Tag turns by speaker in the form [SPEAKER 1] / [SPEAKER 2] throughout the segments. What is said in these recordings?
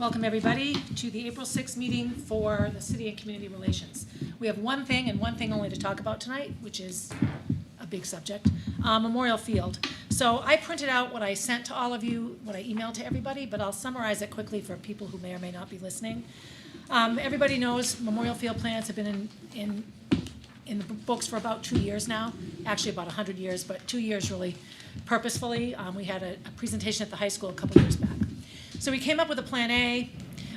[SPEAKER 1] Welcome everybody to the April 6th meeting for the City and Community Relations. We have one thing and one thing only to talk about tonight, which is a big subject, Memorial Field. So I printed out what I sent to all of you, what I emailed to everybody, but I'll summarize it quickly for people who may or may not be listening. Everybody knows Memorial Field plans have been in the books for about 2 years now, actually about 100 years, but 2 years really purposefully. We had a presentation at the high school a couple years back. So we came up with a Plan A,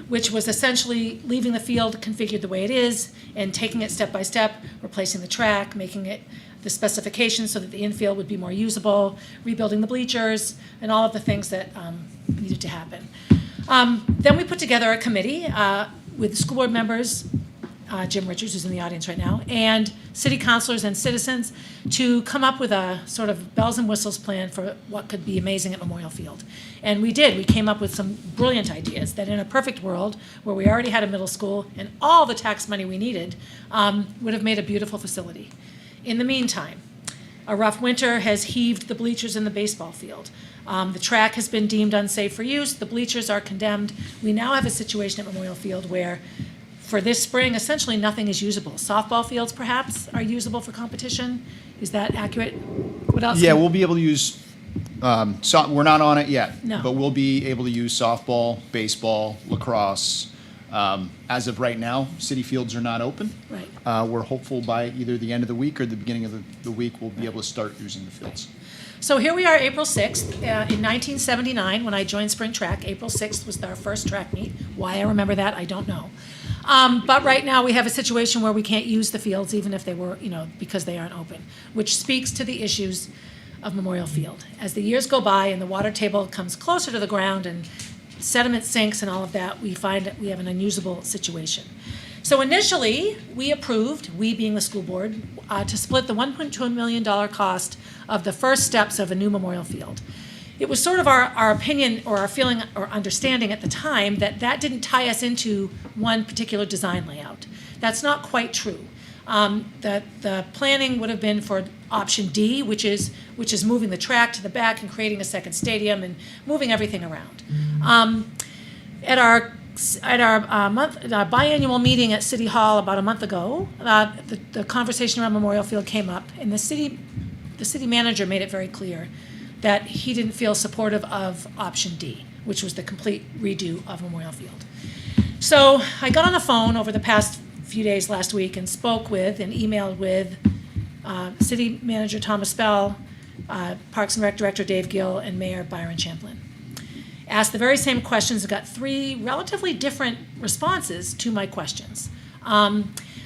[SPEAKER 1] which was essentially leaving the field configured the way it is and taking it step by step, replacing the track, making it the specifications so that the infield would be more usable, rebuilding the bleachers, and all of the things that needed to happen. Then we put together a committee with school board members, Jim Richards, who's in the audience right now, and city councilors and citizens to come up with a sort of bells and whistles plan for what could be amazing at Memorial Field. And we did. We came up with some brilliant ideas that in a perfect world, where we already had a middle school and all the tax money we needed, would have made a beautiful facility. In the meantime, a rough winter has heaved the bleachers in the baseball field. The track has been deemed unsafe for use. The bleachers are condemned. We now have a situation at Memorial Field where for this spring, essentially nothing is usable. Softball fields, perhaps, are usable for competition. Is that accurate? What else?
[SPEAKER 2] Yeah, we'll be able to use, we're not on it yet,
[SPEAKER 1] No.
[SPEAKER 2] but we'll be able to use softball, baseball, lacrosse. As of right now, city fields are not open.
[SPEAKER 1] Right.
[SPEAKER 2] We're hopeful by either the end of the week or the beginning of the week, we'll be able to start using the fields.
[SPEAKER 1] So here we are, April 6th. In 1979, when I joined spring track, April 6th was our first track meet. Why I remember that, I don't know. But right now we have a situation where we can't use the fields even if they were, because they aren't open, which speaks to the issues of Memorial Field. As the years go by and the water table comes closer to the ground and sediment sinks and all of that, we find that we have an unusable situation. So initially, we approved, we being the school board, to split the $1.2 million cost of the first steps of a new Memorial Field. It was sort of our opinion or our feeling or understanding at the time that that didn't tie us into one particular design layout. That's not quite true. The planning would have been for option D, which is moving the track to the back and creating a second stadium and moving everything around. At our biannual meeting at City Hall about a month ago, the conversation around Memorial Field came up, and the city manager made it very clear that he didn't feel supportive of option D, which was the complete redo of Memorial Field. So I got on the phone over the past few days last week and spoke with and emailed with City Manager Thomas Bell, Parks and Rec Director Dave Gill, and Mayor Byron Champlin. Asked the very same questions and got three relatively different responses to my questions.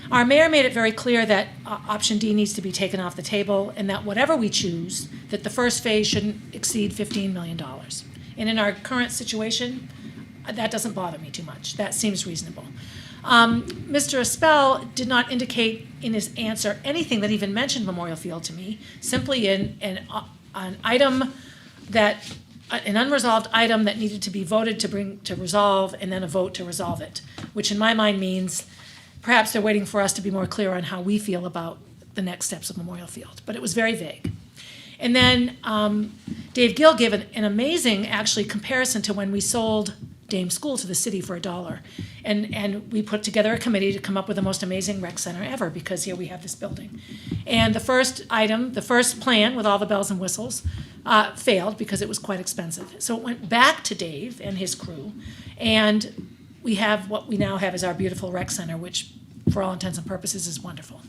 [SPEAKER 1] Our mayor made it very clear that option D needs to be taken off the table and that whatever we choose, that the first phase shouldn't exceed $15 million. And in our current situation, that doesn't bother me too much. That seems reasonable. Mr. Espel did not indicate in his answer anything that even mentioned Memorial Field to me, simply an item that, an unresolved item that needed to be voted to resolve and then a vote to resolve it, which in my mind means perhaps they're waiting for us to be more clear on how we feel about the next steps of Memorial Field, but it was very vague. And then Dave Gill gave an amazing, actually, comparison to when we sold Dame School to the city for $1. And we put together a committee to come up with the most amazing rec center ever, because here we have this building. And the first item, the first plan with all the bells and whistles, failed because it was quite expensive. So it went back to Dave and his crew, and we have what we now have as our beautiful rec center, which for all intents and purposes is wonderful.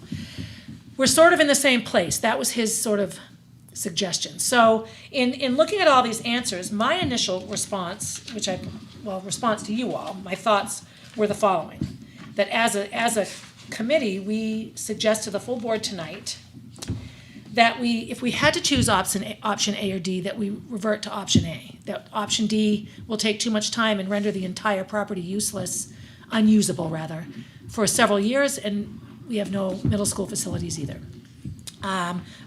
[SPEAKER 1] We're sort of in the same place. That was his sort of suggestion. So in looking at all these answers, my initial response, response to you all, my thoughts were the following: that as a committee, we suggest to the full board tonight that if we had to choose option A or D, that we revert to option A. That option D will take too much time and render the entire property unusable rather, for several years, and we have no middle school facilities either.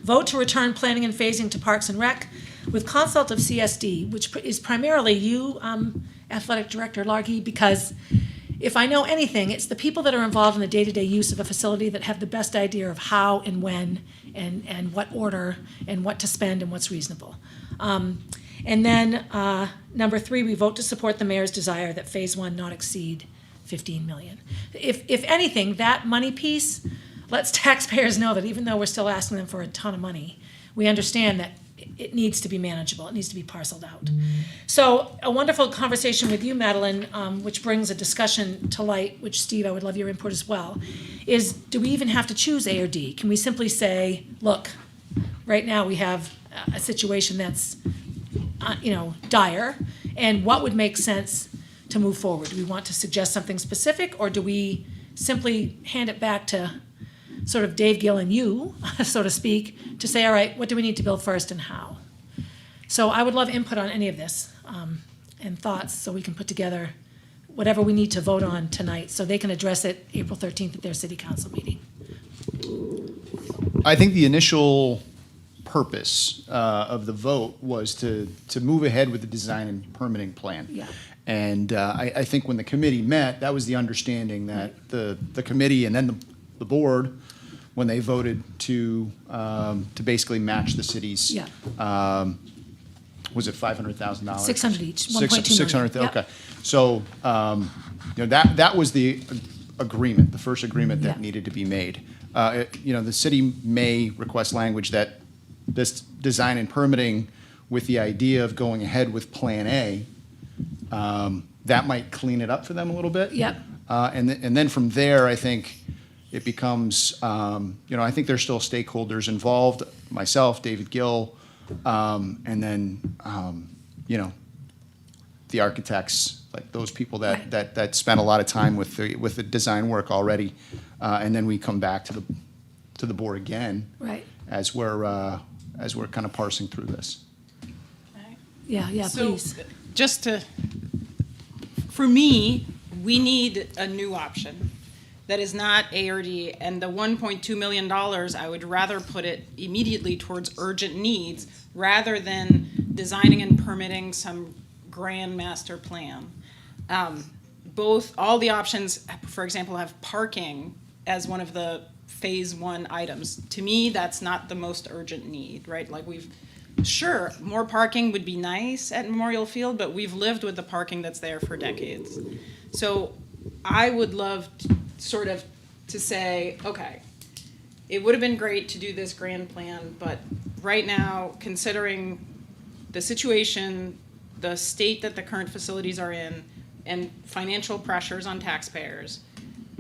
[SPEAKER 1] Vote to return planning and phasing to Parks and Rec with consult of CSD, which is primarily you, Athletic Director Largy, because if I know anything, it's the people that are involved in the day-to-day use of a facility that have the best idea of how and when and what order and what to spend and what's reasonable. And then, number 3, we vote to support the mayor's desire that phase 1 not exceed 15 million. If anything, that money piece lets taxpayers know that even though we're still asking them for a ton of money, we understand that it needs to be manageable, it needs to be parceled out. So a wonderful conversation with you, Madeline, which brings a discussion to light, which Steve, I would love your input as well, is do we even have to choose A or D? Can we simply say, look, right now we have a situation that's dire, and what would make sense to move forward? Do we want to suggest something specific, or do we simply hand it back to sort of Dave Gill and you, so to speak, to say, all right, what do we need to build first and how? So I would love input on any of this and thoughts, so we can put together whatever we need to vote on tonight, so they can address it April 13th at their city council meeting.
[SPEAKER 2] I think the initial purpose of the vote was to move ahead with the design and permitting plan.
[SPEAKER 1] Yeah.
[SPEAKER 2] And I think when the committee met, that was the understanding that the committee and then the board, when they voted to basically match the city's,
[SPEAKER 1] Yeah.
[SPEAKER 2] was it $500,000?
[SPEAKER 1] 600 each, 1.2 million.
[SPEAKER 2] 600,
[SPEAKER 1] Yep.
[SPEAKER 2] okay. So, that was the agreement, the first agreement that
[SPEAKER 1] Yeah.
[SPEAKER 2] needed to be made. The city may request language that this design and permitting with the idea of going ahead with Plan A, that might clean it up for them a little bit.
[SPEAKER 1] Yep.
[SPEAKER 2] And then from there, I think it becomes, I think there's still stakeholders involved, myself, David Gill, and then, the architects, like those people that spent a lot of time with the design work already, and then we come back to the board again.
[SPEAKER 1] Right.
[SPEAKER 2] As we're kind of parsing through this.
[SPEAKER 1] Yeah,
[SPEAKER 3] So,
[SPEAKER 1] please.
[SPEAKER 3] for me, we need a new option that is not A or D, and the $1.2 million, I would rather put it immediately towards urgent needs rather than designing and permitting some grand master plan. All the options, for example, have parking as one of the phase 1 items. To me, that's not the most urgent need, right? Like sure, more parking would be nice at Memorial Field, but we've lived with the parking that's there for decades. So I would love to say, okay, it would have been great to do this grand plan, but right now, considering the situation, the state that the current facilities are in, and financial pressures on taxpayers,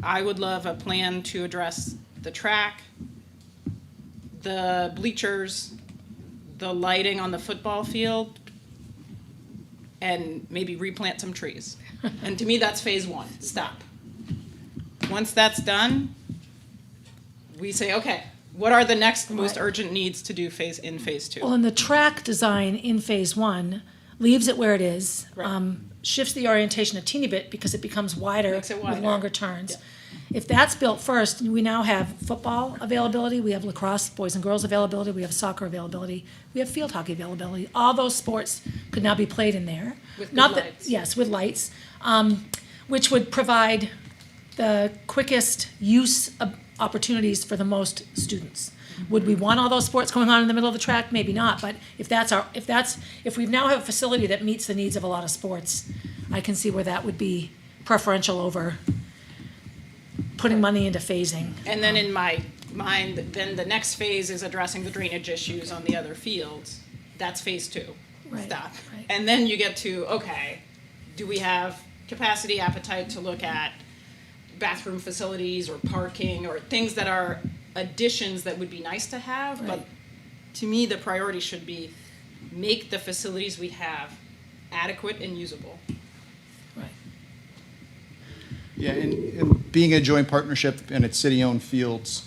[SPEAKER 3] I would love a plan to address the track, the bleachers, the lighting on the football field, and maybe replant some trees. And to me, that's phase 1. Stop. Once that's done, we say, okay, what are the next most urgent needs to do in phase 2?
[SPEAKER 1] Well, and the track design in phase 1 leaves it where it is,
[SPEAKER 3] Right.
[SPEAKER 1] shifts the orientation a teeny bit because it becomes wider
[SPEAKER 3] Makes it
[SPEAKER 1] with
[SPEAKER 3] wider.
[SPEAKER 1] longer turns.
[SPEAKER 3] Yeah.
[SPEAKER 1] If that's built first, we now have football availability, we have lacrosse, boys and girls availability, we have soccer availability, we have field hockey availability. All those sports could now be played in there.
[SPEAKER 3] With good
[SPEAKER 1] Not
[SPEAKER 3] lights.
[SPEAKER 1] Yes, with lights, which would provide the quickest use of opportunities for the most students. Would we want all those sports going on in the middle of the track? Maybe not, but if we now have a facility that meets the needs of a lot of sports, I can see where that would be preferential over putting money into phasing.
[SPEAKER 3] And then in my mind, then the next phase is addressing the drainage issues on the other fields. That's phase 2.
[SPEAKER 1] Right,
[SPEAKER 3] Stop.
[SPEAKER 1] right.
[SPEAKER 3] And then you get to, okay, do we have capacity, appetite to look at bathroom facilities or parking or things that are additions that would be nice to have? But
[SPEAKER 1] Right.
[SPEAKER 3] to me, the priority should be make the facilities we have adequate and usable.
[SPEAKER 1] Right.
[SPEAKER 2] Yeah, and being a joint partnership and it's city-owned fields,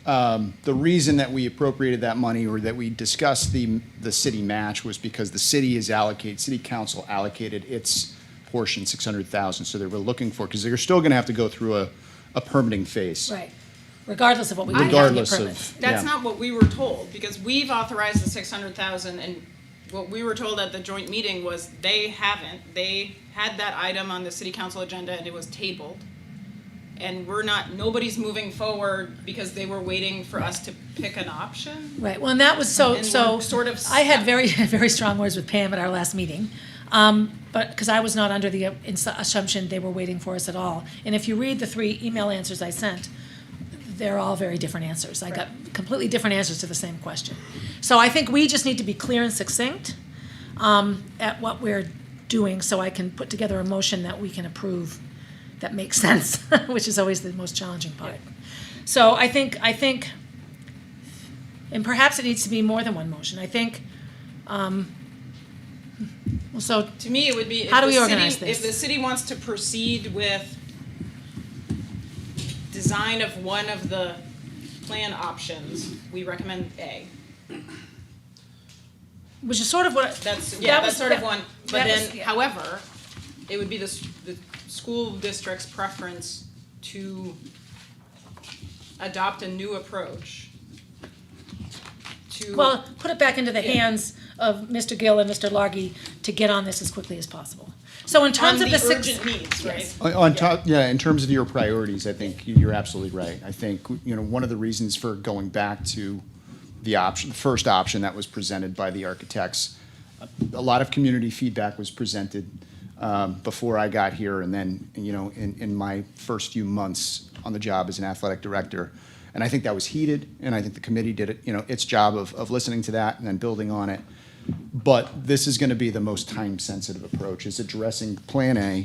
[SPEAKER 2] the reason that we appropriated that money or that we discussed the city match was because the city city council allocated its portion, 600,000. So they were looking for, because they're still gonna have to go through a permitting phase.
[SPEAKER 1] Right. Regardless of what we do to get
[SPEAKER 2] Regardless of-
[SPEAKER 1] permits.
[SPEAKER 3] That's
[SPEAKER 2] Yeah.
[SPEAKER 3] not what we were told, because we've authorized the 600,000, and what we were told at the joint meeting was they haven't. They had that item on the city council agenda and it was tabled. and nobody's moving forward because they were waiting for us to pick an option.
[SPEAKER 1] Right, well, and that was so,
[SPEAKER 3] And
[SPEAKER 1] so,
[SPEAKER 3] we're sort of
[SPEAKER 1] I had
[SPEAKER 3] stuck.
[SPEAKER 1] very, very strong words with Pam at our last meeting. But, because I was not under the assumption they were waiting for us at all. And if you read the 3 email answers I sent, they're all very different answers. I got completely different answers to the same question. So I think we just need to be clear and succinct at what we're doing, so I can put together a motion that we can approve that makes sense, which is always the most challenging part. So I think, and perhaps it needs to be more than one motion. I think, well, so,
[SPEAKER 3] To me, it would be,
[SPEAKER 1] How do we organize this?
[SPEAKER 3] if the city wants to proceed with design of one of the plan options, we recommend A.
[SPEAKER 1] which is sort of what.
[SPEAKER 3] That's
[SPEAKER 1] that was-
[SPEAKER 3] sort of one. But
[SPEAKER 1] that
[SPEAKER 3] then,
[SPEAKER 1] was- yeah.
[SPEAKER 3] however, it would be the school district's preference to adopt a new approach to.
[SPEAKER 1] Well, put it back into the hands of Mr. Gill and Mr. Largy to get on this as quickly as possible. So in
[SPEAKER 3] on
[SPEAKER 1] terms of the six.
[SPEAKER 3] urgent needs, right?
[SPEAKER 1] Yes.
[SPEAKER 2] On top, yeah, in terms of your priorities, I think you're absolutely right. I think, one of the reasons for going back to the first option that was presented by the architects, a lot of community feedback was presented before I got here, and then, in my first few months on the job as an athletic director. And I think that was heated, and I think the committee did its job of listening to that and then building on it. But this is going to be the most time-sensitive approach, is addressing Plan A,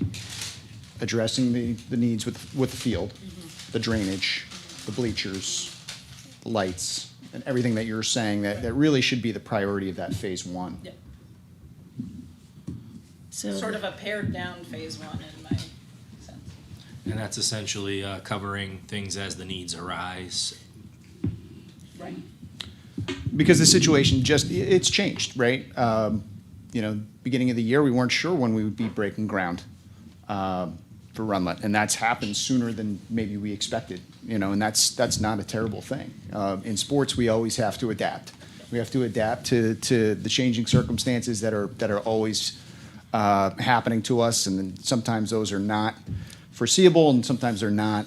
[SPEAKER 2] addressing the needs with the field, the drainage, the bleachers, the lights, and everything that you're saying, that really should be the priority of that phase 1.
[SPEAKER 3] Yeah.
[SPEAKER 1] So
[SPEAKER 3] Sort of a pared down phase 1 in my sense.
[SPEAKER 4] And that's essentially covering things as the needs arise.
[SPEAKER 3] Right.
[SPEAKER 2] Because the situation it's changed, right? Beginning of the year, we weren't sure when we would be breaking ground for Runlet, and that's happened sooner than maybe we expected, and that's not a terrible thing. In sports, we always have to adapt. We have to adapt to the changing circumstances that are always happening to us, and then sometimes those are not foreseeable, and sometimes they're not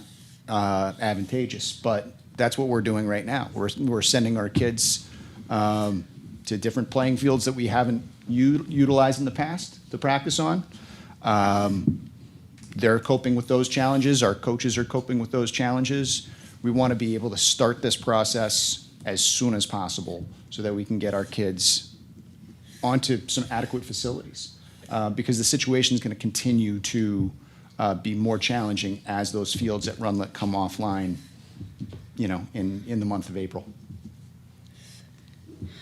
[SPEAKER 2] advantageous. But that's what we're doing right now. We're sending our kids to different playing fields that we haven't utilized in the past to practice on. They're coping with those challenges. Our coaches are coping with those challenges. We want to be able to start this process as soon as possible so that we can get our kids onto some adequate facilities. Because the situation is going to continue to be more challenging as those fields at Runlet come offline, in the month of April.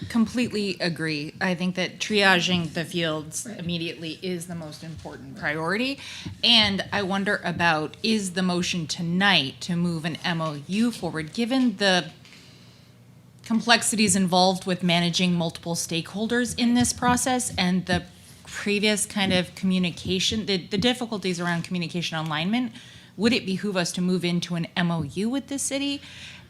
[SPEAKER 5] Completely agree. I think that triaging the fields immediately is the most important priority. And I wonder about, is the motion tonight to move an MOU forward, given the complexities involved with managing multiple stakeholders in this process and the previous kind of communication, the difficulties around communication alignment, would it behoove us to move into an MOU with the city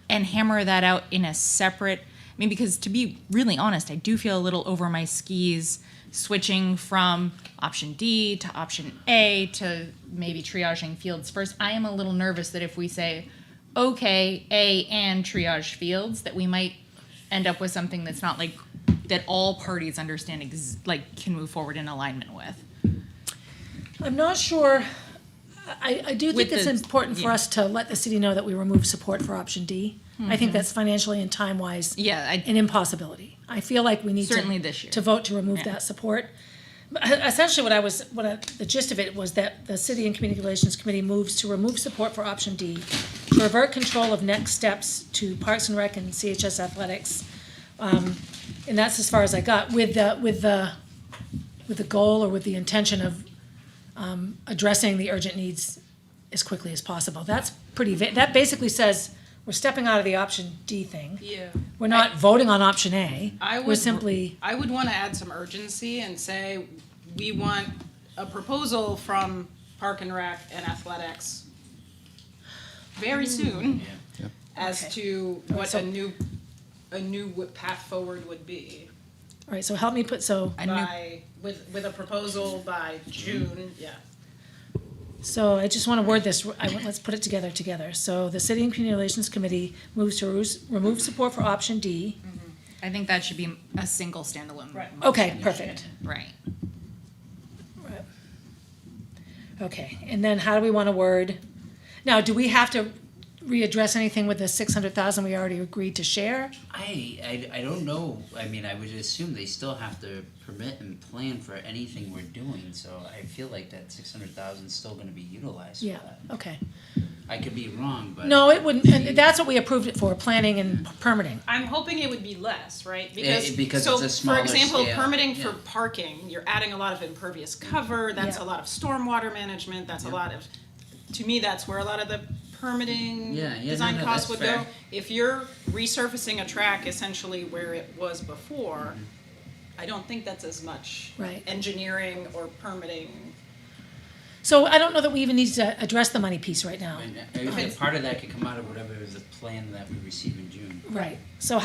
[SPEAKER 5] and hammer that out in a separate, because to be really honest, I do feel a little over my skis switching from option D to option A to maybe triaging fields first. I am a little nervous that if we say, okay, A and triage fields, that we might end up with something that's not that all parties understand can move forward in alignment with.
[SPEAKER 1] I'm not sure, I do think
[SPEAKER 5] With
[SPEAKER 1] it's
[SPEAKER 5] the-
[SPEAKER 1] important for us to let the city know that we remove support for option D. I think that's financially and time-wise
[SPEAKER 5] Yeah,
[SPEAKER 1] an impossibility. I feel like we need
[SPEAKER 5] Certainly this year.
[SPEAKER 1] to vote to remove
[SPEAKER 5] Yeah.
[SPEAKER 1] that support. Essentially, the gist of it was that the City and Community Relations Committee moves to remove support for option D, to revert control of next steps to Parks and Rec and CHS Athletics. And that's as far as I got, with the goal or with the intention of addressing the urgent needs as quickly as possible. That's pretty that basically says we're stepping out of the option D thing.
[SPEAKER 3] Yeah.
[SPEAKER 1] We're not voting on option A.
[SPEAKER 3] I
[SPEAKER 1] We're
[SPEAKER 3] would
[SPEAKER 1] simply,
[SPEAKER 3] I would want to add some urgency and say we want a proposal from Park and Rec and Athletics very soon as
[SPEAKER 1] Okay.
[SPEAKER 3] to what
[SPEAKER 1] So-
[SPEAKER 3] a new path forward would be
[SPEAKER 1] all right, so help me put, so,
[SPEAKER 5] A new-
[SPEAKER 3] by with a proposal by June. Yeah.
[SPEAKER 1] So I just want to word this, let's put it together. So the City and Community Relations Committee moves to remove support for option D.
[SPEAKER 5] I think that should be a single standalone.
[SPEAKER 3] Right.
[SPEAKER 1] Okay,
[SPEAKER 5] motion.
[SPEAKER 1] perfect.
[SPEAKER 5] Right.
[SPEAKER 1] Okay, and then how do we want to word? Now, do we have to readdress anything with the 600,000 we already agreed to share?
[SPEAKER 6] I don't know. I mean, I would assume they still have to permit and plan for anything we're doing, so I feel like that 600,000 is still gonna be utilized for
[SPEAKER 1] Yeah,
[SPEAKER 6] that.
[SPEAKER 1] okay.
[SPEAKER 6] I could be wrong, but.
[SPEAKER 1] No, it wouldn't, and that's what we approved it for, planning and permitting.
[SPEAKER 3] I'm hoping it would be less, right?
[SPEAKER 6] Because
[SPEAKER 3] so,
[SPEAKER 6] it's a smaller
[SPEAKER 3] for example,
[SPEAKER 6] scale,
[SPEAKER 3] permitting for
[SPEAKER 6] yeah.
[SPEAKER 3] parking, you're adding a lot of impervious cover, that's
[SPEAKER 1] Yeah.
[SPEAKER 3] a lot of stormwater management, that's a lot of, to me, that's where a lot of the permitting
[SPEAKER 6] Yeah,
[SPEAKER 3] design
[SPEAKER 6] no,
[SPEAKER 3] costs
[SPEAKER 6] that's
[SPEAKER 3] would go.
[SPEAKER 6] fair.
[SPEAKER 3] If you're resurfacing a track essentially where it was before, I don't think that's as much
[SPEAKER 1] Right.
[SPEAKER 3] engineering or permitting.
[SPEAKER 1] So I don't know that we even need to address the money piece right now.
[SPEAKER 6] And part of that could come out of whatever is the plan that we receive in June.
[SPEAKER 1] Right, so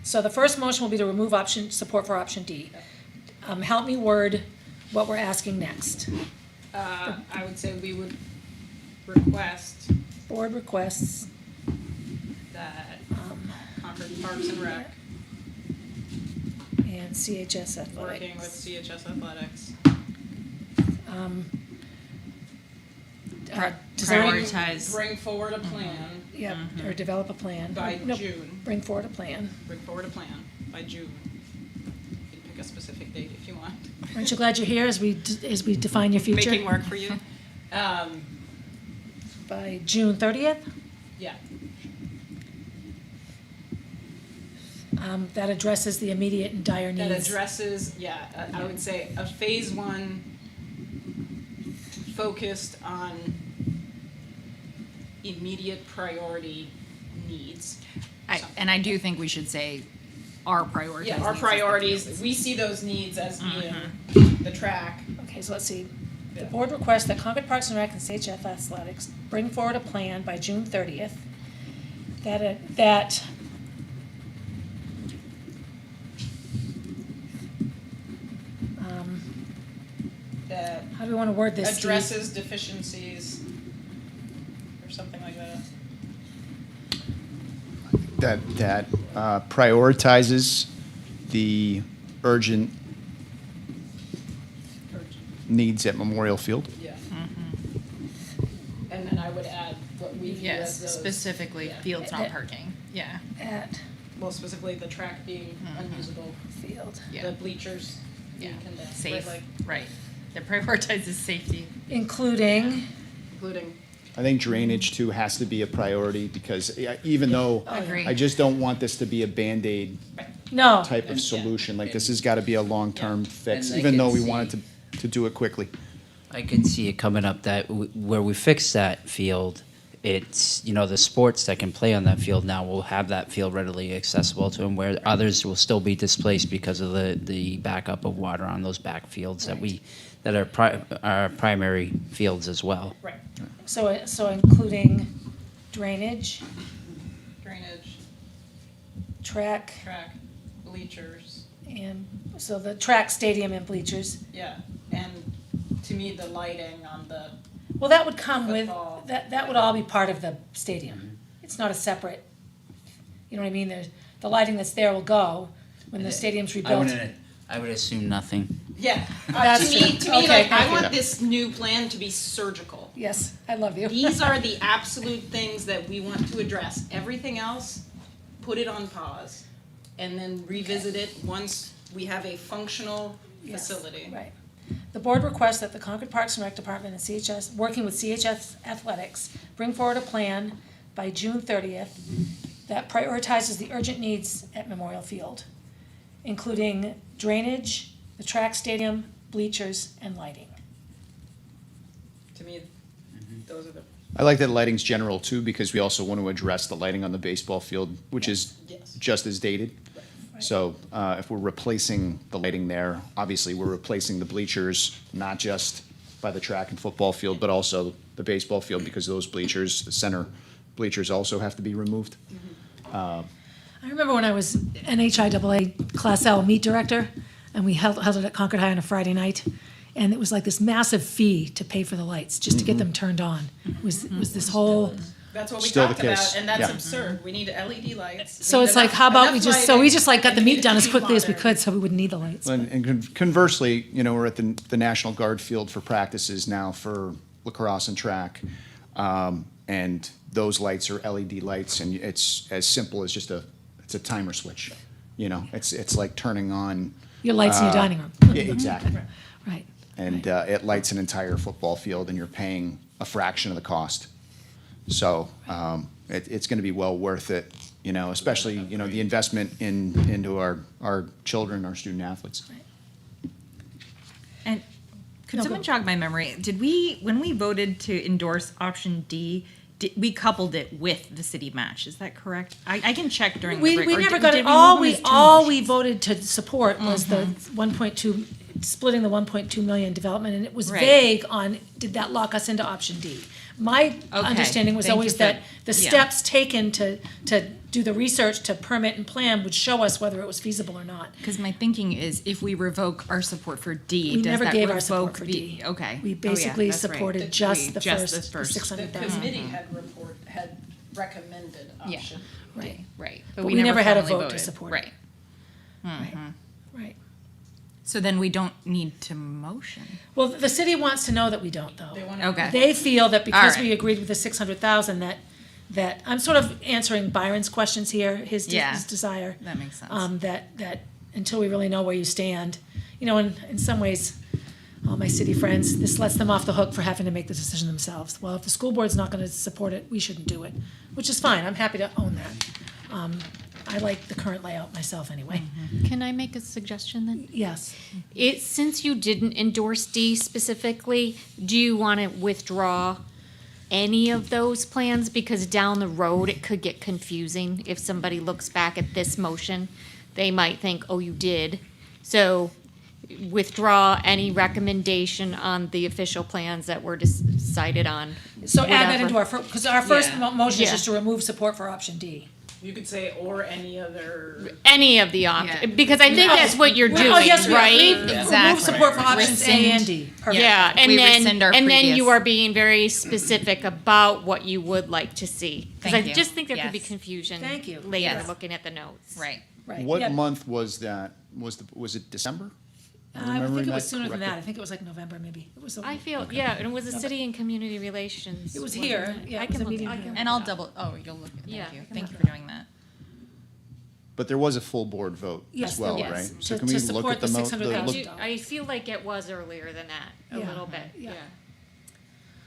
[SPEAKER 1] so the first motion will be to remove support for option D. Help me word what we're asking next.
[SPEAKER 3] I would say we would request
[SPEAKER 1] Board requests,
[SPEAKER 3] that Concord Parks and Rec,
[SPEAKER 1] and CHS athletics.
[SPEAKER 3] working with CHS Athletics,
[SPEAKER 5] Prioritize.
[SPEAKER 3] bring forward a plan
[SPEAKER 1] Yep, or develop a plan.
[SPEAKER 3] by
[SPEAKER 1] Nope,
[SPEAKER 3] June.
[SPEAKER 1] Bring forward a plan.
[SPEAKER 3] Bring forward a plan by June. You can pick a specific date if you want.
[SPEAKER 1] Aren't you glad you're here as we define your future?
[SPEAKER 3] Making work for you.
[SPEAKER 1] By June 30th?
[SPEAKER 3] Yeah,
[SPEAKER 1] That addresses the immediate and dire
[SPEAKER 3] that
[SPEAKER 1] needs.
[SPEAKER 3] addresses, I would say a phase one focused on immediate priority needs.
[SPEAKER 5] And I do think we should say our priorities.
[SPEAKER 3] Yeah, our priorities, we see those needs as being the track.
[SPEAKER 1] Okay, so let's see. The board requests that Concord Parks and Rec and CHF Athletics bring forward a plan by June 30th that
[SPEAKER 3] That
[SPEAKER 1] how do we want to word this, Steve?
[SPEAKER 3] addresses deficiencies or something like that.
[SPEAKER 2] That prioritizes the urgent needs at Memorial Field.
[SPEAKER 3] Yeah. And then I would add what we view as
[SPEAKER 5] Yes,
[SPEAKER 3] those.
[SPEAKER 5] specifically
[SPEAKER 3] yeah.
[SPEAKER 5] fields not parking. Yeah.
[SPEAKER 1] At
[SPEAKER 3] Well, specifically the track being unusable,
[SPEAKER 1] field.
[SPEAKER 5] Yeah.
[SPEAKER 3] the bleachers
[SPEAKER 5] Yeah.
[SPEAKER 3] being condemned,
[SPEAKER 5] Safe.
[SPEAKER 3] right, like,
[SPEAKER 5] Right. That prioritizes safety.
[SPEAKER 1] Including,
[SPEAKER 3] including,
[SPEAKER 2] I think drainage too has to be a priority because even though
[SPEAKER 5] Agree.
[SPEAKER 2] I just don't want this to be a Band-Aid
[SPEAKER 1] no,
[SPEAKER 2] type of solution, like this has got to be a long-term fix,
[SPEAKER 6] And I
[SPEAKER 2] even though
[SPEAKER 6] can
[SPEAKER 2] we wanted to do it quickly.
[SPEAKER 6] I could see it coming up that where we fix that field, it's, the sports that can play on that field now will have that field readily accessible to them, where others will still be displaced because of the backup of water on those back fields that are primary fields as well.
[SPEAKER 3] right,
[SPEAKER 1] so including drainage, track,
[SPEAKER 3] bleachers,
[SPEAKER 1] and, so the track, stadium, and bleachers.
[SPEAKER 3] yeah. And to me, the lighting on the,
[SPEAKER 1] Well, that would come with,
[SPEAKER 3] Football.
[SPEAKER 1] that would all be part of the stadium. It's not a separate, you know what I mean? The lighting that's there will go when the stadium's rebuilt.
[SPEAKER 6] I would assume nothing.
[SPEAKER 3] yeah.
[SPEAKER 1] That's
[SPEAKER 3] To me,
[SPEAKER 1] true.
[SPEAKER 3] like,
[SPEAKER 1] Okay,
[SPEAKER 3] I
[SPEAKER 1] thank
[SPEAKER 3] want
[SPEAKER 2] you.
[SPEAKER 3] this new plan to be surgical.
[SPEAKER 1] Yes, I love you.
[SPEAKER 3] These are the absolute things that we want to address. Everything else, put it on pause and then revisit it once we have a functional
[SPEAKER 1] Yes,
[SPEAKER 3] facility.
[SPEAKER 1] Right. The board requests that the Concord Parks and Rec Department and CHS, working with CHS Athletics, bring forward a plan by June 30th that prioritizes the urgent needs at Memorial Field, including drainage, the track, stadium, bleachers, and lighting.
[SPEAKER 3] To me, those are the,
[SPEAKER 2] I like that lighting's general too, because we also want to address the lighting on the baseball field, which is
[SPEAKER 3] yes.
[SPEAKER 2] just as dated. So if we're replacing the lighting there, obviously we're replacing the bleachers, not just by the track and football field, but also the baseball field, because those bleachers, the center bleachers also have to be removed.
[SPEAKER 1] I remember when I was NHIAA Class L meet director, and we held it at Concord High on a Friday night, And it was like this massive fee to pay for the lights, just to get them turned on. It was this whole,
[SPEAKER 3] That's what we
[SPEAKER 2] Still the
[SPEAKER 3] talked about,
[SPEAKER 2] case.
[SPEAKER 3] and that's
[SPEAKER 2] Yeah.
[SPEAKER 3] absurd. We need LED lights.
[SPEAKER 1] so
[SPEAKER 3] We
[SPEAKER 1] it's
[SPEAKER 3] need
[SPEAKER 1] like, how about we
[SPEAKER 3] enough
[SPEAKER 1] just, so we
[SPEAKER 3] lighting,
[SPEAKER 1] just like got the
[SPEAKER 3] and we
[SPEAKER 1] meat
[SPEAKER 3] need
[SPEAKER 1] done
[SPEAKER 3] it
[SPEAKER 1] as
[SPEAKER 3] to be
[SPEAKER 1] quickly as we
[SPEAKER 3] modern.
[SPEAKER 1] could, so we wouldn't need the lights.
[SPEAKER 2] And conversely, we're at the National Guard Field for practices now for lacrosse and track. And those lights are LED lights, and it's as simple as just it's a timer switch. It's like turning on.
[SPEAKER 1] Your lights in your dining room,
[SPEAKER 2] Yeah, exactly.
[SPEAKER 1] right.
[SPEAKER 2] And it lights an entire football field, and you're paying a fraction of the cost. So it's going to be well worth it, especially, the investment into our children, our student athletes.
[SPEAKER 5] And could
[SPEAKER 1] No,
[SPEAKER 5] someone
[SPEAKER 1] go.
[SPEAKER 5] jog my memory? Did we, when we voted to endorse option D, we coupled it with the city match? Is that correct? I can check during the
[SPEAKER 1] We
[SPEAKER 5] break. Or
[SPEAKER 1] never
[SPEAKER 5] did-
[SPEAKER 1] got
[SPEAKER 5] did
[SPEAKER 1] it,
[SPEAKER 5] we
[SPEAKER 1] all
[SPEAKER 5] move
[SPEAKER 1] we,
[SPEAKER 5] them as two
[SPEAKER 1] all we
[SPEAKER 5] motions?
[SPEAKER 1] voted to support was the 1.2, splitting the 1.2 million development, and it was
[SPEAKER 5] Right.
[SPEAKER 1] vague on, did that lock us into option D? My understanding was
[SPEAKER 5] Thank you
[SPEAKER 1] always
[SPEAKER 5] for-
[SPEAKER 1] that the
[SPEAKER 5] yeah.
[SPEAKER 1] steps taken to do the research, to permit and plan would show us whether it was feasible or not.
[SPEAKER 5] Because my thinking is, if we revoke our support for D,
[SPEAKER 1] We
[SPEAKER 5] does
[SPEAKER 1] never
[SPEAKER 5] that
[SPEAKER 1] gave our
[SPEAKER 5] revoke
[SPEAKER 1] support for
[SPEAKER 5] the?
[SPEAKER 1] D.
[SPEAKER 5] Okay.
[SPEAKER 1] We
[SPEAKER 5] Oh, yeah,
[SPEAKER 1] basically
[SPEAKER 5] that's right.
[SPEAKER 1] supported just the
[SPEAKER 5] Just
[SPEAKER 1] first
[SPEAKER 5] the first.
[SPEAKER 1] 600,000.
[SPEAKER 3] The committee had recommended
[SPEAKER 5] Yeah.
[SPEAKER 3] option.
[SPEAKER 1] Right,
[SPEAKER 5] Right.
[SPEAKER 1] But we never had a
[SPEAKER 5] formally
[SPEAKER 1] vote to
[SPEAKER 5] voted.
[SPEAKER 1] support it.
[SPEAKER 5] Right.
[SPEAKER 1] right.
[SPEAKER 5] So then we don't need to motion.
[SPEAKER 1] Well, the city wants to know that we don't, though.
[SPEAKER 3] They want
[SPEAKER 5] Okay.
[SPEAKER 1] They feel that because
[SPEAKER 5] All
[SPEAKER 1] we
[SPEAKER 5] right.
[SPEAKER 1] agreed with the 600,000, that I'm sort of answering Byron's questions here, his
[SPEAKER 5] Yeah.
[SPEAKER 1] desire.
[SPEAKER 5] That makes sense.
[SPEAKER 1] That until we really know where you stand, in some ways, all my city friends, this lets them off the hook for having to make the decision themselves. Well, if the school board's not gonna support it, we shouldn't do it, which is fine, I'm happy to own that. I like the current layout myself anyway.
[SPEAKER 7] Can I make a suggestion then?
[SPEAKER 1] Yes,
[SPEAKER 7] Since you didn't endorse D specifically, do you want to withdraw any of those plans? Because down the road, it could get confusing. If somebody looks back at this motion, they might think, oh, you did. So withdraw any recommendation on the official plans that were decided on.
[SPEAKER 1] so add that
[SPEAKER 7] Whatever.
[SPEAKER 1] into our, because our first
[SPEAKER 3] Yeah.
[SPEAKER 1] motion is
[SPEAKER 7] Yeah.
[SPEAKER 1] just to remove support for option D.
[SPEAKER 3] You could say, or any other.
[SPEAKER 7] Any of the options, because I think that's what you're
[SPEAKER 1] Well,
[SPEAKER 7] doing,
[SPEAKER 1] oh, yes, we
[SPEAKER 7] right?
[SPEAKER 1] agree. Remove
[SPEAKER 5] Exactly.
[SPEAKER 1] support for options A
[SPEAKER 5] Rescind.
[SPEAKER 1] and D. Perfect.
[SPEAKER 7] Yeah, and
[SPEAKER 5] We
[SPEAKER 7] then,
[SPEAKER 5] rescind our
[SPEAKER 7] and then you
[SPEAKER 5] previous-
[SPEAKER 7] are being very specific about what you would like to see. Because I
[SPEAKER 5] Thank you.
[SPEAKER 7] just think there could be
[SPEAKER 5] Yes.
[SPEAKER 7] confusion
[SPEAKER 1] Thank you.
[SPEAKER 7] later,
[SPEAKER 5] Yes.
[SPEAKER 7] looking at the notes.
[SPEAKER 5] Right.
[SPEAKER 1] Right.
[SPEAKER 2] What
[SPEAKER 1] yeah.
[SPEAKER 2] month was that? Was it December?
[SPEAKER 1] I think
[SPEAKER 2] remembering
[SPEAKER 1] it was
[SPEAKER 2] that
[SPEAKER 1] sooner than
[SPEAKER 2] correctly?
[SPEAKER 1] that. I think it was like November, maybe. It was.
[SPEAKER 7] I feel, yeah, and it was a city and community relations.
[SPEAKER 1] It was
[SPEAKER 7] wasn't
[SPEAKER 1] here.
[SPEAKER 7] it?
[SPEAKER 1] Yeah,
[SPEAKER 7] I
[SPEAKER 1] it was
[SPEAKER 7] can
[SPEAKER 1] a
[SPEAKER 7] look,
[SPEAKER 1] meeting
[SPEAKER 7] I
[SPEAKER 1] here.
[SPEAKER 7] can
[SPEAKER 5] And
[SPEAKER 7] look
[SPEAKER 5] I'll
[SPEAKER 7] it up.
[SPEAKER 5] double, oh, you'll look,
[SPEAKER 7] Yeah.
[SPEAKER 5] thank you. Thank you for doing that.
[SPEAKER 2] But there was a full board vote
[SPEAKER 1] Yes,
[SPEAKER 2] as well,
[SPEAKER 1] there
[SPEAKER 2] right?
[SPEAKER 1] was.
[SPEAKER 2] So
[SPEAKER 1] To-
[SPEAKER 2] can we
[SPEAKER 1] to
[SPEAKER 2] look
[SPEAKER 1] support
[SPEAKER 2] at the
[SPEAKER 1] the
[SPEAKER 2] mo-
[SPEAKER 1] $600,000.
[SPEAKER 2] look-
[SPEAKER 7] I feel like it was earlier than that, a
[SPEAKER 1] Yeah.
[SPEAKER 7] little bit,
[SPEAKER 1] Yeah.
[SPEAKER 7] yeah.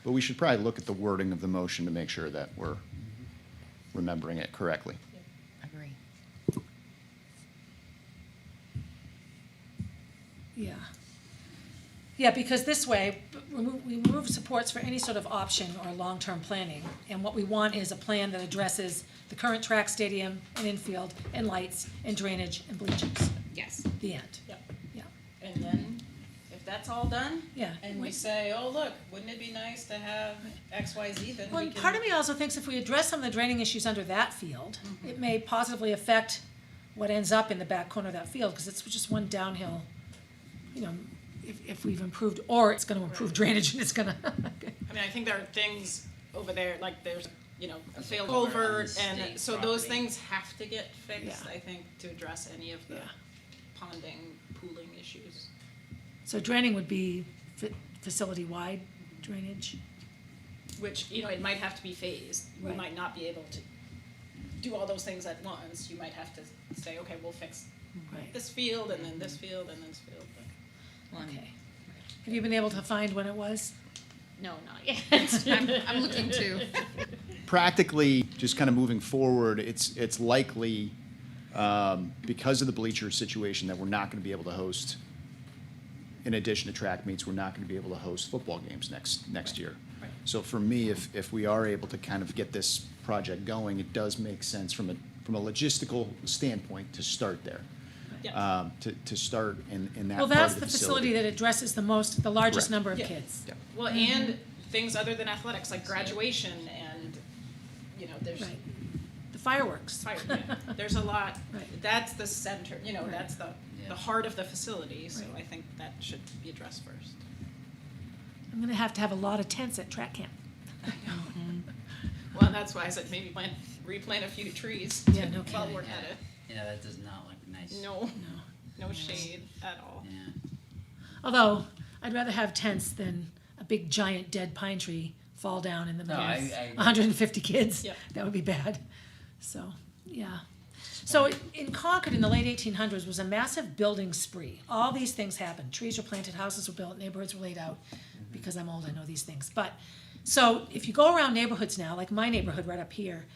[SPEAKER 2] But we should probably look at the wording of the motion to make sure that we're remembering it correctly.
[SPEAKER 5] Agree.
[SPEAKER 1] Yeah. Yeah, because this way, we remove supports for any sort of option or long-term planning. And what we want is a plan that addresses the current track stadium and infield and lights and drainage and bleachers.
[SPEAKER 3] Yes.
[SPEAKER 1] The end.
[SPEAKER 3] Yep.
[SPEAKER 1] Yeah.
[SPEAKER 3] And then, if that's all done.
[SPEAKER 1] Yeah.
[SPEAKER 3] And we say, oh, look, wouldn't it be nice to have X, Y, Z, then
[SPEAKER 1] Well,
[SPEAKER 3] we
[SPEAKER 1] and
[SPEAKER 3] can.
[SPEAKER 1] part of me also thinks if we address some of the draining issues under that field, it may positively affect what ends up in the back corner of that field, because it's just one downhill, if we've improved, or it's gonna improve drainage and it's gonna.
[SPEAKER 3] I mean, I think there are things over there, like there's, a failed culvert, and so those things have to get fixed,
[SPEAKER 1] Yeah.
[SPEAKER 3] I think, to address any of the
[SPEAKER 1] Yeah.
[SPEAKER 3] ponding, pooling issues.
[SPEAKER 1] So draining would be facility-wide drainage.
[SPEAKER 3] Which, it might have to be phased. We
[SPEAKER 1] Right.
[SPEAKER 3] might not be able to do all those things at once. You might have to say, okay, we'll fix
[SPEAKER 1] Right.
[SPEAKER 3] this field, and then this field, and this field.
[SPEAKER 1] Okay. Have you been able to find when it was?
[SPEAKER 7] No, not yet.
[SPEAKER 5] I'm looking to.
[SPEAKER 2] Practically, just kind of moving forward, it's likely, because of the bleacher situation, that we're not going to be able to host, in addition to track meets, we're not going to be able to host football games next year.
[SPEAKER 3] Right.
[SPEAKER 2] So for me, if we are able to kind of get this project going, it does make sense from a logistical standpoint to start there.
[SPEAKER 3] Yeah.
[SPEAKER 2] To start in that
[SPEAKER 1] Well,
[SPEAKER 2] part
[SPEAKER 1] that's
[SPEAKER 2] of
[SPEAKER 1] the
[SPEAKER 2] the
[SPEAKER 1] facility that addresses the largest
[SPEAKER 2] Correct.
[SPEAKER 1] number of
[SPEAKER 3] Yeah.
[SPEAKER 1] kids.
[SPEAKER 2] Yeah.
[SPEAKER 3] Well, and things other than athletics, like graduation and, there's
[SPEAKER 1] Right. The fireworks.
[SPEAKER 3] fire, yeah. There's a lot.
[SPEAKER 1] Right.
[SPEAKER 3] That's the center, that's the heart of the facility, so
[SPEAKER 1] Right.
[SPEAKER 3] I think that should be addressed first.
[SPEAKER 1] I'm gonna have to have a lot of tents at track camp.
[SPEAKER 3] Well, that's why I said maybe replant a few trees.
[SPEAKER 1] Yeah, no
[SPEAKER 3] While
[SPEAKER 1] kidding.
[SPEAKER 3] we're at it.
[SPEAKER 6] Yeah, that does not look nice.
[SPEAKER 3] No shade at all.
[SPEAKER 6] Yeah.
[SPEAKER 1] Although, I'd rather have tents than a big giant dead pine tree fall down in the middle
[SPEAKER 6] I
[SPEAKER 1] of
[SPEAKER 6] agree.
[SPEAKER 1] 150 kids.
[SPEAKER 3] Yep.
[SPEAKER 1] That would be bad. So, yeah. So in Concord in the late 1800s was a massive building spree. All these things happened. Trees were planted, houses were built, neighborhoods were laid out. Because I'm old, I know these things. But, so if you go around neighborhoods now, like my neighborhood right up here,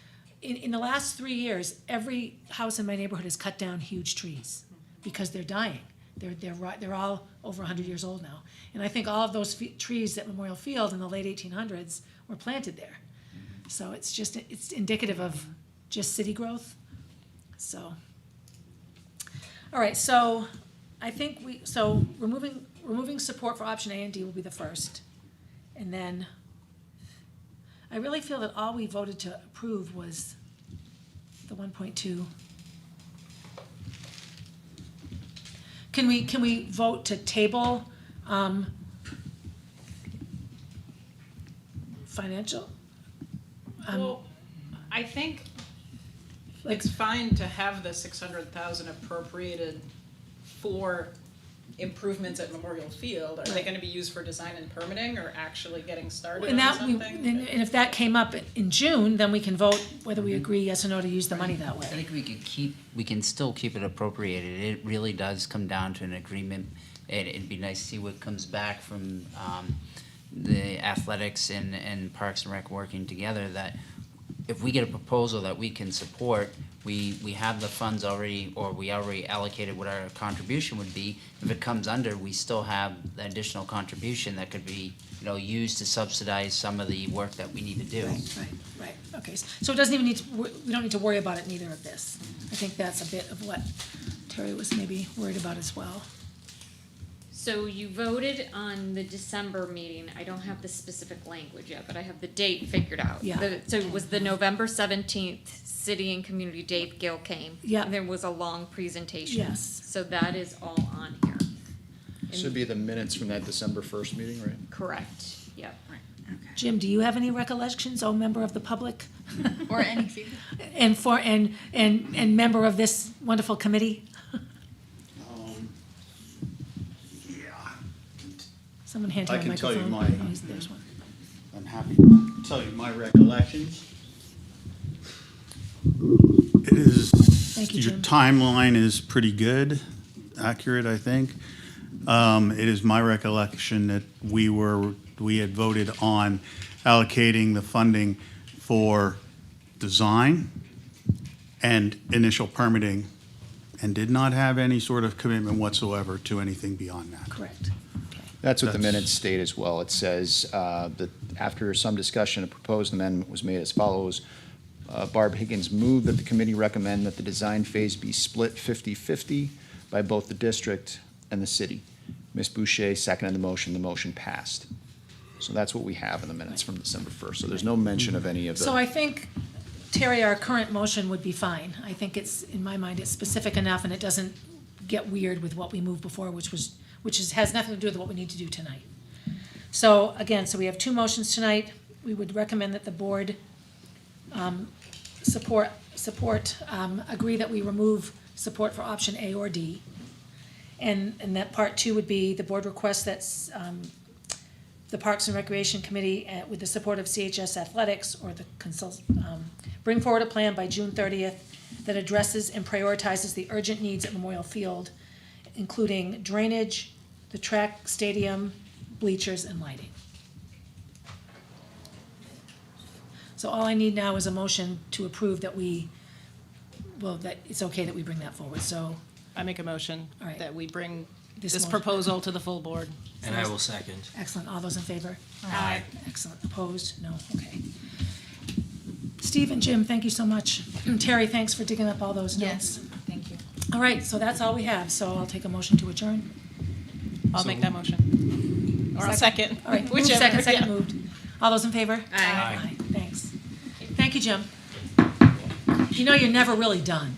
[SPEAKER 1] in the last 3 years, every house in my neighborhood has cut down huge trees because they're dying. They're all over 100 years old now. And I think all of those trees at Memorial Field in the late 1800s were planted there. So it's indicative of just city growth. So, all right, so I think removing support for option A and D will be the first. And then I really feel that all we voted to approve was the 1.2. Can we vote to table financial?
[SPEAKER 3] Well, I think
[SPEAKER 1] Like,
[SPEAKER 3] it's fine to have the 600,000 appropriated for improvements at Memorial Field. Are they gonna be used for design and permitting or actually getting started
[SPEAKER 1] and
[SPEAKER 3] on
[SPEAKER 1] that,
[SPEAKER 3] something?
[SPEAKER 1] and if that came up in June, then we can vote whether we agree yes or no to use the money that
[SPEAKER 6] I
[SPEAKER 1] way.
[SPEAKER 6] think we can still keep it appropriated. It really does come down to an agreement. It'd be nice to see what comes back from the athletics and Parks and Rec working together, that if we get a proposal that we can support, we have the funds already, or we already allocated what our contribution would be. If it comes under, we still have the additional contribution that could be, used to subsidize some of the work that we need to do.
[SPEAKER 1] Right, okay, so it doesn't even need to, we don't need to worry about it in either of this. I think that's a bit of what Terry was maybe worried about as well.
[SPEAKER 7] So you voted on the December meeting. I don't have the specific language yet, but I have the date figured out.
[SPEAKER 1] Yeah.
[SPEAKER 7] So it was the November 17th City and Community Dave Gill came.
[SPEAKER 1] Yeah.
[SPEAKER 7] And there was a long presentation.
[SPEAKER 1] Yes.
[SPEAKER 7] So that is all on here.
[SPEAKER 2] Should be the minutes from that December 1st meeting, right?
[SPEAKER 7] Correct, yep.
[SPEAKER 1] Jim, do you have any recollections, oh member of the public?
[SPEAKER 5] Or any feedback.
[SPEAKER 1] And member of this wonderful committee?
[SPEAKER 8] Yeah,
[SPEAKER 1] Someone hand him
[SPEAKER 8] I
[SPEAKER 1] a
[SPEAKER 8] can tell you
[SPEAKER 1] microphone.
[SPEAKER 8] my-
[SPEAKER 1] There's one.
[SPEAKER 8] I'm happy to tell you my recollections. It is,
[SPEAKER 1] Thank you,
[SPEAKER 8] your
[SPEAKER 1] Jim.
[SPEAKER 8] timeline is pretty good, accurate, I think. It is my recollection that we had voted on allocating the funding for design and initial permitting, and did not have any sort of commitment whatsoever to anything beyond that.
[SPEAKER 1] Correct. Okay.
[SPEAKER 2] That's what the
[SPEAKER 8] That's-
[SPEAKER 2] minutes state as well. It says that after some discussion, a proposed amendment was made as follows. Barb Higgins moved that the committee recommend that the design phase be split 50-50 by both the district and the city. Ms. Boucher seconded the motion. The motion passed. So that's what we have in the minutes from December 1st. So there's no mention of any of the.
[SPEAKER 1] So I think, Terry, our current motion would be fine. I think it's, in my mind, it's specific enough and it doesn't get weird with what we moved before, which has nothing to do with what we need to do tonight. So again, so we have two motions tonight. We would recommend that the board agree that we remove support for option A or D. And that part two would be the board requests that the Parks and Recreation Committee, with the support of CHS Athletics or the bring forward a plan by June 30th that addresses and prioritizes the urgent needs at Memorial Field, including drainage, the track, stadium, bleachers, and lighting. So all I need now is a motion to approve that that it's okay that we bring that forward. So
[SPEAKER 3] I make a motion
[SPEAKER 1] All right.
[SPEAKER 3] that we bring
[SPEAKER 1] This
[SPEAKER 3] this
[SPEAKER 1] motion.
[SPEAKER 3] proposal to the full board.
[SPEAKER 4] And I will second.
[SPEAKER 1] excellent. All those in favor?
[SPEAKER 3] Aye.
[SPEAKER 1] Excellent. Opposed? No. Okay. Steve and Jim, thank you so much. Terry, thanks for digging up all those notes.
[SPEAKER 5] Thank you.
[SPEAKER 1] All right, so that's all we have. So I'll take a motion to adjourn.
[SPEAKER 3] I'll make that motion. Or I'll second.
[SPEAKER 1] All right, moved,
[SPEAKER 3] Whichever,
[SPEAKER 1] second
[SPEAKER 3] yeah.
[SPEAKER 1] moved. All those in favor?
[SPEAKER 3] Aye.
[SPEAKER 1] Thanks. Thank you, Jim. You know you're never really done.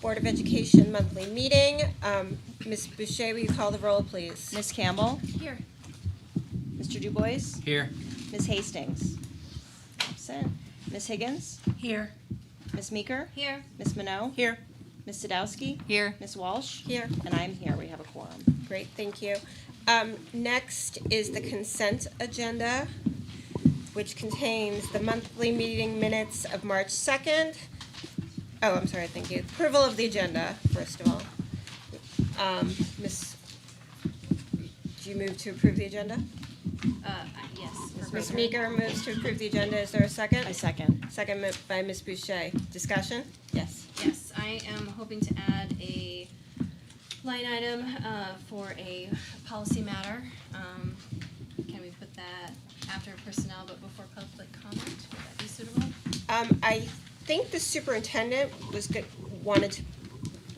[SPEAKER 9] Board of Education monthly meeting. Ms. Boucher, will you call the roll, please?
[SPEAKER 10] Ms. Campbell?
[SPEAKER 7] Here.
[SPEAKER 10] Mr. Dubois?
[SPEAKER 4] Here.
[SPEAKER 10] Ms. Hastings? Absent. Ms. Higgins?
[SPEAKER 1] Here.
[SPEAKER 10] Ms. Meeker?
[SPEAKER 7] Here.
[SPEAKER 10] Ms. Minot?
[SPEAKER 3] Here.
[SPEAKER 10] Ms. Sadowski?
[SPEAKER 5] Here.
[SPEAKER 10] Ms. Walsh?
[SPEAKER 9] Here.
[SPEAKER 10] And I'm here. We have a quorum.
[SPEAKER 9] Great, thank you. Next is the consent agenda, which contains the monthly meeting minutes of March 2nd. Oh, I'm sorry, thank you. Approval of the agenda, first of all. Ms., do you move to approve the agenda?
[SPEAKER 7] Yes.
[SPEAKER 9] Ms. Meeker moves to approve the agenda. Is there a second?
[SPEAKER 10] I second.
[SPEAKER 9] Second by Ms. Boucher. Discussion?
[SPEAKER 10] Yes.
[SPEAKER 11] Yes, I am hoping to add a line item for a policy matter. Can we put that after personnel but before public comment? Would that be suitable?
[SPEAKER 9] I think the superintendent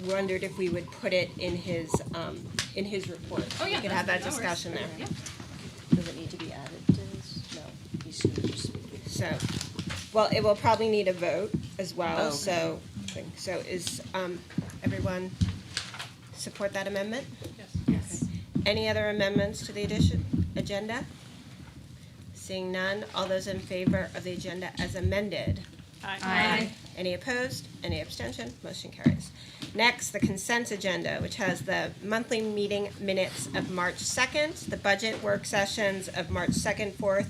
[SPEAKER 9] wondered if we would put it in his report.
[SPEAKER 11] Oh, yeah,
[SPEAKER 9] We could have that
[SPEAKER 11] that works.
[SPEAKER 9] discussion there.
[SPEAKER 11] Yeah.
[SPEAKER 10] Does it need to be added to this? No. You should just speak.
[SPEAKER 9] So, well, it will probably need a vote as well,
[SPEAKER 10] Oh, okay.
[SPEAKER 9] so is, everyone support that amendment?
[SPEAKER 11] Yes.
[SPEAKER 9] Any other amendments to the agenda? Seeing none, all those in favor of the agenda as amended?
[SPEAKER 3] Aye.
[SPEAKER 9] Any opposed? Any abstention? Motion carries. Next, the consent agenda, which has the monthly meeting minutes of March 2nd, the budget work sessions of March 2nd, 4th,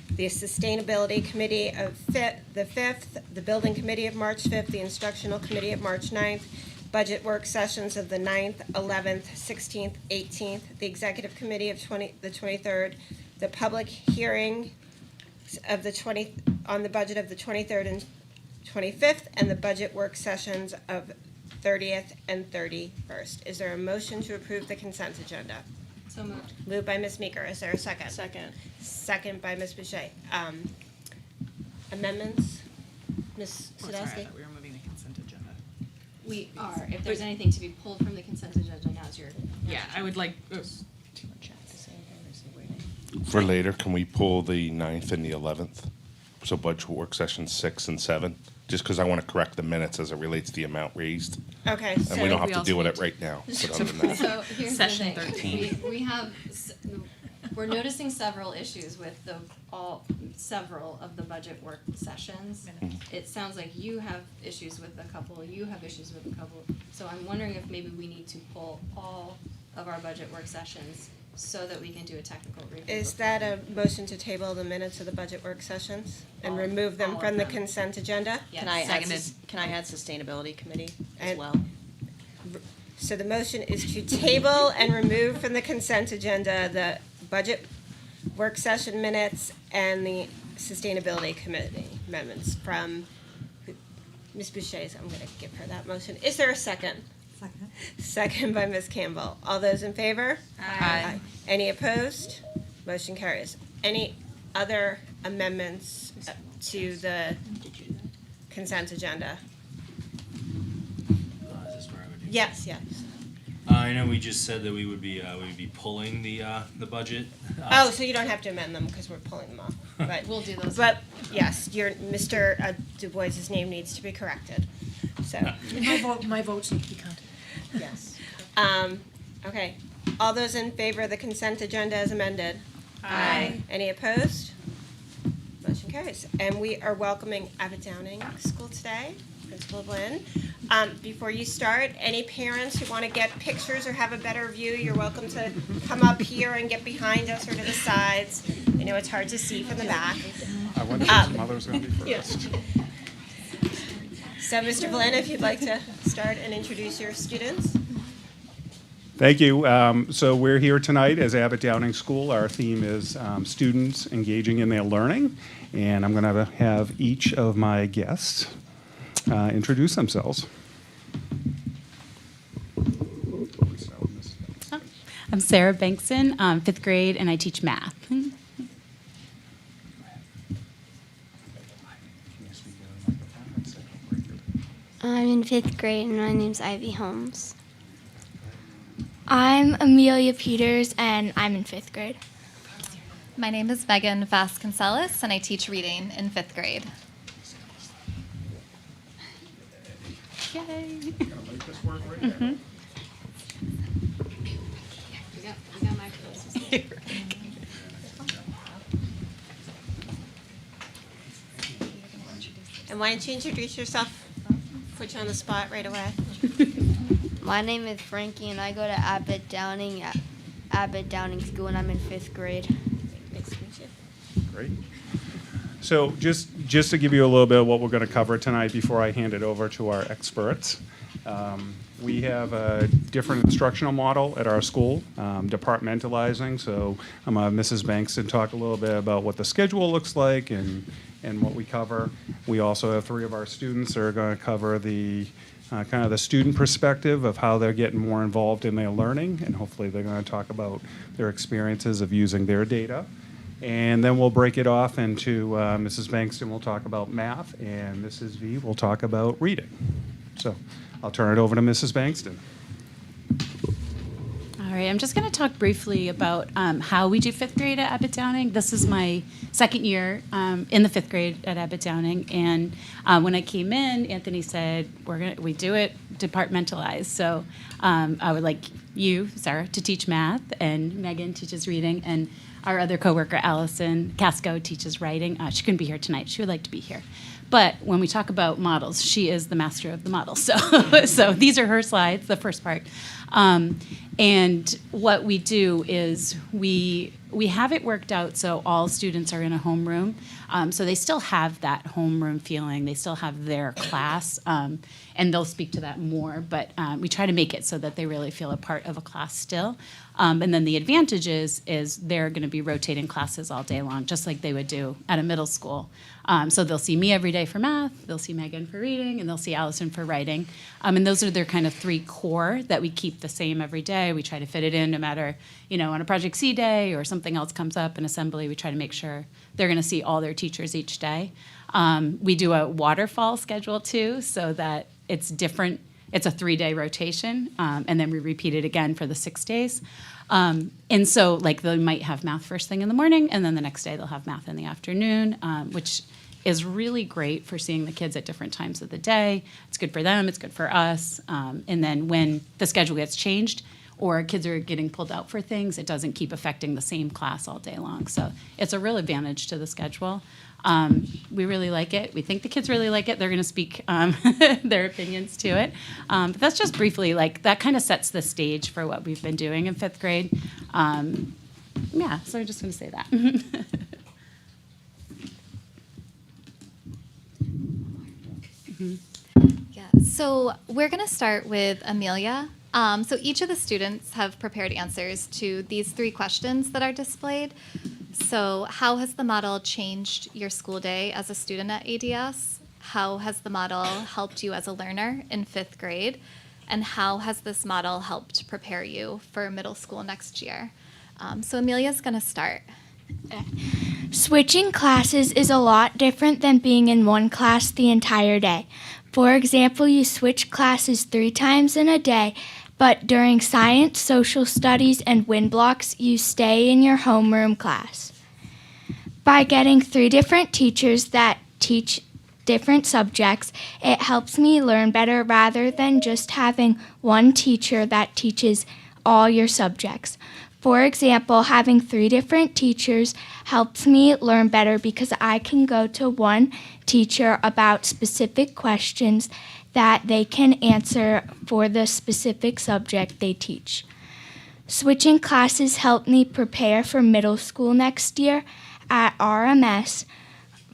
[SPEAKER 9] the Sustainability Committee of the 5th, the Building Committee of March 5th, the Instructional Committee of March 9th, budget work sessions of the 9th, 11th, 16th, 18th, the Executive Committee of the 23rd, the public hearing of on the budget of the 23rd and 25th, and the budget work sessions of 30th and 31st. Is there a motion to approve the consent agenda?
[SPEAKER 11] So moved.
[SPEAKER 9] Moved by Ms. Meeker. Is there a second?
[SPEAKER 10] Second.
[SPEAKER 9] Second by Ms. Boucher. Amendments? Ms. Sadowski?
[SPEAKER 3] we were moving the consent agenda.
[SPEAKER 11] We are. If there's anything to be pulled from the consent agenda, now's your.
[SPEAKER 3] Yeah, I would like,
[SPEAKER 10] Too much chat to say, or is he waiting?
[SPEAKER 12] For later, can we pull the 9th and the 11th? So budget work sessions 6 and 7? Just because I want to correct the minutes as it relates to the amount raised.
[SPEAKER 9] Okay,
[SPEAKER 12] And we
[SPEAKER 9] so,
[SPEAKER 12] don't have
[SPEAKER 5] we
[SPEAKER 12] to
[SPEAKER 5] also
[SPEAKER 12] deal with
[SPEAKER 5] need
[SPEAKER 12] it
[SPEAKER 5] to-
[SPEAKER 12] right now. But other than that,
[SPEAKER 11] So here's the
[SPEAKER 5] Session
[SPEAKER 11] thing.
[SPEAKER 5] 13.
[SPEAKER 11] We have, we're noticing several issues with several of the budget work sessions. It sounds like you have issues with a couple, you have issues with a couple. So I'm wondering if maybe we need to pull all of our budget work sessions so that we can do a technical review.
[SPEAKER 9] is that a motion to table the minutes of the budget work sessions and
[SPEAKER 11] All-
[SPEAKER 9] remove them
[SPEAKER 11] all of
[SPEAKER 9] from the
[SPEAKER 11] them.
[SPEAKER 9] consent agenda?
[SPEAKER 11] Yes.
[SPEAKER 10] Can I add,
[SPEAKER 5] Seconded.
[SPEAKER 10] can I add Sustainability Committee as
[SPEAKER 9] And-
[SPEAKER 10] well?
[SPEAKER 9] So the motion is to table and remove from the consent agenda the budget work session minutes and the Sustainability Committee amendments from Ms. Boucher. I'm going to give her that motion. Is there a second?
[SPEAKER 1] Second.
[SPEAKER 9] Second by Ms. Campbell. All those in favor?
[SPEAKER 5] Aye.
[SPEAKER 9] Any opposed? Motion carries. Any other amendments to the consent agenda?
[SPEAKER 4] Is this where I would do?
[SPEAKER 9] Yes, yes.
[SPEAKER 4] I know we just said that we would be pulling the budget.
[SPEAKER 9] Oh, so you don't have to amend them because we're pulling them off. But
[SPEAKER 11] We'll do those.
[SPEAKER 9] But yes, Mr. Du Bois's name needs to be corrected. So,
[SPEAKER 1] My votes need to be counted.
[SPEAKER 9] yes. Okay. All those in favor of the consent agenda as amended?
[SPEAKER 3] Aye.
[SPEAKER 9] Any opposed? Motion carries. And we are welcoming Abbott Downing School today, Principal Lynn. Before you start, any parents who want to get pictures or have a better view, you're welcome to come up here and get behind us or to the sides. I know it's hard to see from the back.
[SPEAKER 13] I wonder if his mother's going to be
[SPEAKER 9] Yeah.
[SPEAKER 13] first.
[SPEAKER 9] So, Mr. Flynn, if you'd like to start and introduce your students.
[SPEAKER 13] Thank you. So we're here tonight as Abbott Downing School. Our theme is students engaging in their learning. And I'm going to have each of my guests introduce themselves.
[SPEAKER 14] I'm Sarah Bankson, 5th grade, and I teach math.
[SPEAKER 15] I'm in 5th grade, and my name's Ivy Holmes. I'm Amelia Peters, and I'm in 5th grade.
[SPEAKER 16] My name is Megan Vasconcelos, and I teach reading in 5th grade.
[SPEAKER 14] Yay.
[SPEAKER 11] We got microphones.
[SPEAKER 9] And why don't you introduce yourself? Put you on the spot right away.
[SPEAKER 15] My name is Frankie, and I go to Abbott Downing School, and I'm in 5th grade.
[SPEAKER 9] Nice to meet you.
[SPEAKER 13] Great. So just to give you a little bit of what we're going to cover tonight before I hand it over to our experts. We have a different instructional model at our school, departmentalizing. So I'm going to have Mrs. Bankston talk a little bit about what the schedule looks like and what we cover. We also have 3 of our students that are going to cover the kind of the student perspective of how they're getting more involved in their learning, and hopefully they're going to talk about their experiences of using their data. And then we'll break it off into Mrs. Bankston will talk about math, and Mrs. V will talk about reading. So I'll turn it over to Mrs. Bankston.
[SPEAKER 14] All right, I'm just going to talk briefly about how we do 5th grade at Abbott Downing. This is my second year in the 5th grade at Abbott Downing, and when I came in, Anthony said we do it departmentalized. So I would like you, Sarah, to teach math, and Megan teaches reading, and our other coworker, Allison Casco, teaches writing. She couldn't be here tonight. She would like to be here. But when we talk about models, she is the master of the models. So these are her slides, the first part. And what we do is we have it worked out so all students are in a homeroom. So they still have that homeroom feeling. They still have their class, and they'll speak to that more. But we try to make it so that they really feel a part of a class still. And then the advantage is they're going to be rotating classes all day long, just like they would do at a middle school. So they'll see me every day for math, they'll see Megan for reading, and they'll see Allison for writing. And those are their kind of 3 core that we keep the same every day. We try to fit it in no matter, on a Project C day or something else comes up in assembly, we try to make sure they're going to see all their teachers each day. We do a waterfall schedule too, so that it's different. It's a 3-day rotation, and then we repeat it again for the 6 days. And so, like, they might have math first thing in the morning, and then the next day they'll have math in the afternoon, which is really great for seeing the kids at different times of the day. It's good for them, it's good for us. And then when the schedule gets changed or kids are getting pulled out for things, it doesn't keep affecting the same class all day long. So it's a real advantage to the schedule. We really like it. We think the kids really like it. They're going to speak their opinions to it. But that's just briefly, like, that kind of sets the stage for what we've been doing in 5th grade. Yeah, so I'm just going to say that.
[SPEAKER 16] Yeah, so we're going to start with Amelia. So each of the students have prepared answers to these 3 questions that are displayed. So how has the model changed your school day as a student at ADS? How has the model helped you as a learner in 5th grade? And how has this model helped prepare you for middle school next year? So Amelia's going to start.
[SPEAKER 15] Switching classes is a lot different than being in one class the entire day. For example, you switch classes 3 times in a day, but during science, social studies, and wind blocks, you stay in your homeroom class. By getting 3 different teachers that teach different subjects, it helps me learn better rather than just having one teacher that teaches all your subjects. For example, having 3 different teachers helps me learn better because I can go to one teacher about specific questions that they can answer for the specific subject they teach. Switching classes helped me prepare for middle school next year at RMS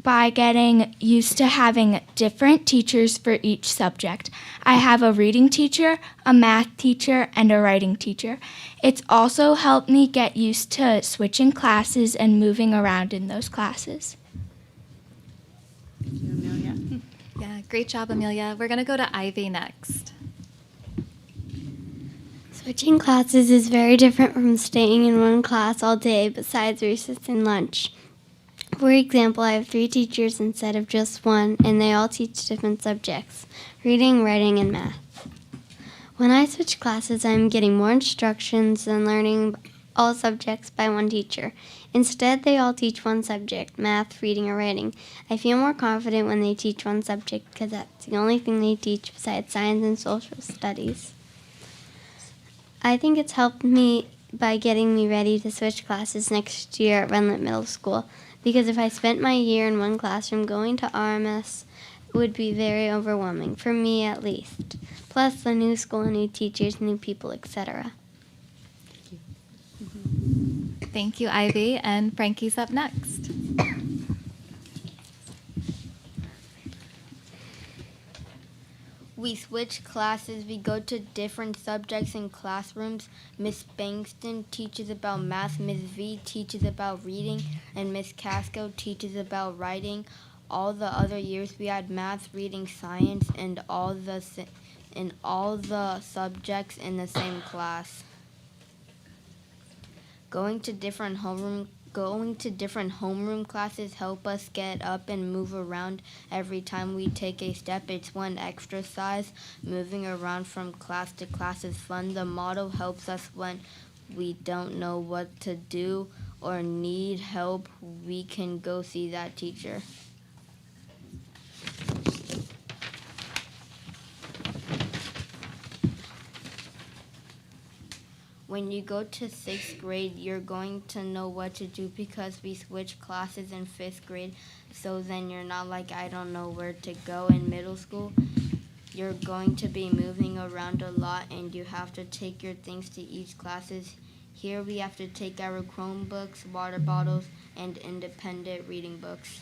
[SPEAKER 15] by getting used to having different teachers for each subject. I have a reading teacher, a math teacher, and a writing teacher. It's also helped me get used to switching classes and moving around in those classes.
[SPEAKER 14] Thank you, Amelia.
[SPEAKER 16] Yeah, great job, Amelia. We're going to go to Ivy next.
[SPEAKER 15] Switching classes is very different from staying in one class all day besides recess and lunch. For example, I have 3 teachers instead of just one, and they all teach different subjects: reading, writing, and math. When I switch classes, I'm getting more instructions and learning all subjects by one teacher.
[SPEAKER 17] Instead, they all teach one subject, math, reading, or writing. I feel more confident when they teach one subject because that's the only thing they teach besides science and social studies. I think it's helped me by getting me ready to switch classes next year at Renlet Middle School, because if I spent my year in one classroom, going to RMS would be very overwhelming, for me at least. Plus the new school, new teachers, new people, etc.
[SPEAKER 16] Thank you, Ivy. And Frankie's up next.
[SPEAKER 15] We switch classes. We go to different subjects in classrooms. Miss Bankston teaches about math, Miss V teaches about reading, and Miss Casco teaches about writing. All the other years we had math, reading, science, and all the subjects in the same class. Going to different homeroom classes help us get up and move around every time we take a step. It's one exercise. Moving around from class to class is fun. The model helps us when we don't know what to do or need help. We can go see that teacher. When you go to 6th grade, you're going to know what to do because we switch classes in 5th grade. So then you're not like, I don't know where to go in middle school. You're going to be moving around a lot and you have to take your things to each classes. Here we have to take our Chromebooks, water bottles, and independent reading books.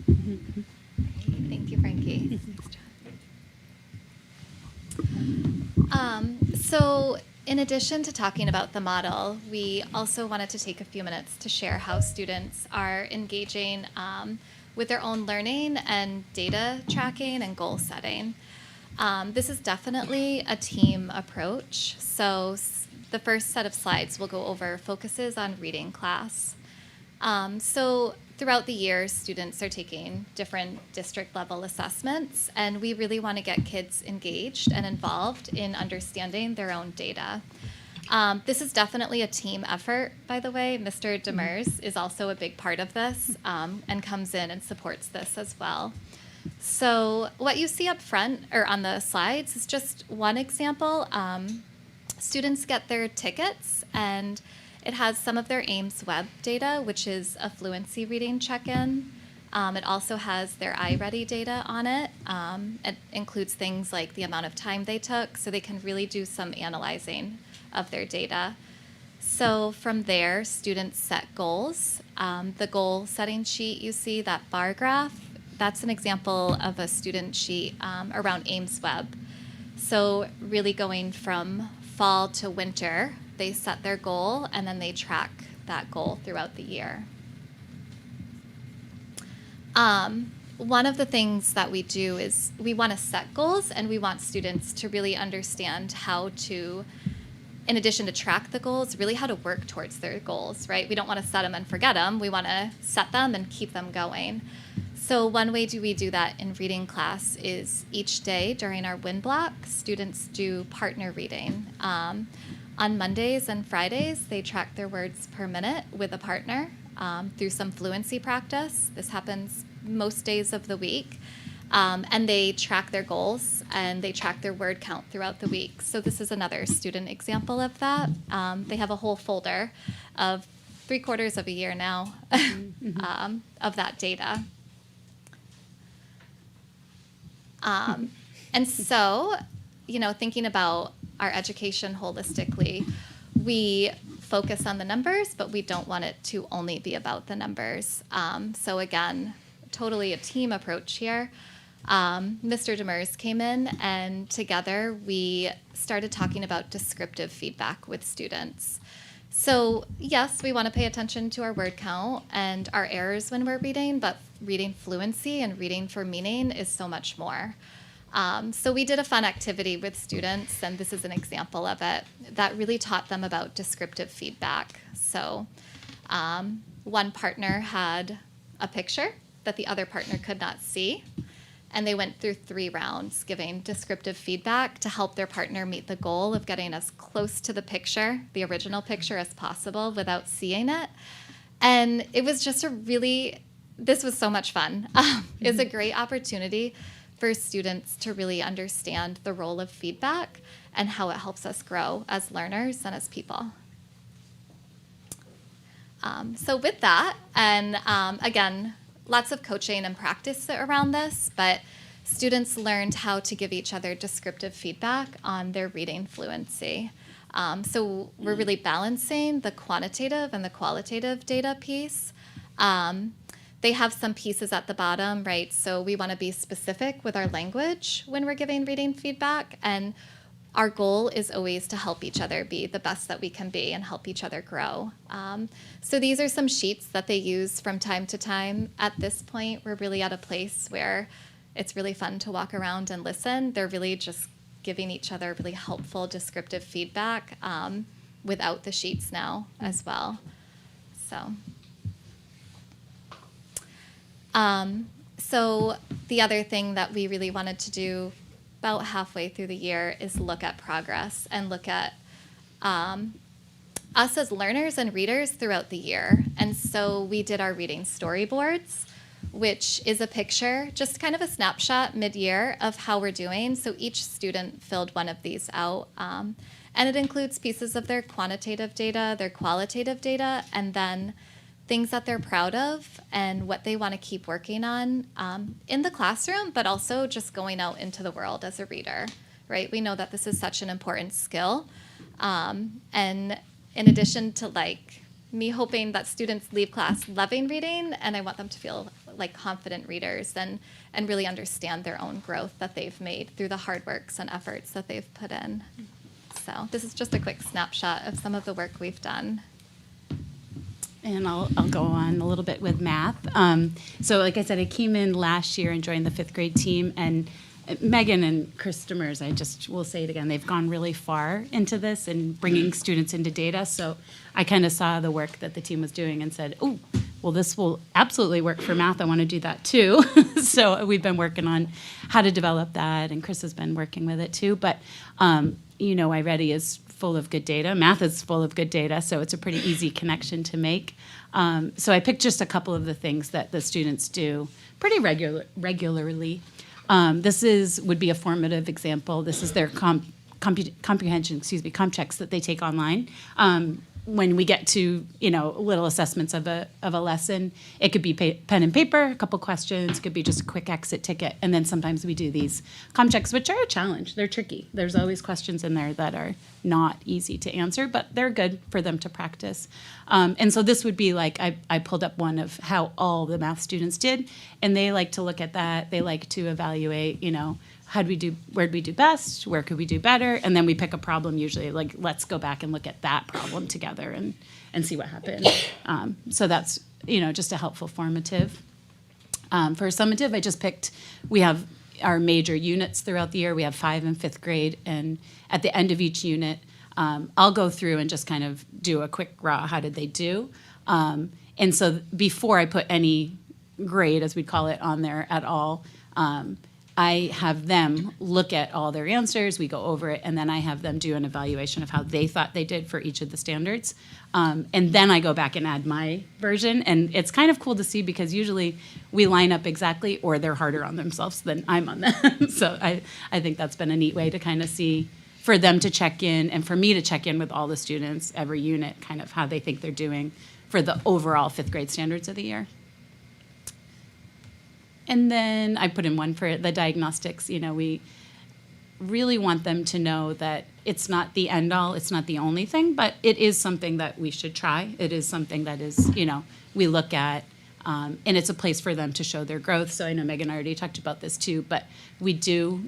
[SPEAKER 16] Thank you, Frankie. So in addition to talking about the model, we also wanted to take a few minutes to share how students are engaging with their own learning and data tracking and goal setting. This is definitely a team approach. So the first set of slides will go over focuses on reading class. So throughout the year, students are taking different district level assessments, and we really want to get kids engaged and involved in understanding their own data. This is definitely a team effort, by the way. Mr. Demers is also a big part of this and comes in and supports this as well. So what you see up front or on the slides is just one example. Students get their tickets, and it has some of their Ames web data, which is a fluency reading check-in. It also has their iReady data on it. It includes things like the amount of time they took, so they can really do some analyzing of their data. So from there, students set goals. The goal setting sheet you see, that bar graph, that's an example of a student sheet around Ames web. So really going from fall to winter, they set their goal and then they track that goal throughout the year. One of the things that we do is we want to set goals, and we want students to really understand how to, in addition to track the goals, really how to work towards their goals, right? We don't want to set them and forget them. We want to set them and keep them going. So one way we do that in reading class is each day during our WIN block, students do partner reading. On Mondays and Fridays, they track their words per minute with a partner through some fluency practice. This happens most days of the week. And they track their goals and they track their word count throughout the week. So this is another student example of that. They have a whole folder of 3/4 of a year now of that data. And so, thinking about our education holistically, we focus on the numbers, but we don't want it to only be about the numbers. So again, totally a team approach here. Mr. Demers came in, and together we started talking about descriptive feedback with students. So yes, we want to pay attention to our word count and our errors when we're reading, but reading fluency and reading for meaning is so much more. So we did a fun activity with students, and this is an example of it, that really taught them about descriptive feedback. So one partner had a picture that the other partner could not see. And they went through 3 rounds giving descriptive feedback to help their partner meet the goal of getting as close to the picture, the original picture, as possible without seeing it. And it was just this was so much fun. It's a great opportunity for students to really understand the role of feedback and how it helps us grow as learners and as people. So with that, and again, lots of coaching and practice around this, but students learned how to give each other descriptive feedback on their reading fluency. So we're really balancing the quantitative and the qualitative data piece. They have some pieces at the bottom, right? So we want to be specific with our language when we're giving reading feedback, and our goal is always to help each other be the best that we can be and help each other grow. So these are some sheets that they use from time to time. At this point, we're really at a place where it's really fun to walk around and listen. They're really just giving each other really helpful descriptive feedback without the sheets now as well. So the other thing that we really wanted to do about halfway through the year is look at progress and look at us as learners and readers throughout the year. And so we did our reading storyboards, which is a picture, just kind of a snapshot mid-year of how we're doing. So each student filled one of these out. And it includes pieces of their quantitative data, their qualitative data, and then things that they're proud of and what they want to keep working on in the classroom, but also just going out into the world as a reader, right? We know that this is such an important skill. And in addition to me hoping that students leave class loving reading, and I want them to feel like confident readers and really understand their own growth that they've made through the hard works and efforts that they've put in. So this is just a quick snapshot of some of the work we've done.
[SPEAKER 14] And I'll go on a little bit with math. So like I said, I came in last year and joined the 5th grade team, and Megan and Chris Demers, I just will say it again, they've gone really far into this and bringing students into data. So I kind of saw the work that the team was doing and said, oh, well, this will absolutely work for math. I want to do that too. So we've been working on how to develop that, and Chris has been working with it too. But, iReady is full of good data. Math is full of good data, so it's a pretty easy connection to make. So I picked just a couple of the things that the students do pretty regularly. This would be a formative example. This is their comprehension, comp checks that they take online. When we get to, little assessments of a lesson, it could be pen and paper, a couple questions, could be just a quick exit ticket. And then sometimes we do these comp checks, which are a challenge. They're tricky. There's always questions in there that are not easy to answer, but they're good for them to practice. And so this would be I pulled up one of how all the math students did, and they like to look at that. They like to evaluate, where'd we do best, where could we do better, and then we pick a problem usually, let's go back and look at that problem together and see what happened. So that's, just a helpful formative. For summative, I just picked, we have our major units throughout the year. We have 5 in 5th grade, and at the end of each unit, I'll go through and just kind of do a quick raw, how did they do? And so before I put any grade, as we'd call it, on there at all, I have them look at all their answers, we go over it, and then I have them do an evaluation of how they thought they did for each of the standards. And then I go back and add my version, and it's kind of cool to see because usually we line up exactly, or they're harder on themselves than I'm on them. So I think that's been a neat way to kind of see, for them to check in, and for me to check in with all the students, every unit, kind of how they think they're doing for the overall 5th grade standards of the year. And then I put in one for the diagnostics. We really want them to know that it's not the end all, it's not the only thing, but it is something that we should try. It is something that is, we look at, and it's a place for them to show their growth. So I know Megan already talked about this too, but we do,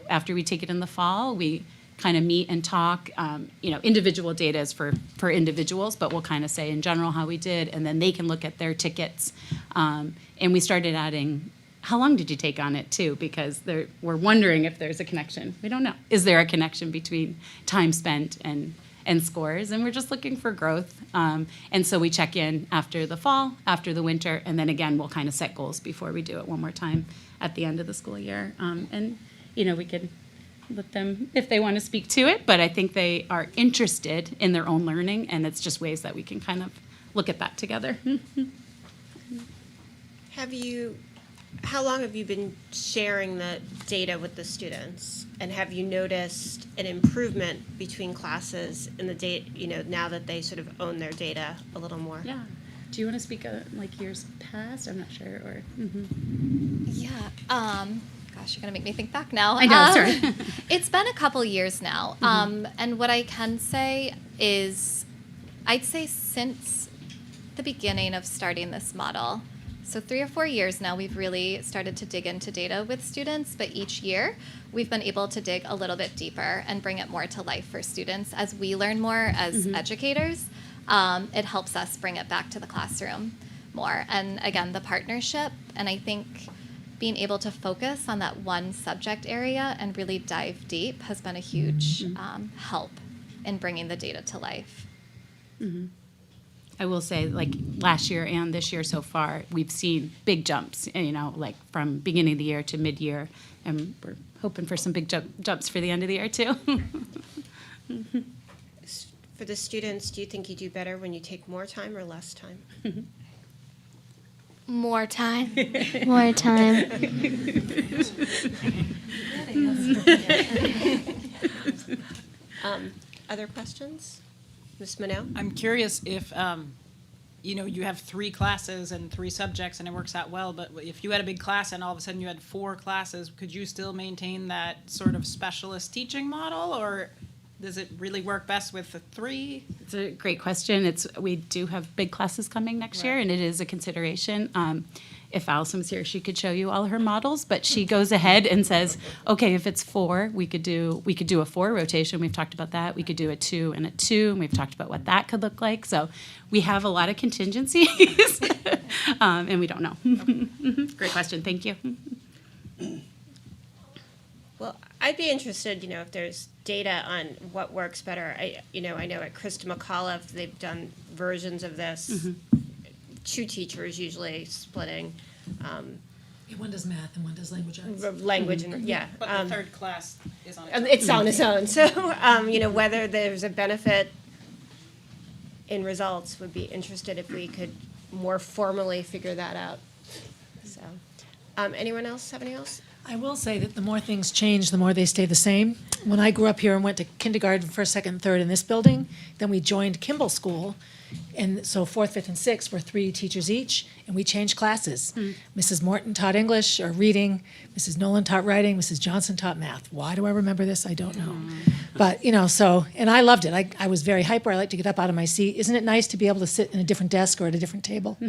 [SPEAKER 14] after we take it in the fall, we kind of meet and talk. Individual data is for individuals, but we'll kind of say in general how we did, and then they can look at their tickets. And we started adding, how long did you take on it too? Because we're wondering if there's a connection. We don't know. Is there a connection between time spent and and scores, and we're just looking for growth. And so we check in after the fall, after the winter, and then again, we'll kind of set goals before we do it one more time at the end of the school year. And, we can let them, if they want to speak to it, but I think they are interested in their own learning, and it's just ways that we can kind of look at that together.
[SPEAKER 9] How long have you been sharing the data with the students? And have you noticed an improvement between classes in the data, now that they sort of own their data a little more?
[SPEAKER 14] Yeah. Do you want to speak like years past? I'm not sure. Or
[SPEAKER 16] Yeah. Gosh, you're gonna make me think back now.
[SPEAKER 14] I know. Sorry.
[SPEAKER 16] It's been a couple years now, and what I can say is, I'd say since the beginning of starting this model, so 3 or 4 years now, we've really started to dig into data with students. But each year, we've been able to dig a little bit deeper and bring it more to life for students as we learn more as educators. It helps us bring it back to the classroom more. And again, the partnership, and I think being able to focus on that one subject area and really dive deep has been a huge help in bringing the data to life.
[SPEAKER 14] I will say, like last year and this year so far, we've seen big jumps, like from beginning of the year to mid-year, and we're hoping for some big jumps for the end of the year too.
[SPEAKER 9] For the students, do you think you do better when you take more time or less time?
[SPEAKER 15] More time. More time.
[SPEAKER 9] Other questions? Ms. Minot?
[SPEAKER 3] I'm curious if, you have 3 classes and 3 subjects and it works out well, but if you had a big class and all of a sudden you had 4 classes, could you still maintain that sort of specialist teaching model, or does it really work best with the 3?
[SPEAKER 14] It's a great question. We do have big classes coming next year, and it is a consideration. If Allison was here, she could show you all her models, but she goes ahead and says, okay, if it's 4, we could do a 4 rotation. We've talked about that. We could do a 2 and a 2, and we've talked about what that could look like. So we have a lot of contingencies, and we don't know. Great question. Thank you.
[SPEAKER 9] Well, I'd be interested, if there's data on what works better. I know at Krista McAuliffe, they've done versions of this. 2 teachers usually splitting.
[SPEAKER 1] One does math and one does language arts.
[SPEAKER 9] Language and, yeah.
[SPEAKER 3] But the 3rd class is on its own.
[SPEAKER 9] It's on its own. So, whether there's a benefit in results, would be interested if we could more formally figure that out. So, anyone else have anything else?
[SPEAKER 1] I will say that the more things change, the more they stay the same. When I grew up here and went to kindergarten, 1st, 2nd, 3rd in this building, then we joined Kimball School. And so 4th, 5th, and 6th were 3 teachers each, and we changed classes. Mrs. Morton taught English or reading, Mrs. Nolan taught writing, Mrs. Johnson taught math. Why do I remember this? I don't know. But, and I loved it. I was very hyper. I like to get up out of my seat. Isn't it nice to be able to sit in a different desk or at a different table?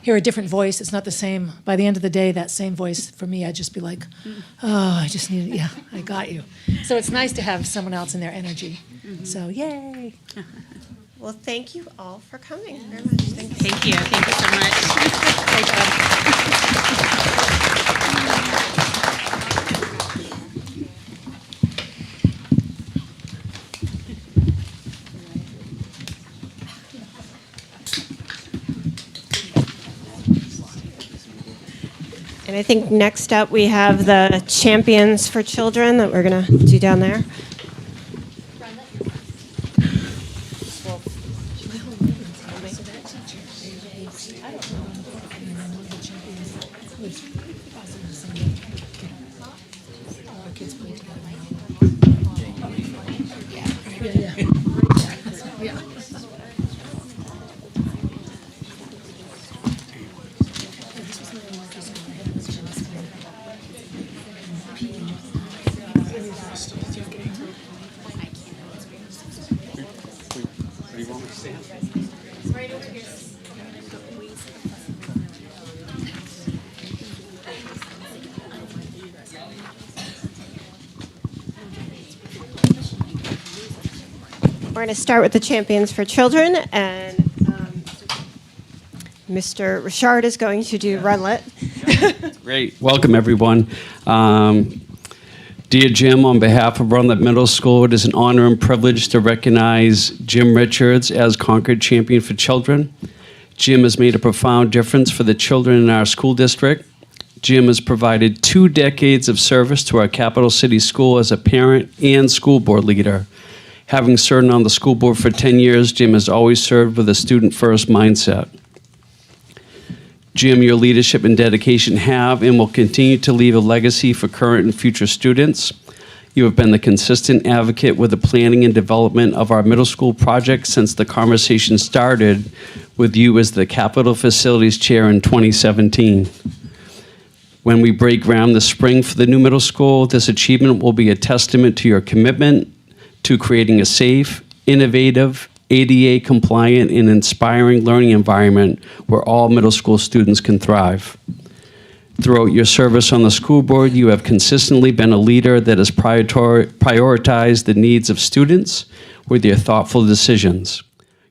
[SPEAKER 1] Hear a different voice. It's not the same. By the end of the day, that same voice, for me, I'd just be like, oh, I just need, I got you. So it's nice to have someone else in their energy. So, yay.
[SPEAKER 9] Well, thank you all for coming very much. Thank you.
[SPEAKER 14] Thank you. Thank you so much. Great
[SPEAKER 9] And I think next up we have the Champions for Children that we're going to do down there. We're going to start with the Champions for Children, and Mr. Richard is going to do Runlet.
[SPEAKER 18] Great. Welcome, everyone. Dear Jim, on behalf of Rutland Middle School, it is an honor and privilege to recognize Jim Richards as Concord Champion for Children. Jim has made a profound difference for the children in our school district. Jim has provided 2 decades of service to our capital city school as a parent and school board leader. Having served on the school board for 10 years, Jim has always served with a student-first mindset. Jim, your leadership and dedication have and will continue to leave a legacy for current and future students. You have been the consistent advocate with the planning and development of our middle school project since the conversation started with you as the Capital Facilities Chair in 2017. When we break ground this spring for the new middle school, this achievement will be a testament to your commitment to creating a safe, innovative, ADA compliant, and inspiring learning environment where all middle school students can thrive. Throughout your service on the school board, you have consistently been a leader that has prioritized the needs of students with your thoughtful decisions.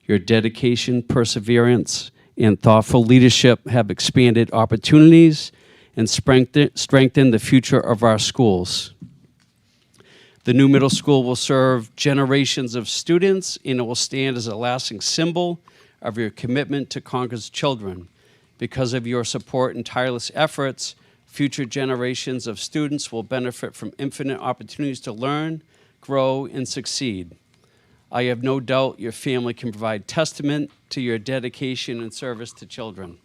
[SPEAKER 18] Your dedication, perseverance, and thoughtful leadership have expanded opportunities and strengthen the future of our schools. The new middle school will serve generations of students, and it will stand as a lasting symbol of your commitment to Concord's children. Because of your support and tireless efforts, future generations of students will benefit from infinite opportunities to learn, grow, and succeed. I have no doubt your family can provide testament to your dedication and service to children.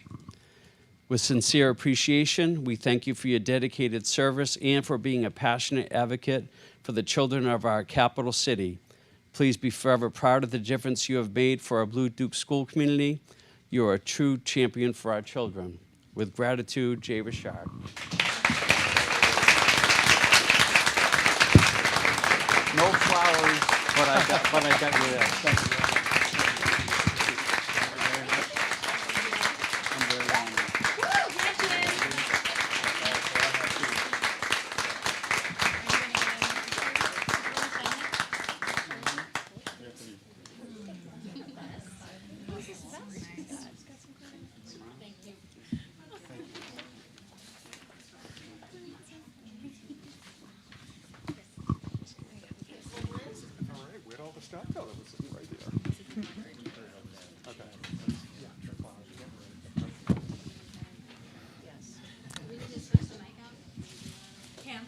[SPEAKER 18] With sincere appreciation, we thank you for your dedicated service and for being a passionate advocate for the children of our capital city. Please be forever proud of the difference you have made for our Blue Duke school community. You are a true champion for our children. With gratitude, Jay Richard. No flowers, but I got you there. Thank you.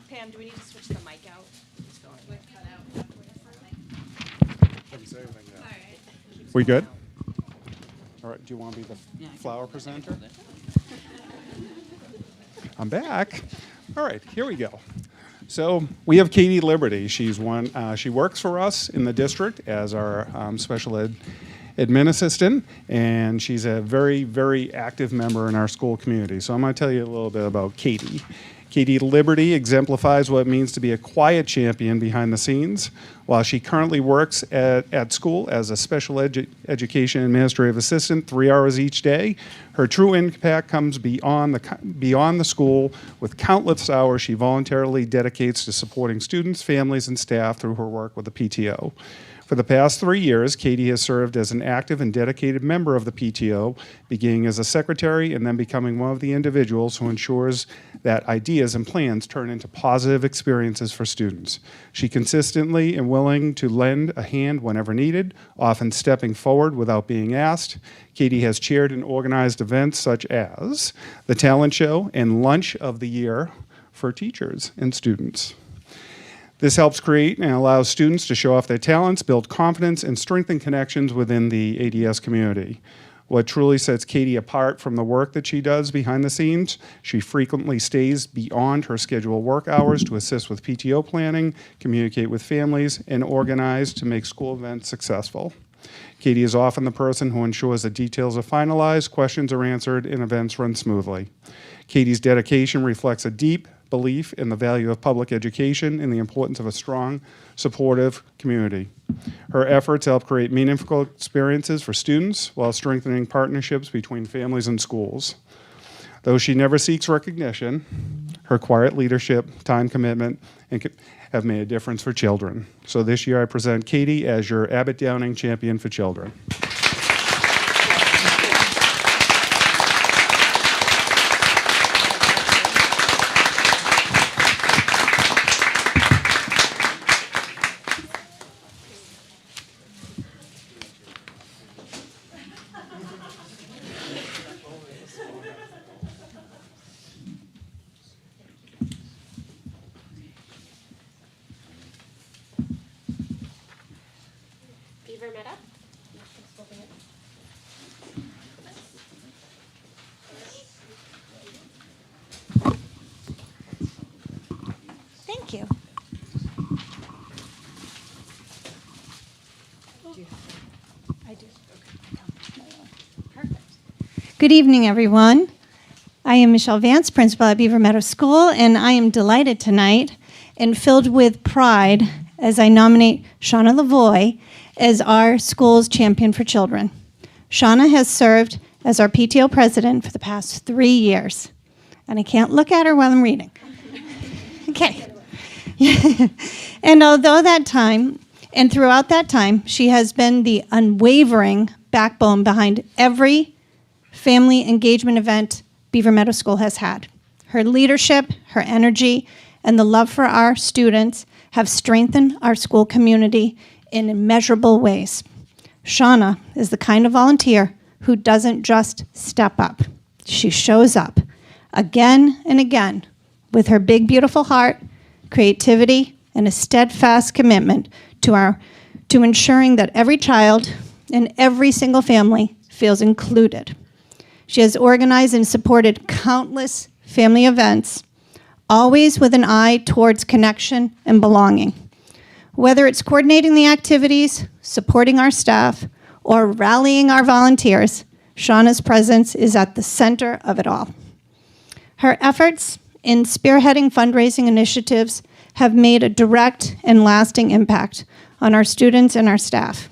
[SPEAKER 9] Pam, do we need to switch the mic out? It's going.
[SPEAKER 13] We good? All right, do you want to be the flower presenter? I'm back. All right, here we go. So we have Katie Liberty. She's she works for us in the district as our special ed admin assistant, and she's a very, very active member in our school community. So I'm going to tell you a little bit about Katie. Katie Liberty exemplifies what it means to be a quiet champion behind the scenes. While she currently works at school as a special education administrative assistant 3 hours each day, her true impact comes beyond the school with countless hours she voluntarily dedicates to supporting students, families, and staff through her work with the PTO. For the past 3 years, Katie has served as an active and dedicated member of the PTO, beginning as a secretary and then becoming one of the individuals who ensures that ideas and plans turn into positive experiences for students. She consistently and willing to lend a hand whenever needed, often stepping forward without being asked. Katie has chaired and organized events such as the Talent Show and Lunch of the Year for teachers and students. This helps create and allows students to show off their talents, build confidence, and strengthen connections within the ADS community. What truly sets Katie apart from the work that she does behind the scenes, she frequently stays beyond her scheduled work hours to assist with PTO planning, communicate with families, and organize to make school events successful. Katie is often the person who ensures the details are finalized, questions are answered, and events run smoothly. Katie's dedication reflects a deep belief in the value of public education and the importance of a strong, supportive community. Her efforts help create meaningful experiences for students while strengthening partnerships between families and schools. Though she never seeks recognition, her quiet leadership, time commitment, have made a difference for children. So this year I present Katie as your Abbott Downing Champion for Children.
[SPEAKER 9] Vermetta.
[SPEAKER 19] Thank you. I do. Perfect. Good evening, everyone. I am Michelle Vance, principal at Beaver Meadow School, and I am delighted tonight and filled with pride as I nominate Shauna Lavoie as our school's champion for children. Shauna has served as our PTO president for the past 3 years, and I can't look at her while I'm reading. Okay. And although that time, and throughout that time, she has been the unwavering backbone behind every family engagement event Beaver Meadow School has had. Her leadership, her energy, and the love for our students have strengthened our school community in immeasurable ways. Shauna is the kind of volunteer who doesn't just step up. She shows up again and again with her big, beautiful heart, creativity, and a steadfast commitment to ensuring that every child and every single family feels included. She has organized and supported countless family events, always with an eye towards connection and belonging. Whether it's coordinating the activities, supporting our staff, or rallying our volunteers, Shauna's presence is at the center of it all. Her efforts in spearheading fundraising initiatives have made a direct and lasting impact on our students and our staff.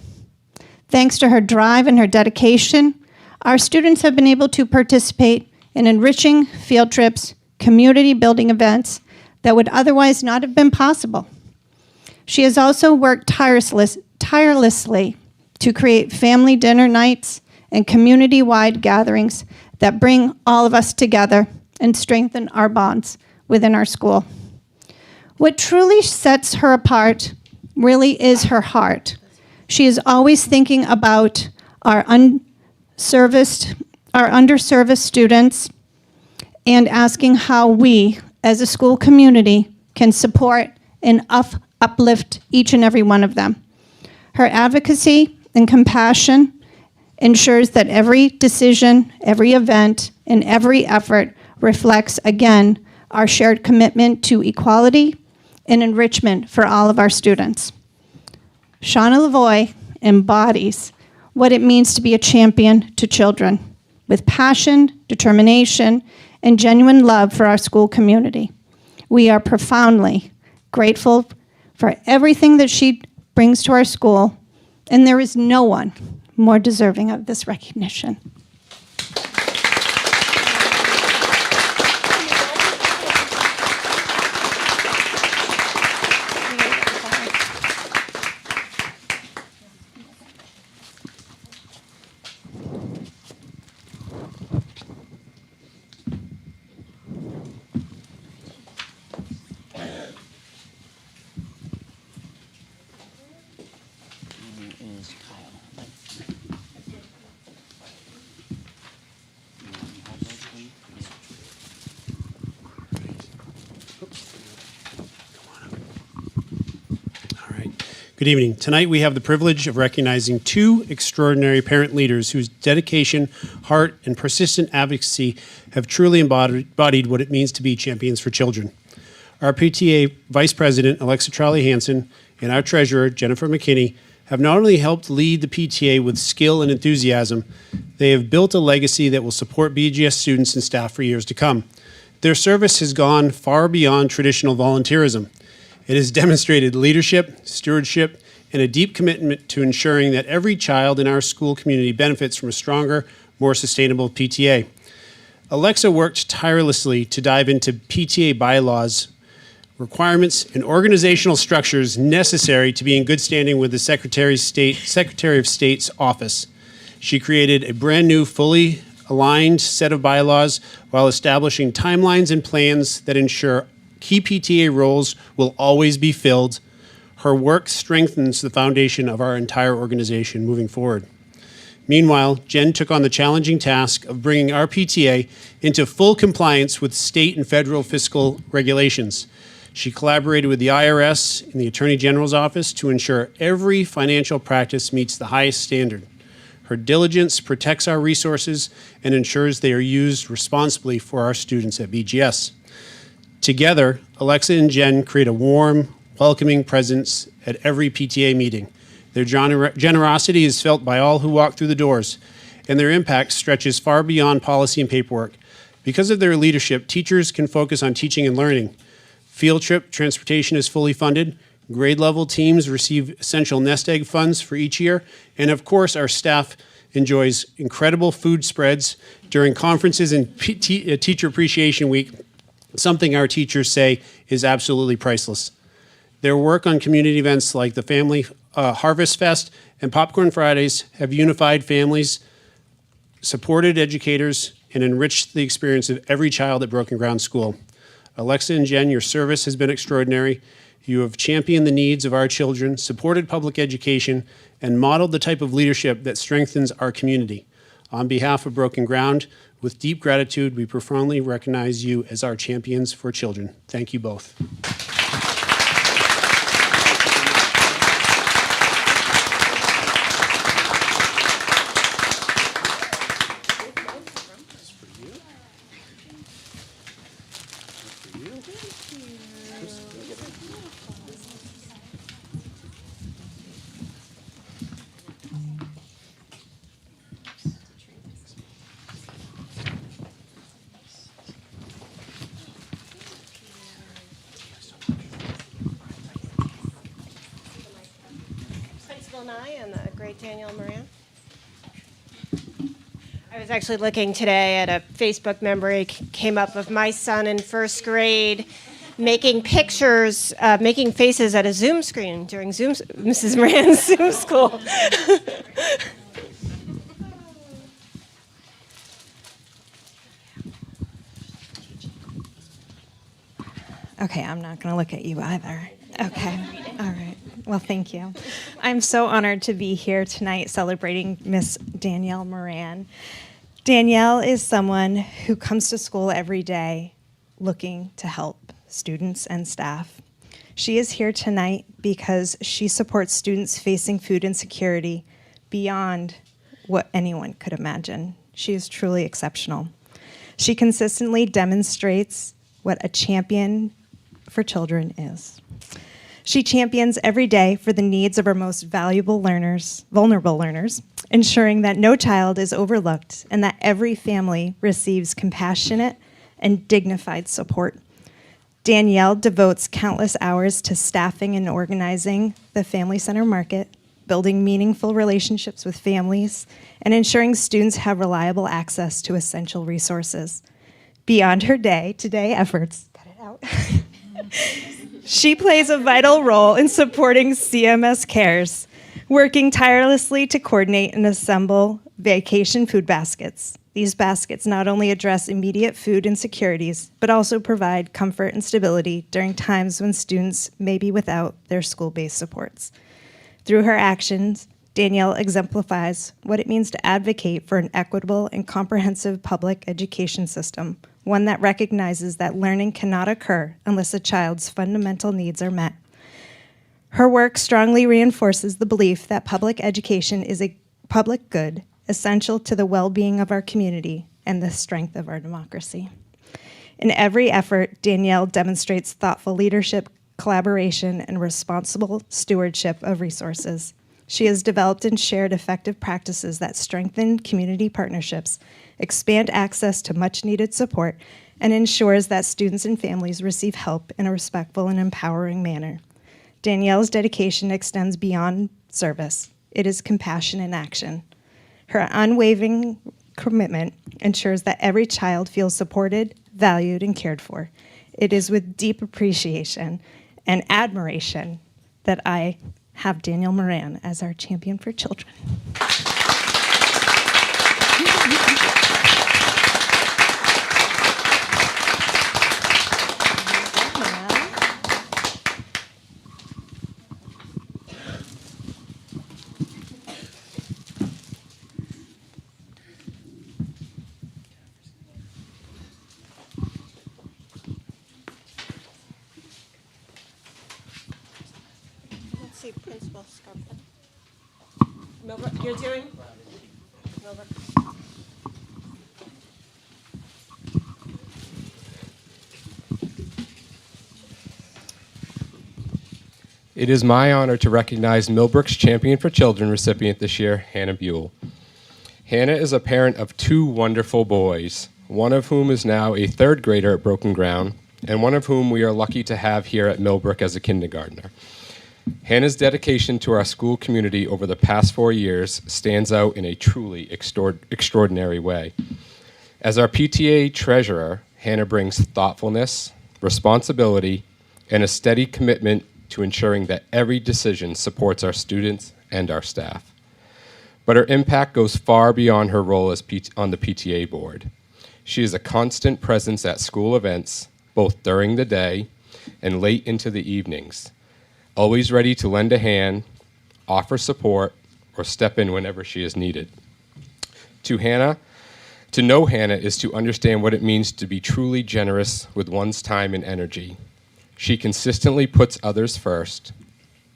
[SPEAKER 19] Thanks to her drive and her dedication, our students have been able to participate in enriching field trips, community building events that would otherwise not have been possible. She has also worked tirelessly to create family dinner nights and community-wide gatherings that bring all of us together and strengthen our bonds within our school. What truly sets her apart really is her heart. She is always thinking about our underserviced students and asking how we, as a school community, can support and uplift each and every one of them. Her advocacy and compassion ensures that every decision, every event, and every effort reflects, again, our shared commitment to equality and enrichment for all of our students. Shauna Lavoie embodies what it means to be a champion to children with passion, determination, and genuine love for our school community. We are profoundly grateful for everything that she brings to our school, and there is no one more deserving of this recognition.
[SPEAKER 20] Good evening. Tonight we have the privilege of recognizing two extraordinary parent leaders whose dedication, heart, and persistent advocacy have truly embodied what it means to be champions for children. Our PTA Vice President, Alexa Trolley-Hansen, and our Treasurer, Jennifer McKinney, have not only helped lead the PTA with skill and enthusiasm, they have built a legacy that will support BGS students and staff for years to come. Their service has gone far beyond traditional volunteerism. It has demonstrated leadership, stewardship, and a deep commitment to ensuring that every child in our school community benefits from a stronger, more sustainable PTA. Alexa worked tirelessly to dive into PTA bylaws, requirements, and organizational structures necessary to be in good standing with the Secretary of State's office. She created a brand new, fully aligned set of bylaws while establishing timelines and plans that ensure key PTA roles will always be filled. Her work strengthens the foundation of our entire organization moving forward. Meanwhile, Jen took on the challenging task of bringing our PTA into full compliance with state and federal fiscal regulations. She collaborated with the IRS and the Attorney General's office to ensure every financial practice meets the highest standard. Her diligence protects our resources and ensures they are used responsibly for our students at BGS. Together, Alexa and Jen create a warm, welcoming presence at every PTA meeting. Their generosity is felt by all who walk through the doors, and their impact stretches far beyond policy and paperwork. Because of their leadership, teachers can focus on teaching and learning. Field trip transportation is fully funded. Grade level teams receive essential nest egg funds for each year. And of course, our staff enjoys incredible food spreads during conferences and Teacher Appreciation Week, something our teachers say is absolutely priceless. Their work on community events like the Family Harvest Fest and Popcorn Fridays have unified families, supported educators, and enriched the experience of every child at Broken Ground School. Alexa and Jen, your service has been extraordinary. You have championed the needs of our children, supported public education, and modeled the type of leadership that strengthens our community. On behalf of Broken Ground, with deep gratitude, we profoundly recognize you as our champions for children. Thank you both.
[SPEAKER 9] Principal Nye and the great Danielle Moran. I was actually looking today at a Facebook memory came up of my son in first grade making pictures, making faces at a Zoom screen during Mrs. Moran's Zoom school.
[SPEAKER 21] Okay, I'm not going to look at you either. Okay, all right. Well, thank you. I'm so honored to be here tonight celebrating Miss Danielle Moran. Danielle is someone who comes to school every day looking to help students and staff. She is here tonight because she supports students facing food insecurity beyond what anyone could imagine. She is truly exceptional. She consistently demonstrates what a champion for children is. She champions every day for the needs of our most valuable learners, vulnerable learners, ensuring that no child is overlooked and that every family receives compassionate and dignified support. Danielle devotes countless hours to staffing and organizing the Family Center Market, building meaningful relationships with families, and ensuring students have reliable access to essential resources. Beyond her day-to-day efforts, cut it out. She plays a vital role in supporting CMS Cares, working tirelessly to coordinate and assemble vacation food baskets. These baskets not only address immediate food insecurities, but also provide comfort and stability during times when students may be without their school-based supports. Through her actions, Danielle exemplifies what it means to advocate for an equitable and comprehensive public education system, one that recognizes that learning cannot occur unless a child's fundamental needs are met. Her work strongly reinforces the belief that public education is a public good, essential to the well-being of our community and the strength of our democracy. In every effort, Danielle demonstrates thoughtful leadership, collaboration, and responsible stewardship of resources. She has developed and shared effective practices that strengthen community partnerships, expand access to much-needed support, and ensures that students and families receive help in a respectful and empowering manner. Danielle's dedication extends beyond service. It is compassion in action. Her unwavering commitment ensures that every child feels supported, valued, and cared for. It is with deep appreciation and admiration that I have Danielle Moran as our champion for children.
[SPEAKER 9] see Principal Scarpetta. Millbrook, you're doing? Millbrook.
[SPEAKER 6] It is my honor to recognize Millbrook's Champion for Children recipient this year, Hannah Buell. Hannah is a parent of 2 wonderful boys, one of whom is now a 3rd grader at Broken Ground, and one of whom we are lucky to have here at Millbrook as a kindergartner. Hannah's dedication to our school community over the past 4 years stands out in a truly extraordinary way. As our PTA treasurer, Hannah brings thoughtfulness, responsibility, and a steady commitment to ensuring that every decision supports our students and our staff. But her impact goes far beyond her role as on the PTA board. She is a constant presence at school events, both during the day and late into the evenings, always ready to lend a hand, offer support, or step in whenever she is needed. To know Hannah is to understand what it means to be truly generous with one's time and energy. She consistently puts others first,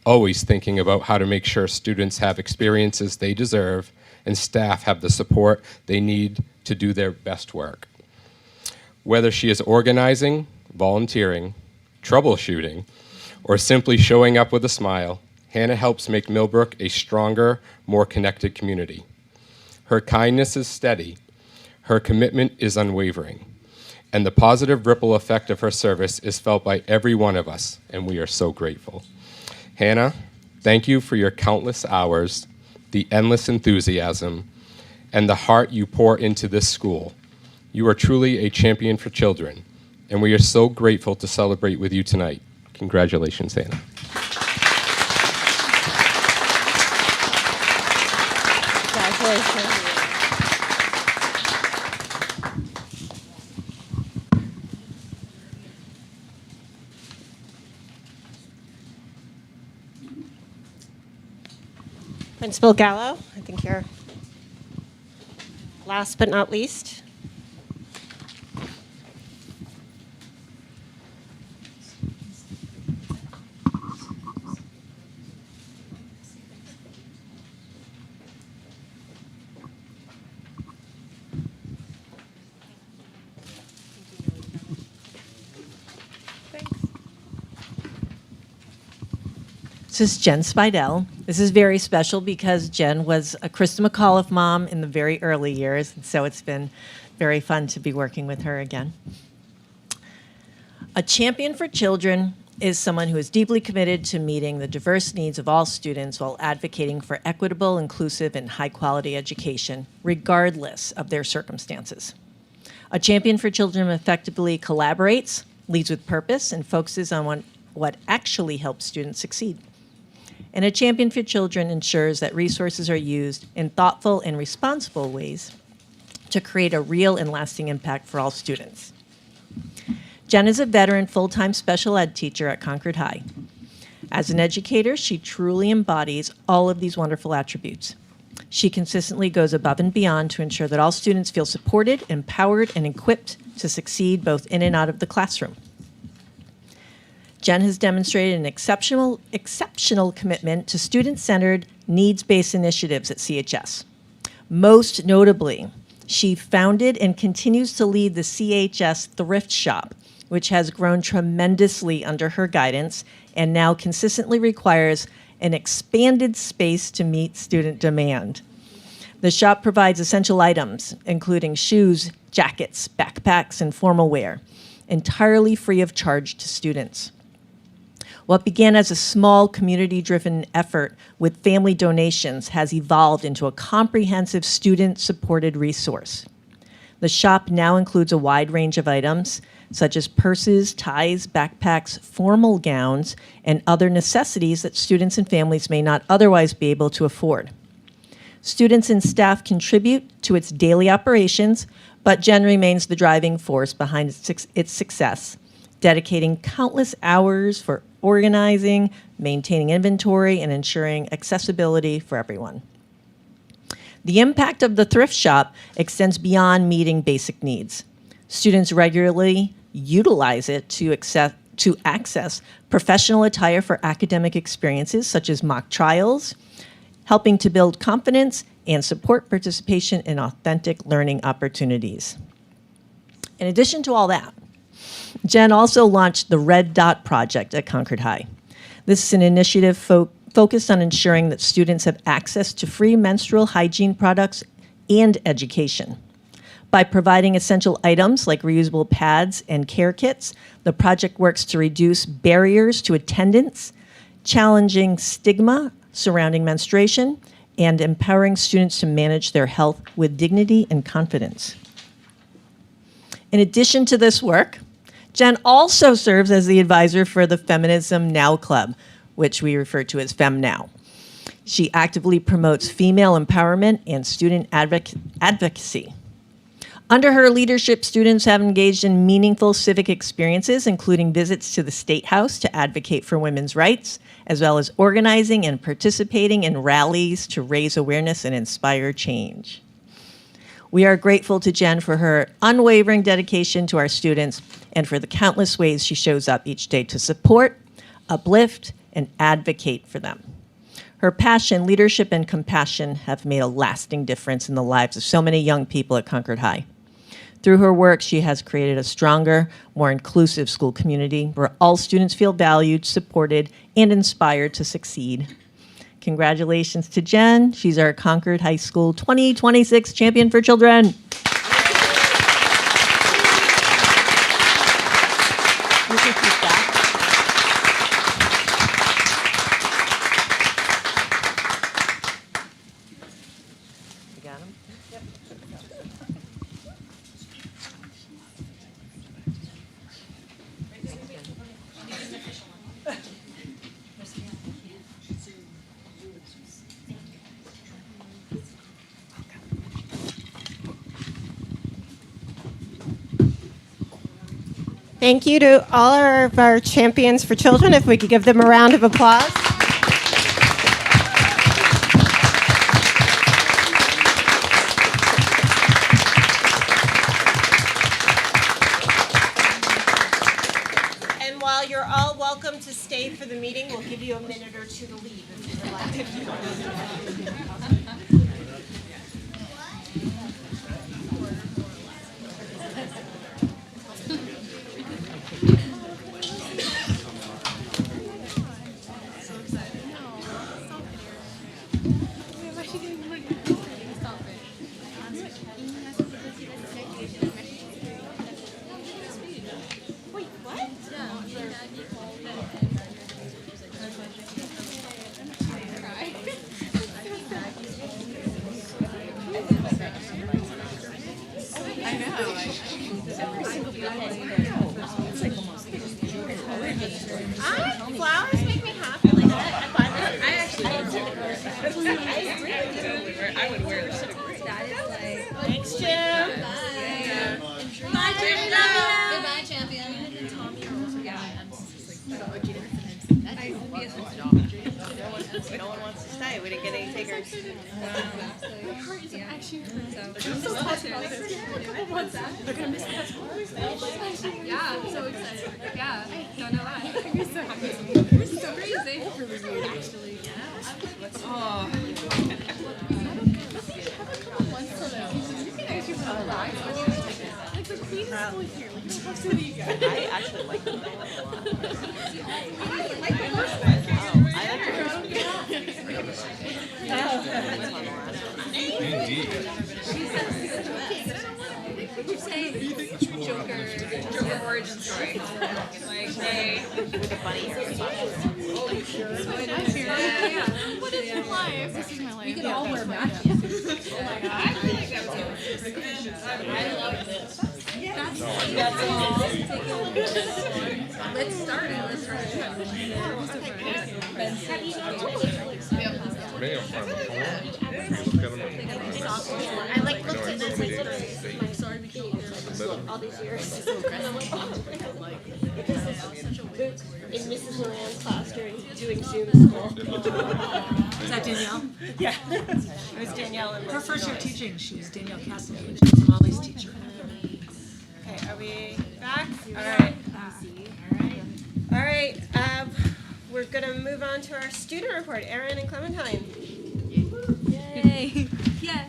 [SPEAKER 6] always thinking about how to make sure students have experiences they deserve and staff have the support they need to do their best work. Whether she is organizing, volunteering, troubleshooting, or simply showing up with a smile, Hannah helps make Millbrook a stronger, more connected community. Her kindness is steady, her commitment is unwavering, and the positive ripple effect of her service is felt by every one of us, and we are so grateful. Hannah, thank you for your countless hours, the endless enthusiasm, and the heart you pour into this school. You are truly a champion for children, and we are so grateful to celebrate with you tonight. Congratulations, Hannah.
[SPEAKER 9] Congratulations. Principal Gallo, I think you're last but not least.
[SPEAKER 22] This is Jen Spidell. This is very special because Jen was a Krista McAuliffe mom in the very early years, and so it's been very fun to be working with her again. A champion for children is someone who is deeply committed to meeting the diverse needs of all students while advocating for equitable, inclusive, and high-quality education, regardless of their circumstances. A champion for children effectively collaborates, leads with purpose, and focuses on what actually helps students succeed. And a champion for children ensures that resources are used in thoughtful and responsible ways to create a real and lasting impact for all students. Jen is a veteran full-time special ed teacher at Concord High. As an educator, she truly embodies all of these wonderful attributes. She consistently goes above and beyond to ensure that all students feel supported, empowered, and equipped to succeed both in and out of the classroom. Jen has demonstrated an exceptional commitment to student-centered, needs-based initiatives at CHS. Most notably, she founded and continues to lead the CHS Thrift Shop, which has grown tremendously under her guidance and now consistently requires an expanded space to meet student demand. The shop provides essential items, including shoes, jackets, backpacks, and formal wear, entirely free of charge to students. What began as a small community-driven effort with family donations has evolved into a comprehensive student-supported resource. The shop now includes a wide range of items, such as purses, ties, backpacks, formal gowns, and other necessities that students and families may not otherwise be able to afford. Students and staff contribute to its daily operations, but Jen remains the driving force behind its success, dedicating countless hours for organizing, maintaining inventory, and ensuring accessibility for everyone. The impact of the thrift shop extends beyond meeting basic needs. Students regularly utilize it to to access professional attire for academic experiences such as mock trials, helping to build confidence and support participation in authentic learning opportunities. In addition to all that, Jen also launched the Red Dot Project at Concord High. This is an initiative focused on ensuring that students have access to free menstrual hygiene products and education. By providing essential items like reusable pads and care kits, the project works to reduce barriers to attendance, challenging stigma surrounding menstruation, and empowering students to manage their health with dignity and confidence. In addition to this work, Jen also serves as the advisor for the Feminism Now Club, which we refer to as FemNow. She actively promotes female empowerment and student advocacy. Under her leadership, students have engaged in meaningful civic experiences, including visits to the State House to advocate for women's rights, as well as organizing and participating in rallies to raise awareness and inspire change. We are grateful to Jen for her unwavering dedication to our students and for the countless ways she shows up each day to support, uplift, and advocate for them. Her passion, leadership, and compassion have made a lasting difference in the lives of so many young people at Concord High. Through her work, she has created a stronger, more inclusive school community where all students feel valued, supported, and inspired to succeed. Congratulations to Jen. She's our Concord High School 2026 Champion for Children.
[SPEAKER 9] Thank you to all of our champions for children. If we could give them a round of applause. And while you're all welcome to stay for the meeting, we'll give you a minute or two to leave if you would like. Flowers make me happy. Like that. I actually I would wear that. Thanks, Jim.
[SPEAKER 11] Bye, champion. Goodbye, champion.
[SPEAKER 9] No one wants to stay. We didn't get any takers.
[SPEAKER 11] They're gonna miss that. Yeah, I'm so excited. Yeah, don't know why. You're so happy. You're so crazy. Really weird, actually. Oh. Like the queen is still here. Like you have to leave.
[SPEAKER 9] I actually like them.
[SPEAKER 11] I like the first one. Joker origin story. Like they with a bunny hair. Yeah. What is your life? This is my life. We could all wear matches. Oh my god. I feel like that was I love this. That's all. Let's start it. Let's start
[SPEAKER 9] I like looked at this like I'm sorry all these years. In Mrs. Moran's class doing Zoom school.
[SPEAKER 1] Is that Danielle?
[SPEAKER 9] Yeah. It was Danielle. And
[SPEAKER 1] Her first year teaching, she was Danielle Cassidy. She was Molly's teacher.
[SPEAKER 9] Okay, are we back? All right. gonna move on to our student report. Erin and Clementine.
[SPEAKER 2] Yay! Yay!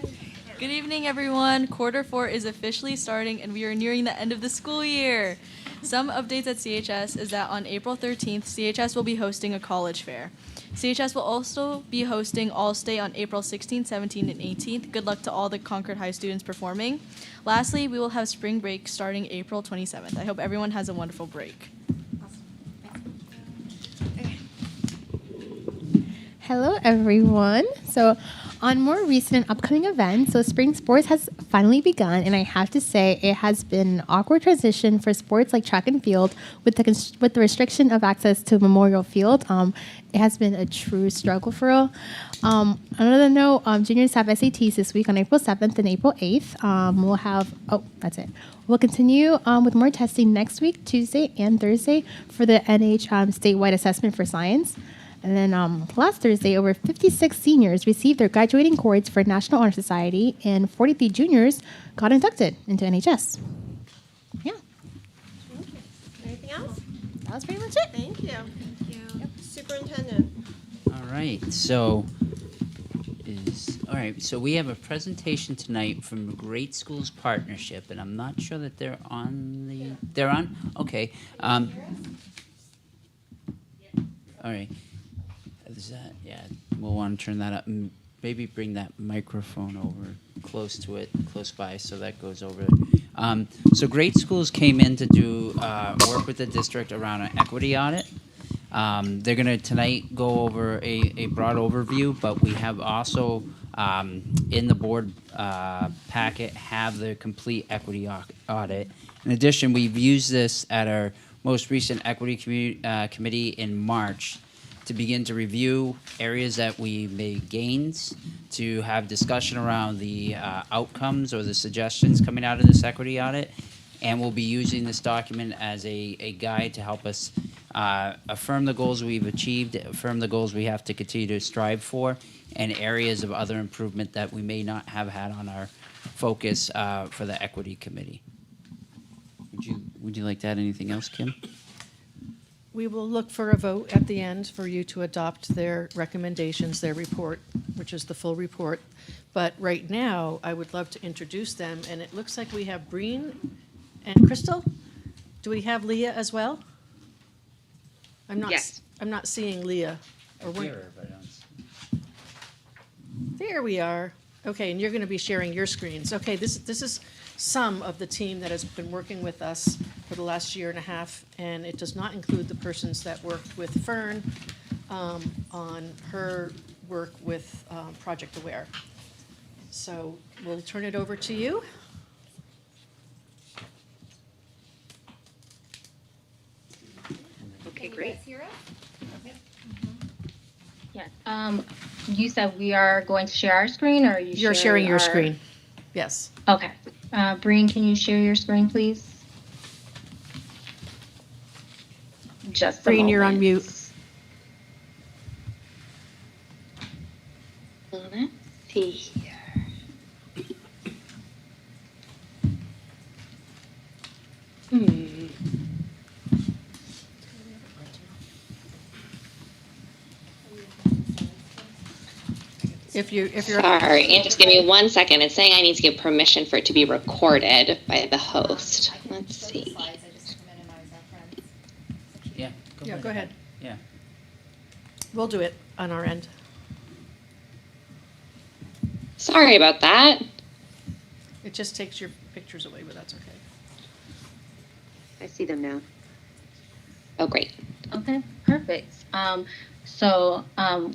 [SPEAKER 2] Good evening, everyone. Quarter 4 is officially starting, and we are nearing the end of the school year. Some updates at CHS is that on April 13th, CHS will be hosting a college fair. CHS will also be hosting All-State on April 16th, 17th, and 18th. Good luck to all the Concord High students performing. Lastly, we will have spring break starting April 27th. I hope everyone has a wonderful break.
[SPEAKER 8] Hello, everyone. So, on more recent and upcoming events, so spring sports has finally begun, and I have to say it has been an awkward transition for sports like track and field with the restriction of access to Memorial Field. It has been a true struggle for real. Another note, juniors have SATs this week on April 7th and April 8th. We'll have, that's it. We'll continue with more testing next week, Tuesday and Thursday, for the NH statewide assessment for science. And then last Thursday, over 56 seniors received their graduating cords for National Honor Society, and 43 juniors got inducted into NHS. Yeah.
[SPEAKER 9] Anything else?
[SPEAKER 8] That was pretty much it.
[SPEAKER 9] Thank you. Thank you. Yep. Superintendent.
[SPEAKER 23] All right, so we have a presentation tonight from the Great Schools Partnership, and I'm not sure that they're on. Okay. All right. Is that, yeah, we'll want to turn that up and maybe bring that microphone over close by, so that goes over. So Great Schools came in to do work with the district around an equity audit. They're going to tonight go over a broad overview, but we have also in the board packet have the complete equity audit. In addition, we've used this at our most recent equity committee in March to begin to review areas that we made gains, to have discussion around the outcomes or the suggestions coming out of this equity audit. And we'll be using this document as a guide to help us affirm the goals we've achieved, affirm the goals we have to continue to strive for, and areas of other improvement that we may not have had on our focus for the equity committee. Would you like to add anything else, Kim?
[SPEAKER 24] We will look for a vote at the end for you to adopt their recommendations, their report, which is the full report. But right now, I would love to introduce them, and it looks like we have Breen and Crystal. Do we have Leah as well?
[SPEAKER 25] Yes.
[SPEAKER 24] I'm not seeing Leah. There we are. Okay, and you're going to be sharing your screens. Okay, this is some of the team that has been working with us for the last year and a half, and it does not include the persons that worked with Fern on her work with Project Aware. So we'll turn it over to you.
[SPEAKER 25] Okay, great.
[SPEAKER 26] Yeah. You said we are going to share our screen, or
[SPEAKER 24] You're sharing your screen. Yes.
[SPEAKER 26] Okay. Breen, can you share your screen, please? Just a
[SPEAKER 24] Breen, you're on
[SPEAKER 26] moment.
[SPEAKER 24] mute.
[SPEAKER 26] Let's see here.
[SPEAKER 24] If you're
[SPEAKER 25] Sorry, and just give me 1 second. It's saying I need to give permission for it to be recorded by the host. Let's see.
[SPEAKER 23] Yeah.
[SPEAKER 24] Go ahead.
[SPEAKER 23] Yeah.
[SPEAKER 24] We'll do it on our end.
[SPEAKER 25] Sorry about that.
[SPEAKER 24] It just takes your pictures away, but that's okay.
[SPEAKER 25] I see them now. Oh, great.
[SPEAKER 26] Okay, perfect.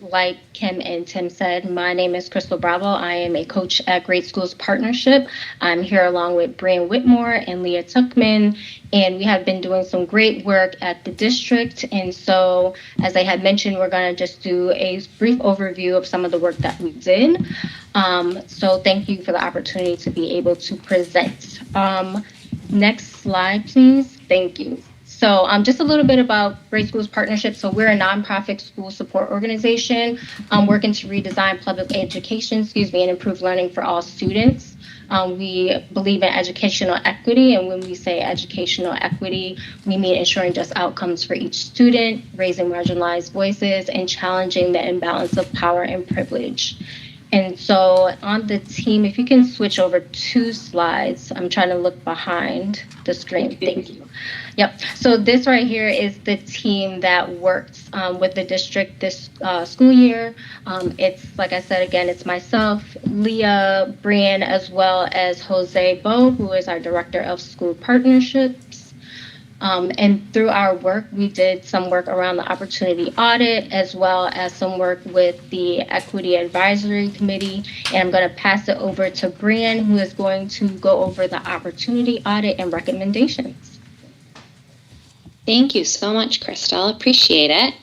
[SPEAKER 26] Like Kim and Tim said, my name is Crystal Bravo. I am a coach at Great Schools Partnership. I'm here along with Brian Whitmore and Leah Tuckman, and we have been doing some great work at the district. And so, as I had mentioned, we're going to just do a brief overview of some of the work that we did. So thank you for the opportunity to be able to present. Next slide, please. Thank you. So just a little bit about Great Schools Partnership. So we're a nonprofit school support organization working to redesign public education, and improve learning for all students. We believe in educational equity, and when we say educational equity, we mean ensuring just outcomes for each student, raising marginalized voices, and challenging the imbalance of power and privilege. And so on the team, if you can switch over 2 slides, I'm trying to look behind the screen. Thank you. Yep. So this right here is the team that works with the district this school year. It's, like I said, again, it's myself, Leah, Brian, as well as Jose Bo, who is our Director of School Partnerships. And through our work, we did some work around the opportunity audit, as well as some work with the Equity Advisory Committee. And I'm going to pass it over to Brian, who is going to go over the opportunity audit and recommendations.
[SPEAKER 25] Thank you so much, Crystal. Appreciate it.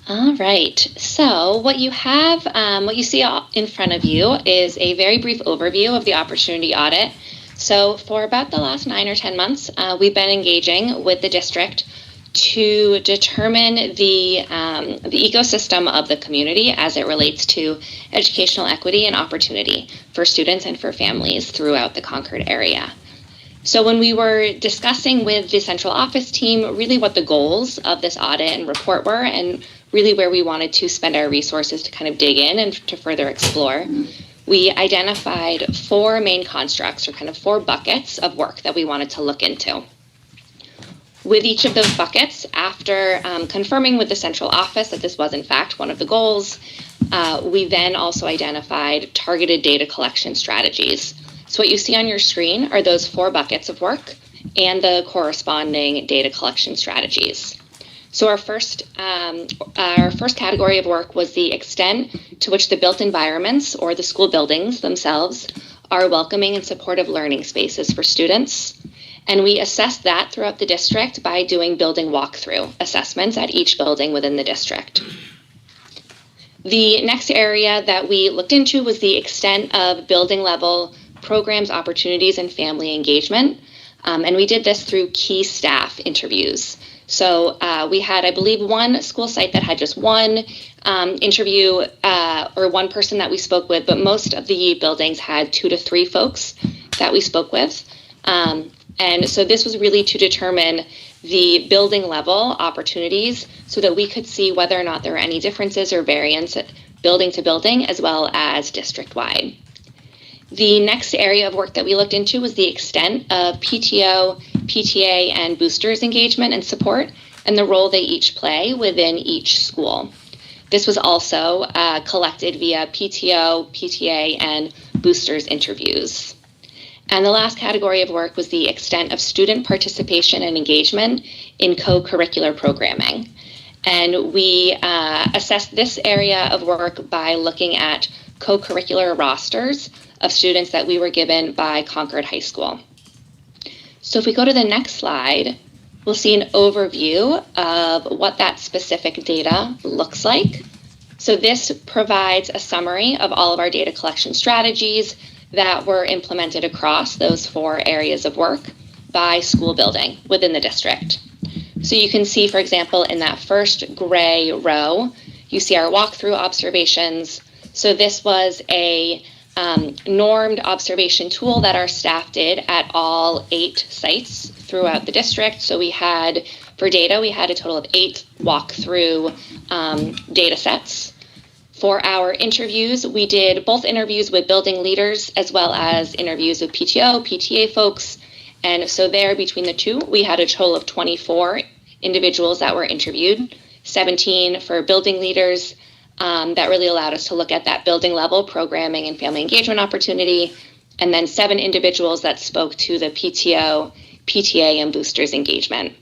[SPEAKER 25] All right. So what you have, what you see in front of you is a very brief overview of the opportunity audit. So for about the last 9 or 10 months, we've been engaging with the district to determine the ecosystem of the community as it relates to educational equity and opportunity for students and for families throughout the Concord area. So when we were discussing with the central office team really what the goals of this audit and report were, and really where we wanted to spend our resources to kind of dig in and to further explore, we identified 4 main constructs, or kind of 4 buckets of work that we wanted to look into. With each of those buckets, after confirming with the central office that this was in fact one of the goals, we then also identified targeted data collection strategies. So what you see on your screen are those 4 buckets of work and the corresponding data collection strategies. So our first category of work was the extent to which the built environments, or the school buildings themselves, are welcoming and supportive learning spaces for students. And we assessed that throughout the district by doing building walkthrough assessments at each building within the district. The next area that we looked into was the extent of building level programs, opportunities, and family engagement. And we did this through key staff interviews. So we had, I believe, one school site that had just one interview or one person that we spoke with, but most of the buildings had 2 to 3 folks that we spoke with. And so this was really to determine the building level opportunities so that we could see whether or not there were any differences or variance building to building as well as district-wide. The next area of work that we looked into was the extent of PTO, PTA, and boosters engagement and support, and the role they each play within each school. This was also collected via PTO, PTA, and boosters interviews. And the last category of work was the extent of student participation and engagement in co-curricular programming. And we assessed this area of work by looking at co-curricular rosters of students that we were given by Concord High School. So if we go to the next slide, we'll see an overview of what that specific data looks like. So this provides a summary of all of our data collection strategies that were implemented across those 4 areas of work by school building within the district. So you can see, for example, in that first gray row, you see our walkthrough observations. So this was a normed observation tool that our staff did at all 8 sites throughout the district. So we had, for data, we had a total of 8 walkthrough data sets. For our interviews, we did both interviews with building leaders as well as interviews with PTO, PTA folks. And so there, between the 2, we had a total of 24 individuals that were interviewed, 17 for building leaders. That really allowed us to look at that building level programming and family engagement opportunity, and then 7 individuals that spoke to the PTO, PTA, and boosters engagement.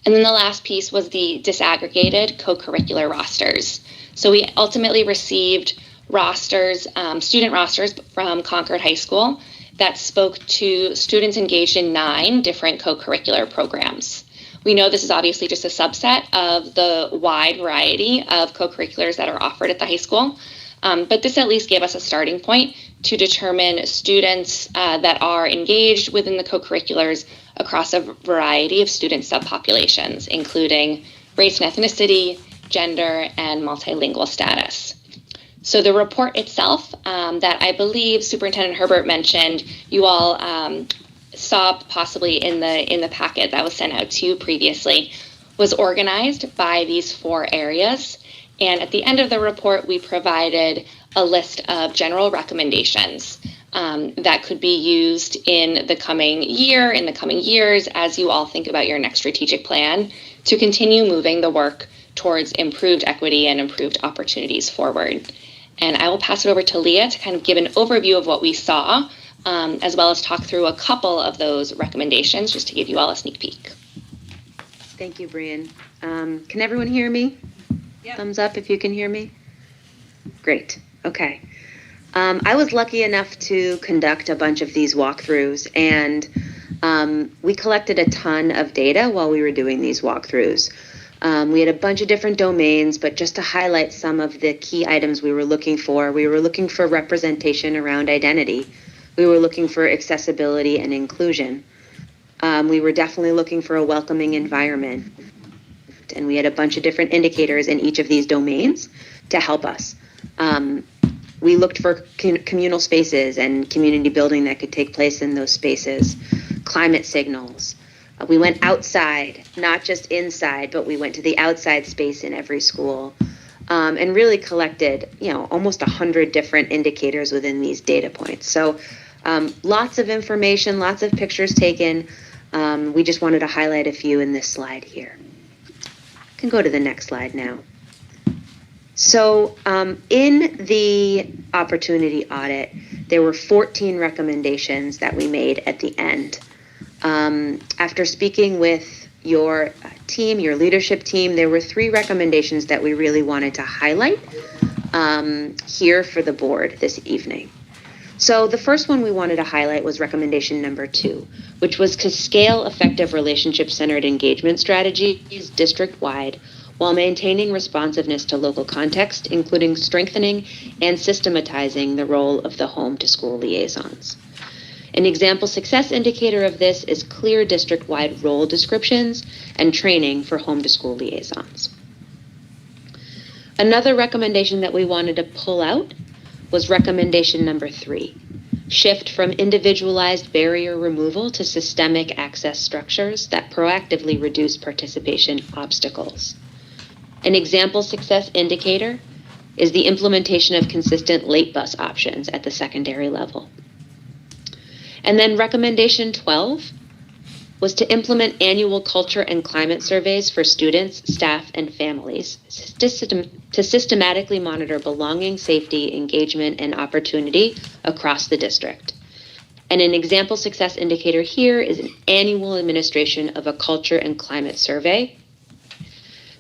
[SPEAKER 25] And then the last piece was the disaggregated co-curricular rosters. So we ultimately received rosters, student rosters from Concord High School that spoke to students engaged in 9 different co-curricular programs. We know this is obviously just a subset of the wide variety of co-curriculars that are offered at the high school, but this at least gave us a starting point to determine students that are engaged within the co-curriculars across a variety of student subpopulations, including race and ethnicity, gender, and multilingual status. So the report itself that I believe Superintendent Herbert mentioned, you all saw possibly in the packet that was sent out to you previously, was organized by these 4 areas. And at the end of the report, we provided a list of general recommendations that could be used in the coming year, in the coming years, as you all think about your next strategic plan to continue moving the work towards improved equity and improved opportunities forward. And I will pass it over to Leah to kind of give an overview of what we saw, as well as talk through a couple of those recommendations, just to give you all a sneak peek.
[SPEAKER 4] Thank you, Brian. Can everyone hear me? Yep. Thumbs up if you can hear me. Great. Okay. I was lucky enough to conduct a bunch of these walkthroughs, and we collected a ton of data while we were doing these walkthroughs. We had a bunch of different domains, but just to highlight some of the key items we were looking for representation around identity. We were looking for accessibility and inclusion. We were definitely looking for a welcoming environment. And we had a bunch of different indicators in each of these domains to help us. We looked for communal spaces and community building that could take place in those spaces, climate signals. We went outside, not just inside, but we went to the outside space in every school, and really collected, almost 100 different indicators within these data points. So lots of information, lots of pictures taken. We just wanted to highlight a few in this slide here. You can go to the next slide now. So in the opportunity audit, there were 14 recommendations that we made at the end. After speaking with your team, your leadership team, there were 3 recommendations that we really wanted to highlight here for the board this evening. So the first one we wanted to highlight was recommendation number 2, which was to scale effective relationship-centered engagement strategies district-wide while maintaining responsiveness to local context, including strengthening and systematizing the role of the home-to-school liaisons. An example success indicator of this is clear district-wide role descriptions and training for home-to-school liaisons. Another recommendation that we wanted to pull out was recommendation number 3, shift from individualized barrier removal to systemic access structures that proactively reduce participation obstacles. An example success indicator is the implementation of consistent late bus options at the secondary level. And then recommendation 12 was to implement annual culture and climate surveys for students, staff, and families to systematically monitor belonging, safety, engagement, and opportunity across the district. And an example success indicator here is an annual administration of a culture and climate survey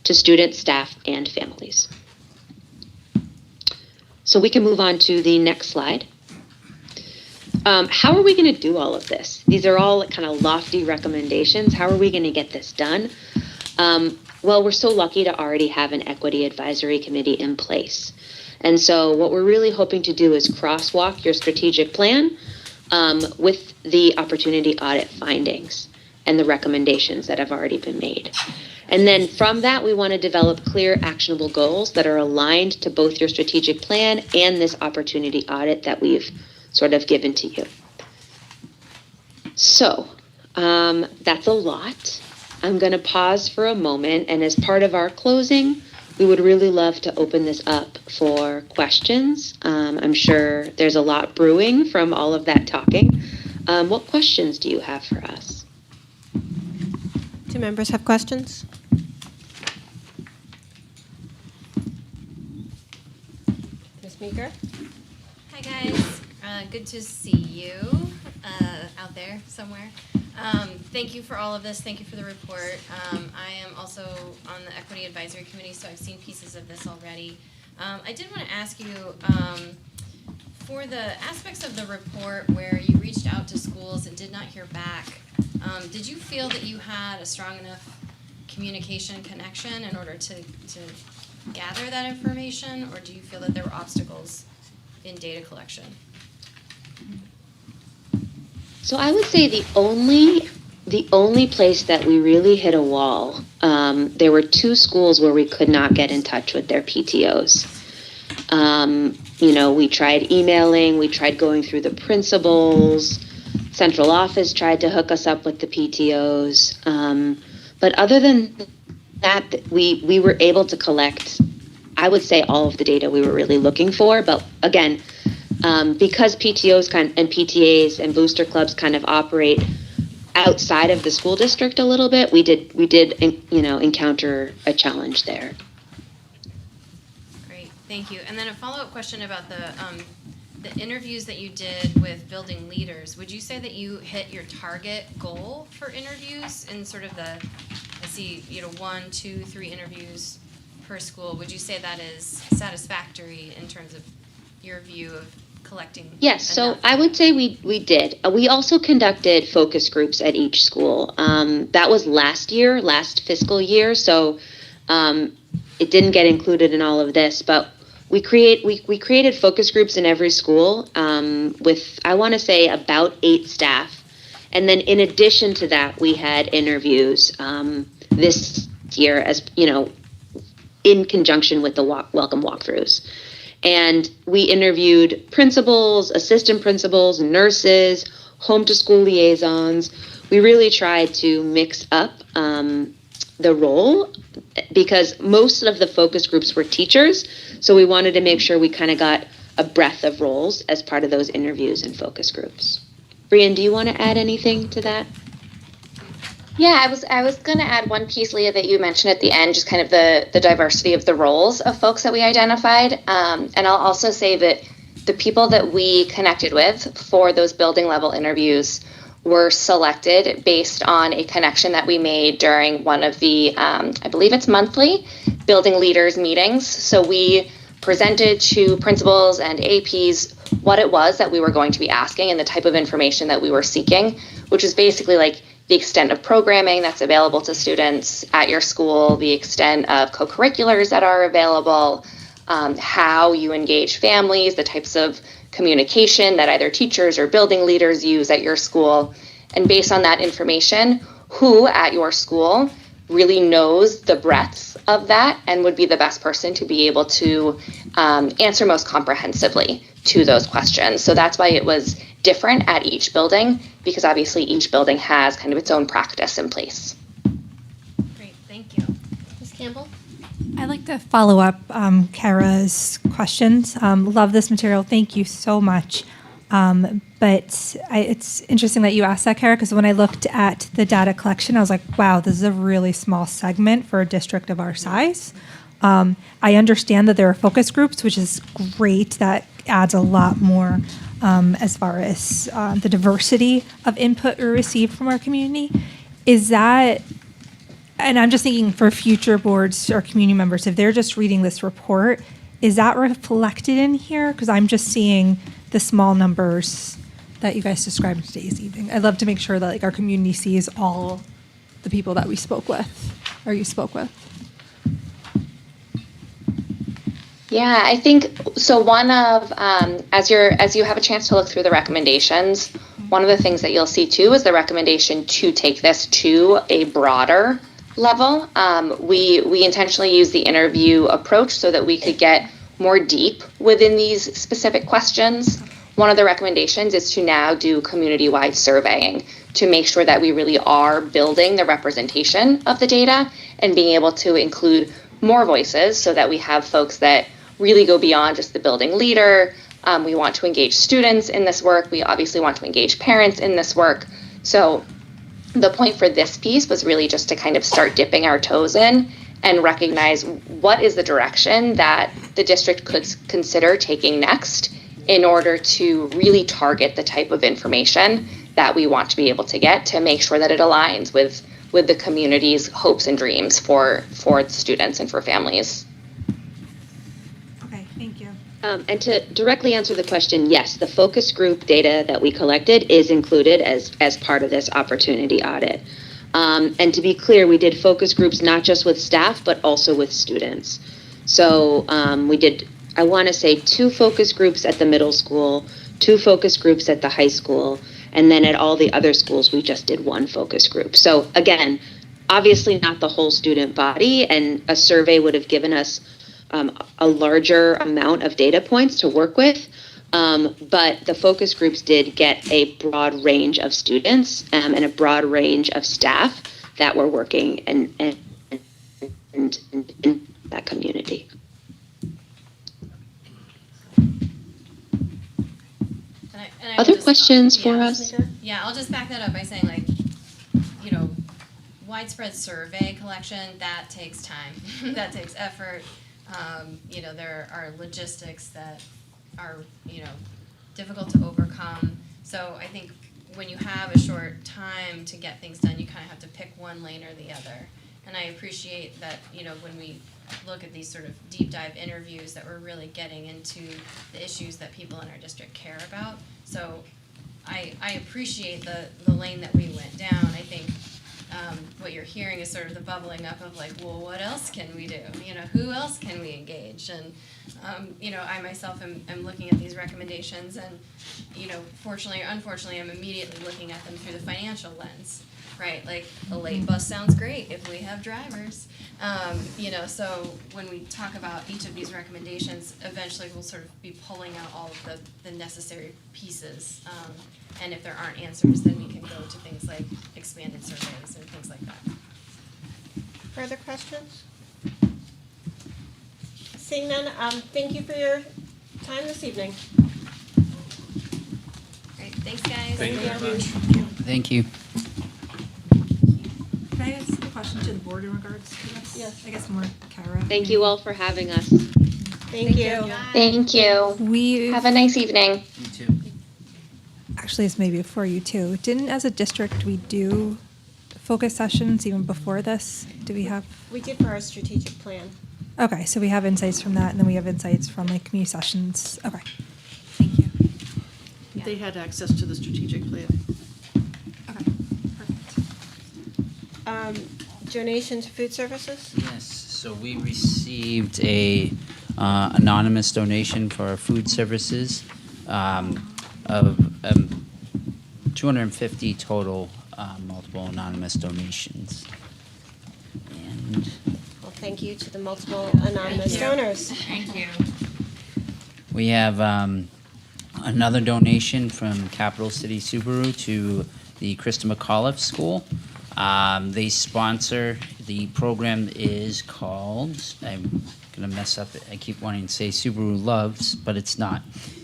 [SPEAKER 4] to students, staff, and families. So we can move on to the next slide. How are we going to do all of this? These are all kind of lofty recommendations. How are we going to get this done? Well, we're so lucky to already have an equity advisory committee in place. And so what we're really hoping to do is crosswalk your strategic plan with the opportunity audit findings and the recommendations that have already been made. And then from that, we want to develop clear, actionable goals that are aligned to both your strategic plan and this opportunity audit that we've sort of given to you. So that's a lot. I'm going to pause for a moment, and as part of our closing, we would really love to open this up for questions. I'm sure there's a lot brewing from all of that talking. What questions do you have for us?
[SPEAKER 9] Do members have questions? Ms. Meeker?
[SPEAKER 11] Hi guys, good to see you out there somewhere. Thank you for all of this. Thank you for the report. I am also on the Equity Advisory Committee, so I've seen pieces of this already. I did want to ask you, for the aspects of the report where you reached out to schools and did not hear back, did you feel that you had a strong enough communication connection in order to gather that information, or do you feel that there were obstacles in data collection?
[SPEAKER 25] So I would say the only place that we really hit a wall, there were 2 schools where we could not get in touch with their PTOs.
[SPEAKER 4] We tried emailing, we tried going through the principals, central office tried to hook us up with the PTOs. But other than that, we were able to collect, I would say, all of the data we were really looking for. But again, because PTOs and PTAs and booster clubs kind of operate outside of the school district a little bit, we did encounter a challenge there.
[SPEAKER 11] Great, thank you. And then a follow-up question about the interviews that you did with building leaders. Would you say that you hit your target goal for interviews in sort of I see, 1, 2, 3 interviews per school. Would you say that is satisfactory in terms of your view of collecting?
[SPEAKER 4] Yes, so I would say we did. We also conducted focus groups at each school. That was last fiscal year, so it didn't get included in all of this, but we created focus groups in every school with, I want to say, about 8 staff. And then in addition to that, we had interviews this year as, in conjunction with the welcome walkthroughs. And we interviewed principals, assistant principals, nurses, home to school liaisons. We really tried to mix up the role because most of the focus groups were teachers. So we wanted to make sure we kind of got a breadth of roles as part of those interviews and focus groups. Brian, do you want to add anything to that?
[SPEAKER 25] Yeah, I was going to add one piece, Leah, that you mentioned at the end, just kind of the diversity of the roles of folks that we identified. And I'll also say that the people that we connected with for those building level interviews were selected based on a connection that we made during one of the, I believe it's monthly, building leaders meetings. So we presented to principals and APs what it was that we were going to be asking and the type of information that we were seeking, which is basically like the extent of programming that's available to students at your school, the extent of co-curriculars that are available, how you engage families, the types of communication that either teachers or building leaders use at your school. And based on that information, who at your school really knows the breadth of that and would be the best person to be able to answer most comprehensively to those questions. So that's why it was different at each building, because obviously each building has kind of its own practice in place.
[SPEAKER 11] Great, thank you. Ms. Campbell?
[SPEAKER 5] I'd like to follow up Kara's questions. Love this material. Thank you so much. It's interesting that you asked that, Kara, because when I looked at the data collection, I was like, wow, this is a really small segment for a district of our size. I understand that there are focus groups, which is great. That adds a lot more as far as the diversity of input we receive from our community. Is that, and I'm just thinking for future boards or community members, if they're just reading this report, is that reflected in here? Because I'm just seeing the small numbers that you guys described today's evening. I'd love to make sure that our community sees all the people that we spoke with or you spoke with.
[SPEAKER 25] Yeah, I think so. One of as you have a chance to look through the recommendations, one of the things that you'll see too is the recommendation to take this to a broader level. We intentionally use the interview approach so that we could get more deep within these specific questions. One of the recommendations is to now do community-wide surveying to make sure that we really are building the representation of the data and being able to include more voices so that we have folks that really go beyond just the building leader. We want to engage students in this work. We obviously want to engage parents in this work. So the point for this piece was really just to kind of start dipping our toes in and recognize what is the direction that the district could consider taking next in order to really target the type of information that we want to be able to get to make sure that it aligns with the community's hopes and dreams for students and for families.
[SPEAKER 5] Okay, thank you.
[SPEAKER 4] And to directly answer the question, yes, the focus group data that we collected is included as part of this opportunity audit. And to be clear, we did focus groups not just with staff, but also with students. So we did, I want to say, 2 focus groups at the middle school, 2 focus groups at the high school, and then at all the other schools, we just did 1 focus group. So again, obviously not the whole student body, and a survey would have given us a larger amount of data points to work with. But the focus groups did get a broad range of students and a broad range of staff that were working in that community.
[SPEAKER 11] And I
[SPEAKER 4] Other
[SPEAKER 11] will just-
[SPEAKER 4] questions for
[SPEAKER 11] yeah,
[SPEAKER 4] us?
[SPEAKER 11] Yeah, I'll just back that up by saying, like, you know, widespread survey collection, that takes time. That takes effort. You know, there are logistics that are, you know, difficult to overcome. So I think when you have a short time to get things done, you kind of have to pick one lane or the other. And I appreciate that, you know, when we look at these sort of deep dive interviews, that we're really getting into the issues that people in our district care about. So I appreciate the lane that we went down. I think what you're hearing is sort of the bubbling up of like, well, what else can we do? You know, who else can we engage? And, you know, I myself am looking at these recommendations and, you know, fortunately or unfortunately, I'm immediately looking at them through the financial lens, right? Like, a late bus sounds great if we have drivers. You know, so when we talk about each of these recommendations, eventually we'll sort of be pulling out all of the necessary pieces. And if there aren't answers, then we can go to things like expanded surveys and things like that.
[SPEAKER 9] Further questions? Seeing none, thank you for your time this evening.
[SPEAKER 11] Great, thanks guys.
[SPEAKER 9] Thank you very much.
[SPEAKER 23] Thank you.
[SPEAKER 5] Can I ask a question to the board in regards to this?
[SPEAKER 9] Yes.
[SPEAKER 5] I guess more Kara.
[SPEAKER 4] Thank you all for having us.
[SPEAKER 9] Thank you.
[SPEAKER 26] Thank you.
[SPEAKER 5] We
[SPEAKER 26] Have a nice evening.
[SPEAKER 23] You too.
[SPEAKER 5] actually, this may be for you too. Didn't, as a district, we do focus sessions even before this? Do we have?
[SPEAKER 9] We did for our strategic plan.
[SPEAKER 5] Okay, so we have insights from that, and then we have insights from like community sessions. Okay.
[SPEAKER 24] They had access to the strategic plan.
[SPEAKER 9] Donation to food services?
[SPEAKER 23] Yes, so we received a anonymous donation for our food services of 250 total multiple anonymous donations. And
[SPEAKER 9] Well, thank you to the multiple anonymous donors.
[SPEAKER 11] Thank you.
[SPEAKER 23] we have another donation from Capital City Subaru to the Krista McAuliffe School. They sponsor, the program is called, I'm gonna mess up, I keep wanting to say Subaru Loves, but it's not.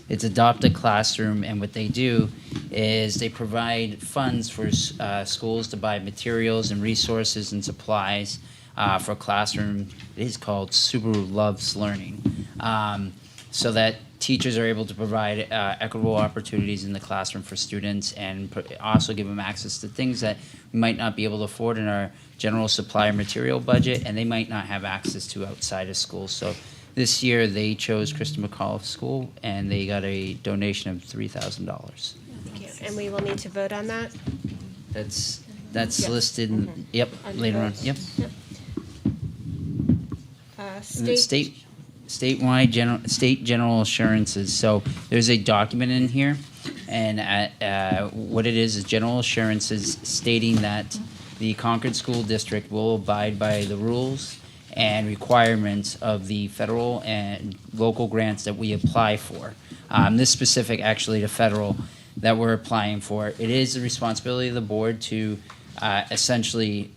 [SPEAKER 23] It's Adopt a Classroom, and what they do is they provide funds for schools to buy materials and resources and supplies for a classroom. It is called Subaru Loves Learning. So that teachers are able to provide equitable opportunities in the classroom for students and also give them access to things that we might not be able to afford in our general supply material budget, and they might not have access to outside of school. So this year they chose Krista McAuliffe School, and they got a donation of $3,000.
[SPEAKER 9] Thank you. And we will need to vote on that?
[SPEAKER 23] That's
[SPEAKER 9] Yes.
[SPEAKER 23] listed, yep,
[SPEAKER 9] Under
[SPEAKER 23] later on,
[SPEAKER 9] votes.
[SPEAKER 23] yep.
[SPEAKER 9] Yep.
[SPEAKER 23] And it's statewide state general assurances. So there's a document in here, and what it is general assurances stating that the Concord School District will abide by the rules and requirements of the federal and local grants that we apply for. This specific, actually, to federal that we're applying for. It is the responsibility of the board to essentially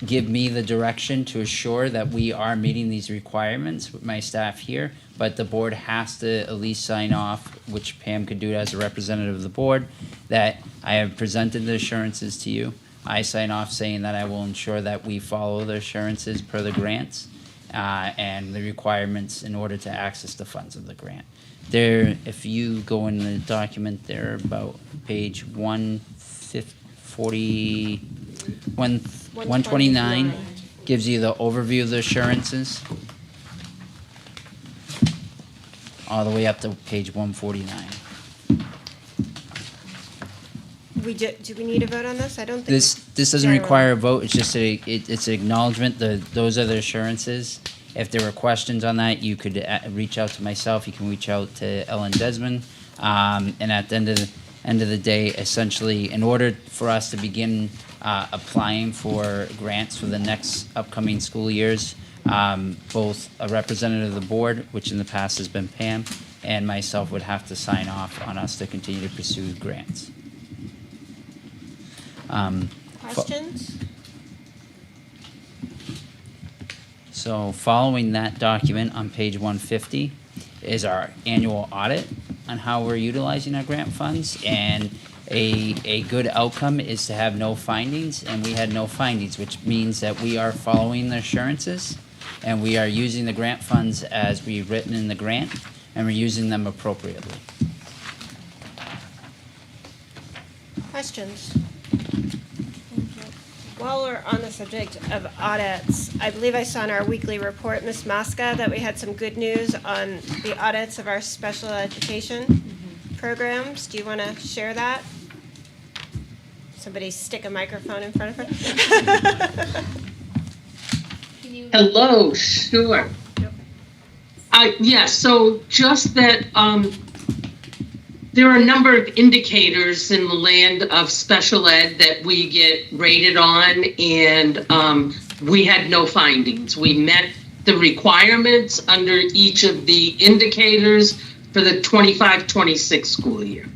[SPEAKER 23] give me the direction to assure that we are meeting these requirements with my staff here, but the board has to at least sign off, which Pam could do as a representative of the board, that I have presented the assurances to you. I sign off saying that I will ensure that we follow the assurances per the grants and the requirements in order to access the funds of the grant. There, if you go in the document there, about page 129 gives you the overview of the assurances, all the way up to page 149.
[SPEAKER 9] Do we need a vote on this? I don't think.
[SPEAKER 23] This doesn't
[SPEAKER 9] General.
[SPEAKER 23] require a vote. It's just it's an acknowledgement. Those are the assurances. If there were questions on that, you could reach out to myself. You can reach out to Ellen Desmond. And at the end of the day, essentially, in order for us to begin applying for grants for the next upcoming school years, Both a representative of the board, which in the past has been Pam, and myself would have to sign off on us to continue to pursue grants.
[SPEAKER 9] Questions?
[SPEAKER 23] So following that document on page 150 is our annual audit on how we're utilizing our grant funds. And a good outcome is to have no findings, and we had no findings, which means that we are following the assurances and we are using the grant funds as we've written in the grant, and we're using them appropriately.
[SPEAKER 9] Questions? While we're on the subject of audits, I believe I saw in our weekly report, Ms. Masca, that we had some good news on the audits of our special education programs. Do you want to share that? Somebody stick a microphone in front of her.
[SPEAKER 7] Hello, sure. So just that there are a number of indicators in the land of special ed that we get rated on, and we had no findings. We met the requirements under each of the indicators for the 25-26 school year.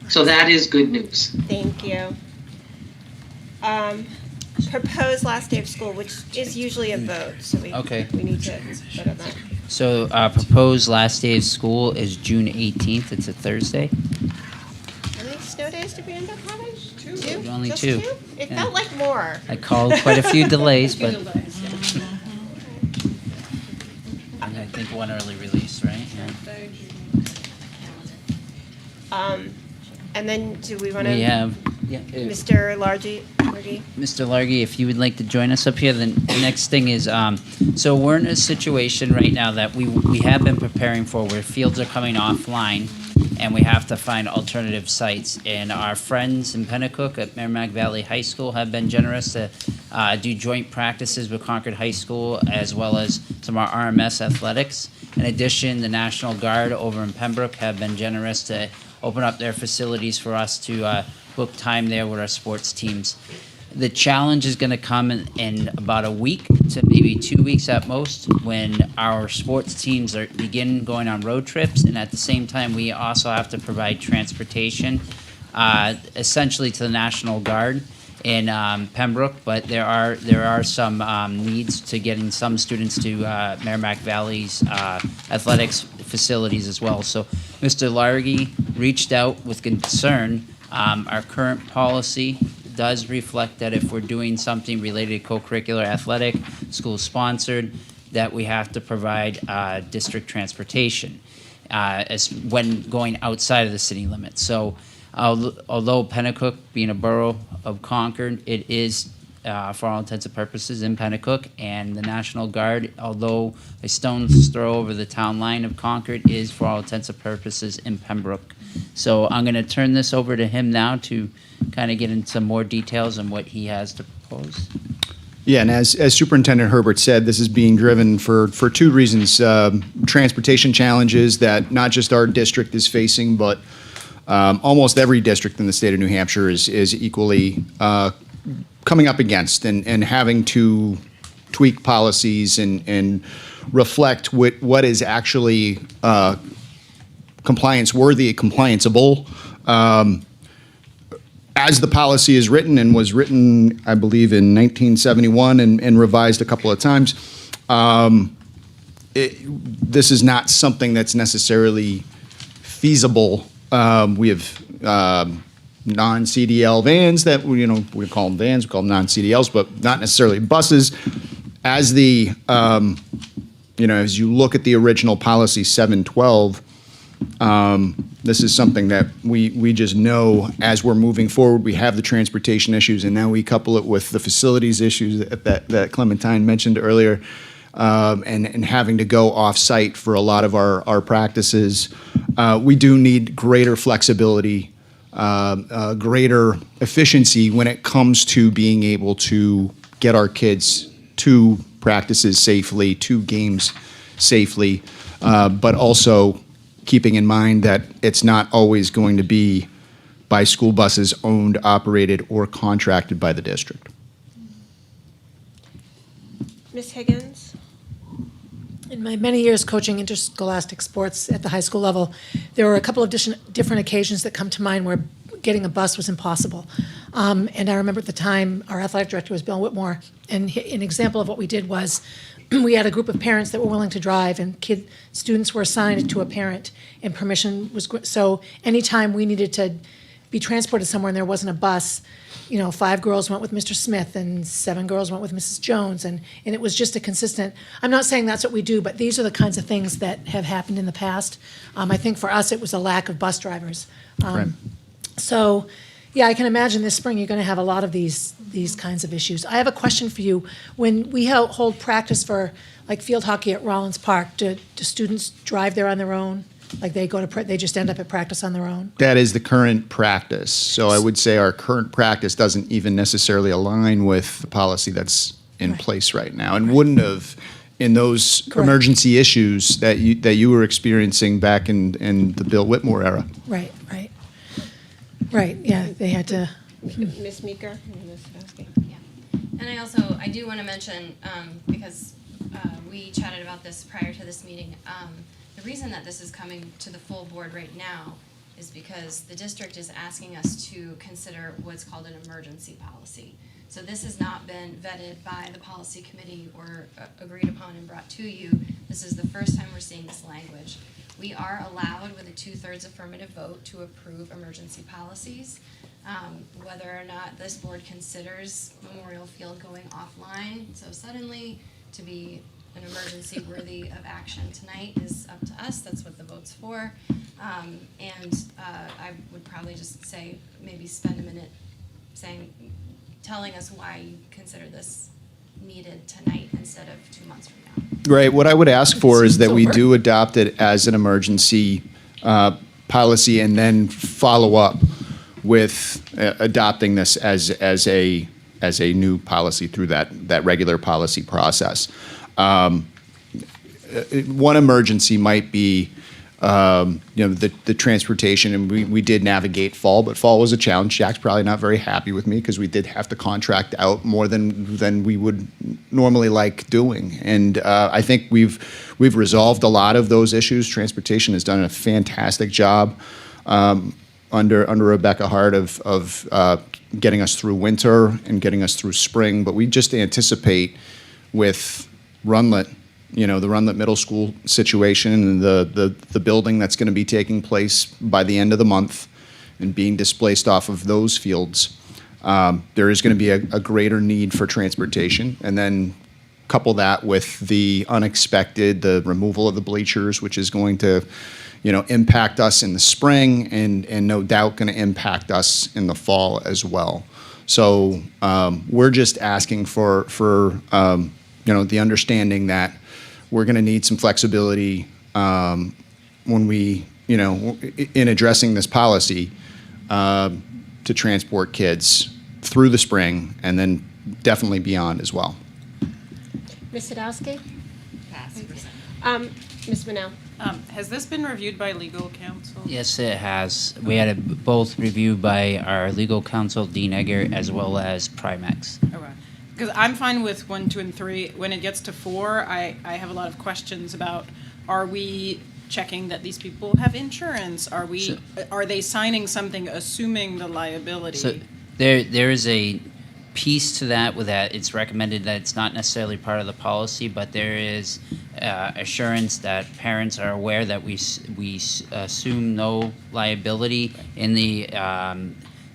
[SPEAKER 7] So that is good news.
[SPEAKER 9] Thank you. Proposed last day of school, which is usually a vote, so we need to vote on that.
[SPEAKER 23] So proposed last day of school is June 18th. It's a Thursday.
[SPEAKER 9] How many snow days did we end up having? Two?
[SPEAKER 23] Only
[SPEAKER 9] Just
[SPEAKER 23] two.
[SPEAKER 9] It
[SPEAKER 23] Yeah.
[SPEAKER 9] felt like more.
[SPEAKER 23] I called quite a few delays, but I think one early release, right? Yeah.
[SPEAKER 9] And then do we want to?
[SPEAKER 23] We have
[SPEAKER 9] Mr. Largy.
[SPEAKER 23] Mr. Largy, if you would like to join us up here, the next thing is, so we're in a situation right now that we have been preparing for, where fields are coming offline, and we have to find alternative sites. And our friends in Pennacook at Merrimack Valley High School have been generous to do joint practices with Concord High School, as well as some of our RMS athletics. In addition, the National Guard over in Pembroke have been generous to open up their facilities for us to book time there with our sports teams. The challenge is going to come in about a week to maybe 2 weeks at most, when our sports teams begin going on road trips, and at the same time we also have to provide transportation essentially to the National Guard in Pembroke, but there are some needs to getting some students to Merrimack Valley's athletics facilities as well. So Mr. Largy reached out with concern. Our current policy does reflect that if we're doing something related to co-curricular athletic, school-sponsored, that we have to provide district transportation as when going outside of the city limits. So although Pennacook, being a borough of Concord, it is, for all intents and purposes, in Pennacook, and the National Guard, although a stone's throw over the town line of Concord, is, for all intents and purposes, in Pembroke. So I'm going to turn this over to him now to kind of get into more details on what he has to propose.
[SPEAKER 10] Yeah, and as Superintendent Herbert said, this is being driven for two reasons. Transportation challenges that not just our district is facing, but almost every district in the state of New Hampshire is equally coming up against, and having to tweak policies and reflect what is actually compliance worthy, complianceable. As the policy is written, and was written, I believe, in 1971 and revised a couple of times, this is not something that's necessarily feasible. We have non-CDL vans that we call them vans, we call them non-CDLs, but not necessarily buses. As the as you look at the original policy 712. This is something that we just know as we're moving forward. We have the transportation issues, and now we couple it with the facilities issues that Clementine mentioned earlier, and having to go off-site for a lot of our practices. We do need greater flexibility, greater efficiency when it comes to being able to get our kids to practices safely, to games safely, but also keeping in mind that it's not always going to be by school buses owned, operated, or contracted by the district.
[SPEAKER 9] Ms. Higgins?
[SPEAKER 1] in my many years coaching interscholastic sports at the high school level, there were a couple of different occasions that come to mind where getting a bus was impossible. And I remember at the time, our athletic director was Bill Whitmore, and an example of what we did was we had a group of parents that were willing to drive, and students were assigned to a parent, and permission was, so anytime we needed to be transported somewhere and there wasn't a bus, 5 girls went with Mr. Smith and 7 girls went with Mrs. Jones, and it was just a consistent, I'm not saying that's what we do, but these are the kinds of things that have happened in the past. I think for us, it was a lack of bus drivers.
[SPEAKER 10] Right.
[SPEAKER 1] So, yeah, I can imagine this spring you're going to have a lot of these kinds of issues. I have a question for you. When we hold practice for like field hockey at Rollins Park, do students drive there on their own? Like they just end up at practice on their own?
[SPEAKER 10] That is the current practice. So I would say our current practice doesn't even necessarily align with the policy that's in place right now, and wouldn't have in those emergency issues that you were experiencing back in the Bill Whitmore era.
[SPEAKER 1] Right, yeah, they had to.
[SPEAKER 9] Ms. Meeker and Ms. Sadowski.
[SPEAKER 11] And I do want to mention, because we chatted about this prior to this meeting, the reason that this is coming to the full board right now is because the district is asking us to consider what's called an emergency policy. So this has not been vetted by the policy committee or agreed upon and brought to you. This is the first time we're seeing this language. We are allowed with a 2/3 affirmative vote to approve emergency policies. Whether or not this board considers Memorial Field going offline so suddenly to be an emergency worthy of action tonight is up to us. That's what the vote's for. I would probably just say, maybe spend a minute telling us why you consider this needed tonight instead of 2 months from now.
[SPEAKER 10] Right. What I would ask for is that we do adopt it as an emergency policy, and then follow up with adopting this as a new policy through that regular policy process. One emergency might be the transportation, and we did navigate fall, but fall was a challenge. Jack's probably not very happy with me because we did have to contract out more than we would normally like doing. And I think we've resolved a lot of those issues. Transportation has done a fantastic job under Rebecca Hart of getting us through winter and getting us through spring. But we just anticipate with Runlet, the Runlet Middle School situation and the building that's going to be taking place by the end of the month and being displaced off of those fields, there is going to be a greater need for transportation. And then couple that with the the removal of the bleachers, which is going to, impact us in the spring and no doubt going to impact us in the fall as well. So we're just asking for the understanding that we're going to need some flexibility when we, in addressing this policy to transport kids through the spring and then definitely beyond as well.
[SPEAKER 9] Ms. Sadowski?
[SPEAKER 3] Pass.
[SPEAKER 9] Ms. Manel?
[SPEAKER 3] Has this been reviewed by legal counsel?
[SPEAKER 23] Yes, it has. We had it both reviewed by our legal counsel, Dean Egger, as well as Primex.
[SPEAKER 3] Okay. Because I'm fine with 1, 2, and 3. When it gets to 4, I have a lot of questions about, are we checking that these people have insurance? Are they signing something assuming the liability?
[SPEAKER 23] So there is a piece to that with that it's recommended that it's not necessarily part of the policy, but there is assurance that parents are aware that we assume no liability in the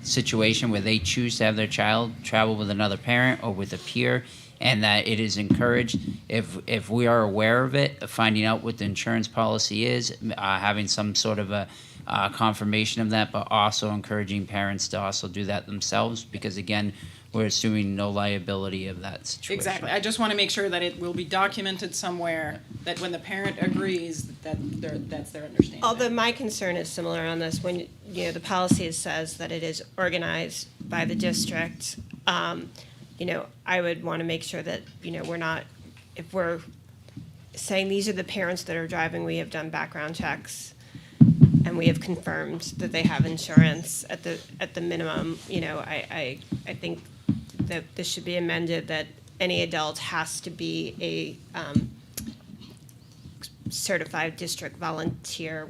[SPEAKER 23] situation where they choose to have their child travel with another parent or with a peer, and that it is encouraged if we are aware of it, finding out what the insurance policy is, having some sort of a confirmation of that, but also encouraging parents to also do that themselves, because again, we're assuming no liability of that situation.
[SPEAKER 3] Exactly. I just want to make sure that it will be documented somewhere that when the parent agrees that that's their understanding.
[SPEAKER 9] Although my concern is similar on this, when the policy says that it is organized by the district, I would want to make sure that we're not, if we're saying these are the parents that are driving, we have done background checks and we have confirmed that they have insurance at the minimum. I think that this should be amended that any adult has to be certified district volunteer.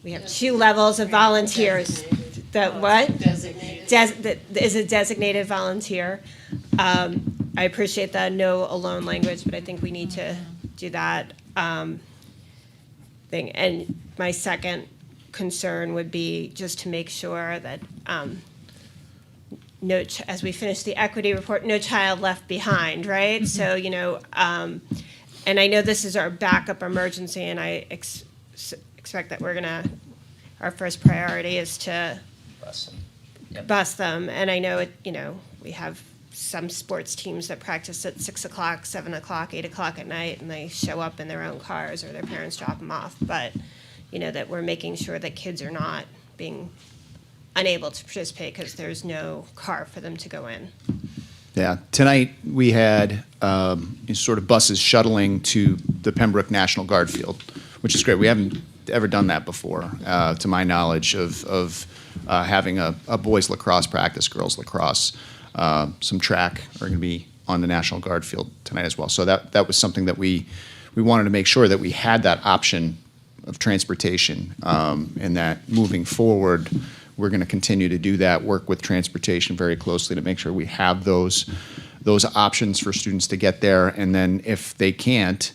[SPEAKER 9] We have two levels of volunteers. The what? Designated. Is a designated volunteer. I appreciate the no alone language, but I think we need to do that thing. And my second concern would be just to make sure that as we finish the equity report, no child left behind, right? So, and I know this is our backup emergency, and I expect that our first priority is to bus them. And I know we have some sports teams that practice at 6 o'clock, 7 o'clock, 8 o'clock at night, and they show up in their own cars or their parents drop them off. But, that we're making sure that kids are not being unable to participate because there's no car for them to go in.
[SPEAKER 10] Yeah, tonight we had sort of buses shuttling to the Pembroke National Guard field, which is great. We haven't ever done that before, to my knowledge, of having a boys lacrosse practice, girls lacrosse, some track are going to be on the National Guard field tonight as well. So that was something that we wanted to make sure that we had that option of transportation, and that moving forward, we're going to continue to do that, work with transportation very closely to make sure we have those options for students to get there. And then if they can't,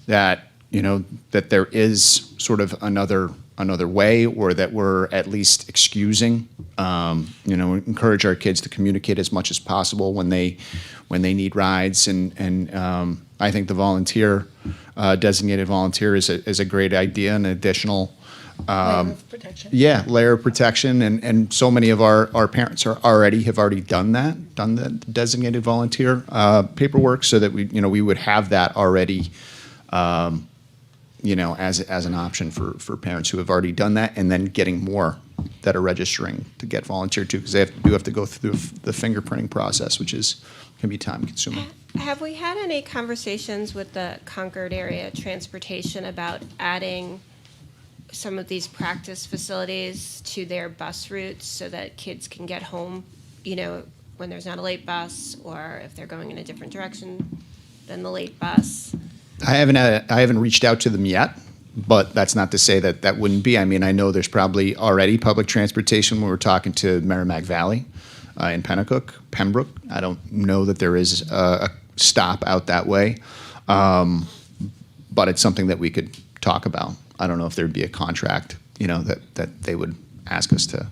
[SPEAKER 10] that there is sort of another way, or that we're at least excusing. Encourage our kids to communicate as much as possible when they need rides. And I think the designated volunteer is a great idea, an additional
[SPEAKER 1] Layer of protection.
[SPEAKER 10] Yeah, layer of protection, and so many of our parents have already done the designated volunteer paperwork, so that we would have that already, as an option for parents who have already done that, and then getting more that are registering to get volunteered too, because they do have to go through the fingerprinting process, which can be time consuming.
[SPEAKER 9] Have we had any conversations with the Concord area transportation about adding some of these practice facilities to their bus routes so that kids can get home, when there's not a late bus, or if they're going in a different direction than the late bus?
[SPEAKER 10] I haven't reached out to them yet, but that's not to say that wouldn't be. I mean, I know there's probably already public transportation when we're talking to Merrimack Valley in Pembroke. I don't know that there is a stop out that way, but it's something that we could talk about. I don't know if there'd be a contract, that they would ask us to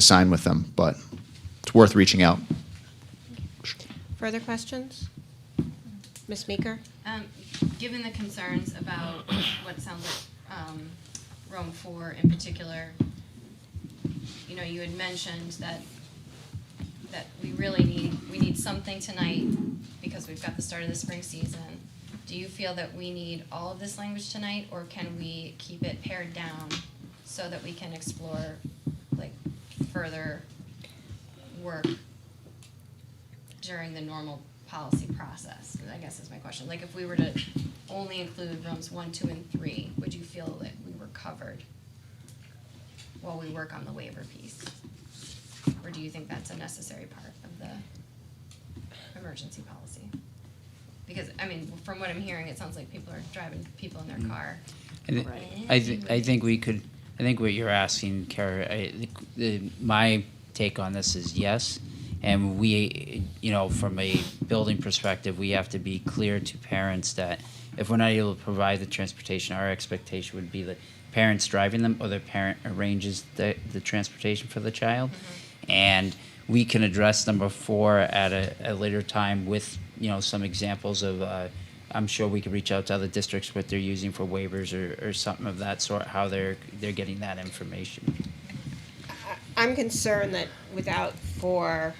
[SPEAKER 10] sign with them, but it's worth reaching out.
[SPEAKER 9] Further questions? Ms. Meeker?
[SPEAKER 11] Given the concerns about what sounds like Rome 4 in particular, you had mentioned that we really need something tonight because we've got the start of the spring season. Do you feel that we need all of this language tonight, or can we keep it pared down so that we can explore further work during the normal policy process? I guess is my question. If we were to only include rooms 1, 2, and 3, would you feel that we were covered while we work on the waiver piece? Or do you think that's a necessary part of the emergency policy? Because, from what I'm hearing, it sounds like people are driving people in their car.
[SPEAKER 23] I think we could. I think what you're asking, Kara, my take on this is yes, and we, from a building perspective, we have to be clear to parents that if we're not able to provide the transportation, our expectation would be that parents driving them, or the parent arranges the transportation for the child, and we can address number 4 at a later time with some examples of. I'm sure we could reach out to other districts what they're using for waivers or something of that sort, how they're getting that information.
[SPEAKER 9] I'm concerned that without 4,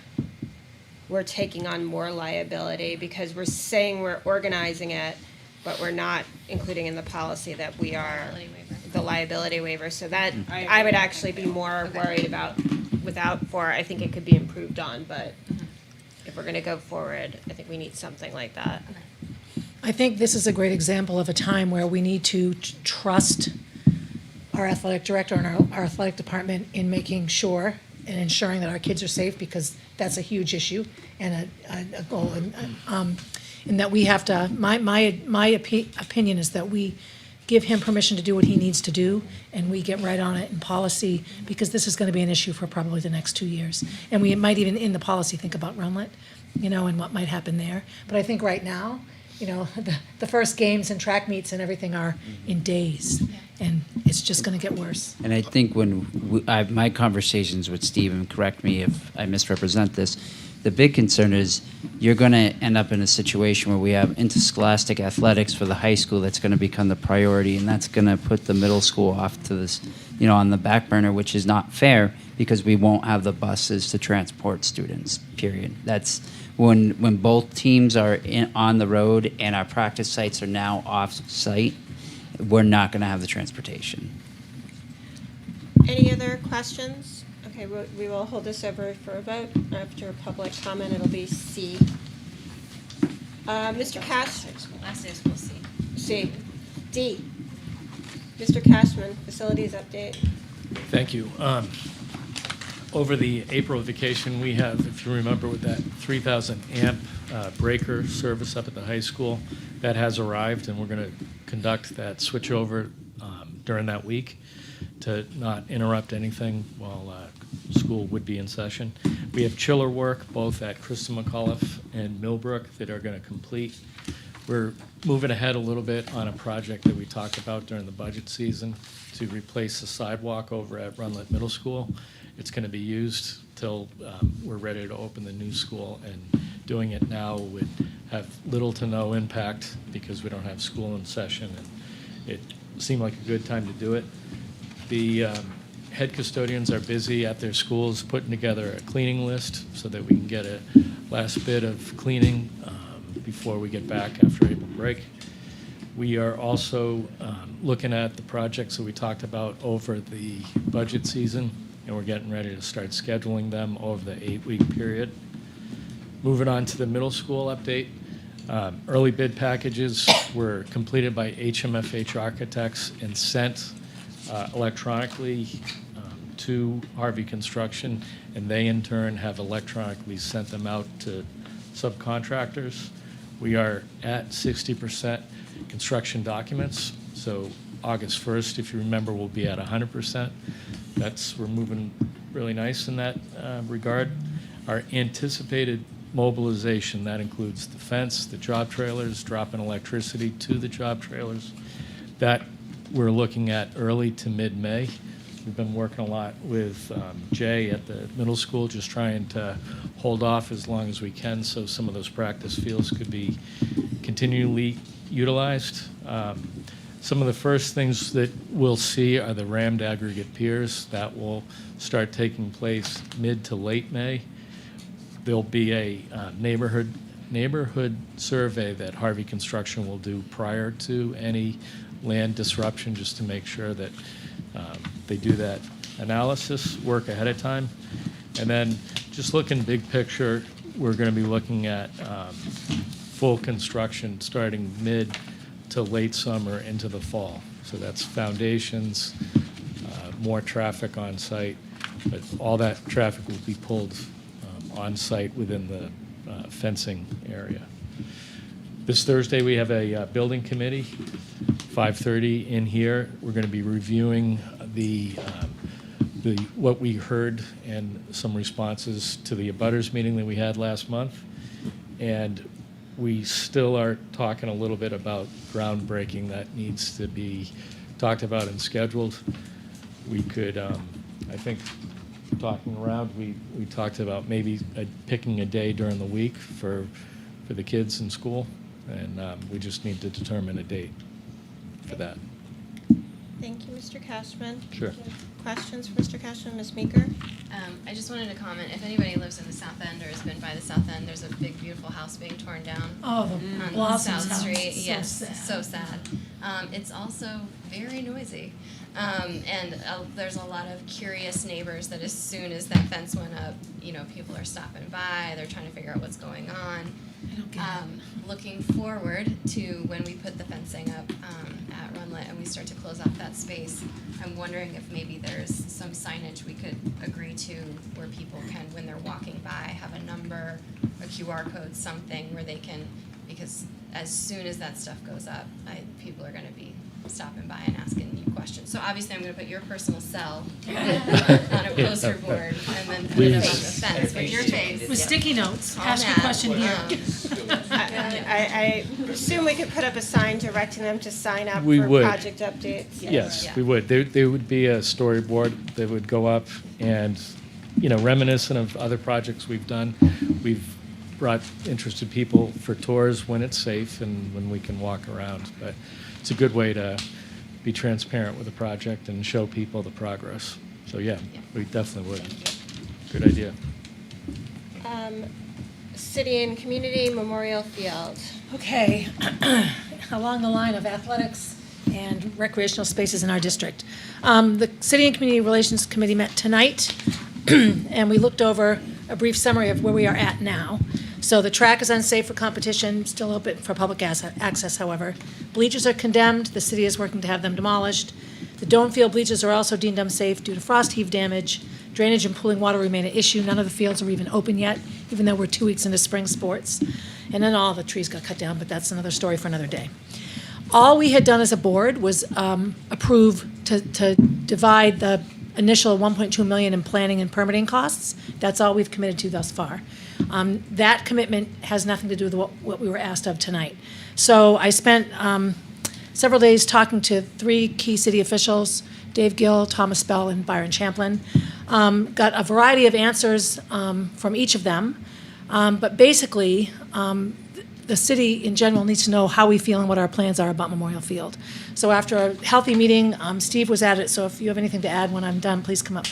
[SPEAKER 9] we're taking on more liability because we're saying we're organizing it, but we're not including in the policy that we are the liability waiver. So that I would actually be more worried about without 4. I think it could be improved on, but if we're going to go forward, I think we need something like that.
[SPEAKER 1] I think this is a great example of a time where we need to trust our athletic director and our athletic department in making sure and ensuring that our kids are safe, because that's a huge issue and a goal. and that we have to, opinion is that we give him permission to do what he needs to do, and we get right on it in policy, because this is going to be an issue for probably the next 2 years. And we might even, in the policy, think about Runlet, and what might happen there. But I think right now, the first games and track meets and everything are in days, and it's just going to get worse.
[SPEAKER 23] And I think when my conversations with Steve, and correct me if I misrepresent this, the big concern is you're going to end up in a situation where we have interscholastic athletics for the high school that's going to become the priority, and that's going to put the middle school off to this, on the back burner, which is not fair because we won't have the buses to transport students, period. That's when both teams are on the road and our practice sites are now off-site, we're not going to have the transportation.
[SPEAKER 9] Any other questions? Okay, we will hold this over for a vote. After public comment, it'll be C. Mr. Cash?
[SPEAKER 11] Last day of school, C.
[SPEAKER 9] C. D. Mr. Cashman, facilities update.
[SPEAKER 12] Thank you. Over the April vacation, we have, if you remember, with that 3,000 amp breaker service up at the high school, that has arrived, and we're going to conduct that switchover during that week to not interrupt anything while school would be in session. We have chiller work both at Krista McAuliffe and Millbrook that are going to complete. We're moving ahead a little bit on a project that we talked about during the budget season to replace the sidewalk over at Runlet Middle School. It's going to be used till we're ready to open the new school, and doing it now would have little to no impact because we don't have school in session, and it seemed like a good time to do it. The head custodians are busy at their schools putting together a cleaning list so that we can get a last bit of cleaning before we get back after April break. We are also looking at the projects that we talked about over the budget season, and we're getting ready to start scheduling them over the 8-week period. Moving on to the middle school update. Early bid packages were completed by HMFH Architects and sent electronically to Harvey Construction, and they in turn have electronically sent them out to subcontractors. We are at 60% construction documents, so August 1st, if you remember, we'll be at 100%. We're moving really nice in that regard. Our anticipated mobilization, that includes the fence, the job trailers, dropping electricity to the job trailers, that we're looking at early to mid-May. We've been working a lot with Jay at the middle school, just trying to hold off as long as we can so some of those practice fields could be continually utilized. Some of the first things that we'll see are the rammed aggregate piers. That will start taking place mid to late May. There'll be a neighborhood survey that Harvey Construction will do prior to any land disruption, just to make sure that they do that analysis work ahead of time. And then just looking big picture, we're going to be looking at full construction starting mid to late summer into the fall. So that's foundations, more traffic on site, but all that traffic will be pulled on site within the fencing area. This Thursday we have a building committee, 5:30 in here. We're going to be reviewing what we heard and some responses to the abutters meeting that we had last month. And we still are talking a little bit about groundbreaking that needs to be talked about and scheduled. We could, I think, talking around, we talked about maybe picking a day during the week for the kids in school, and we just need to determine a date for that.
[SPEAKER 9] Thank you, Mr. Cashman.
[SPEAKER 12] Sure.
[SPEAKER 9] Questions for Mr. Cashman, Ms. Meeker?
[SPEAKER 11] I just wanted to comment, if anybody lives in the South End or has been by the South End, there's a big, beautiful house being torn down.
[SPEAKER 1] Oh, the
[SPEAKER 11] on
[SPEAKER 1] Blossom's
[SPEAKER 11] South
[SPEAKER 1] house.
[SPEAKER 11] Street.
[SPEAKER 1] So
[SPEAKER 11] Yes,
[SPEAKER 1] sad.
[SPEAKER 11] so sad. It's also very noisy. And there's a lot of curious neighbors that as soon as that fence went up, people are stopping by, they're trying to figure out what's going on. Looking forward to when we put the fencing up at Runlet and we start to close off that space, I'm wondering if maybe there's some signage we could agree to where people can, when they're walking by, have a number, a QR code, something where they can, because as soon as that stuff goes up, people are going to be stopping by and asking you questions. So obviously I'm going to put your personal cell on a poster board and then put it up on the fence with your face.
[SPEAKER 1] With sticky notes.
[SPEAKER 11] On
[SPEAKER 1] Ask your
[SPEAKER 11] that.
[SPEAKER 1] question here.
[SPEAKER 9] I assume we could put up a sign directing them to sign up
[SPEAKER 12] We
[SPEAKER 9] for
[SPEAKER 12] would.
[SPEAKER 9] project updates.
[SPEAKER 12] Yes, we would. There would be a storyboard that would go up and, reminiscent of other projects we've done. We've brought interested people for tours when it's safe and when we can walk around. But it's a good way to be transparent with the project and show people the progress. So yeah, we definitely would. Good idea.
[SPEAKER 9] City and Community Memorial Field.
[SPEAKER 1] Okay, along the line of athletics and recreational spaces in our district. The City and Community Relations Committee met tonight, and we looked over a brief summary of where we are at now. So the track is unsafe for competition, still open for public access, however. Bleachers are condemned. The city is working to have them demolished. The dome field bleachers are also deemed unsafe due to frost heave damage. Drainage and pooling water remain an issue. None of the fields are even open yet, even though we're 2 weeks into spring sports. And then all the trees got cut down, but that's another story for another day. All we had done as a board was approve to divide the initial $1.2 million in planning and permitting costs. That's all we've committed to thus far. That commitment has nothing to do with what we were asked of tonight. So I spent several days talking to 3 key city officials, Dave Gill, Thomas Bell, and Byron Champlin. Got a variety of answers from each of them. But basically, the city in general needs to know how we feel and what our plans are about Memorial Field. So after a healthy meeting, Steve was at it, so if you have anything to add when I'm done, please come up.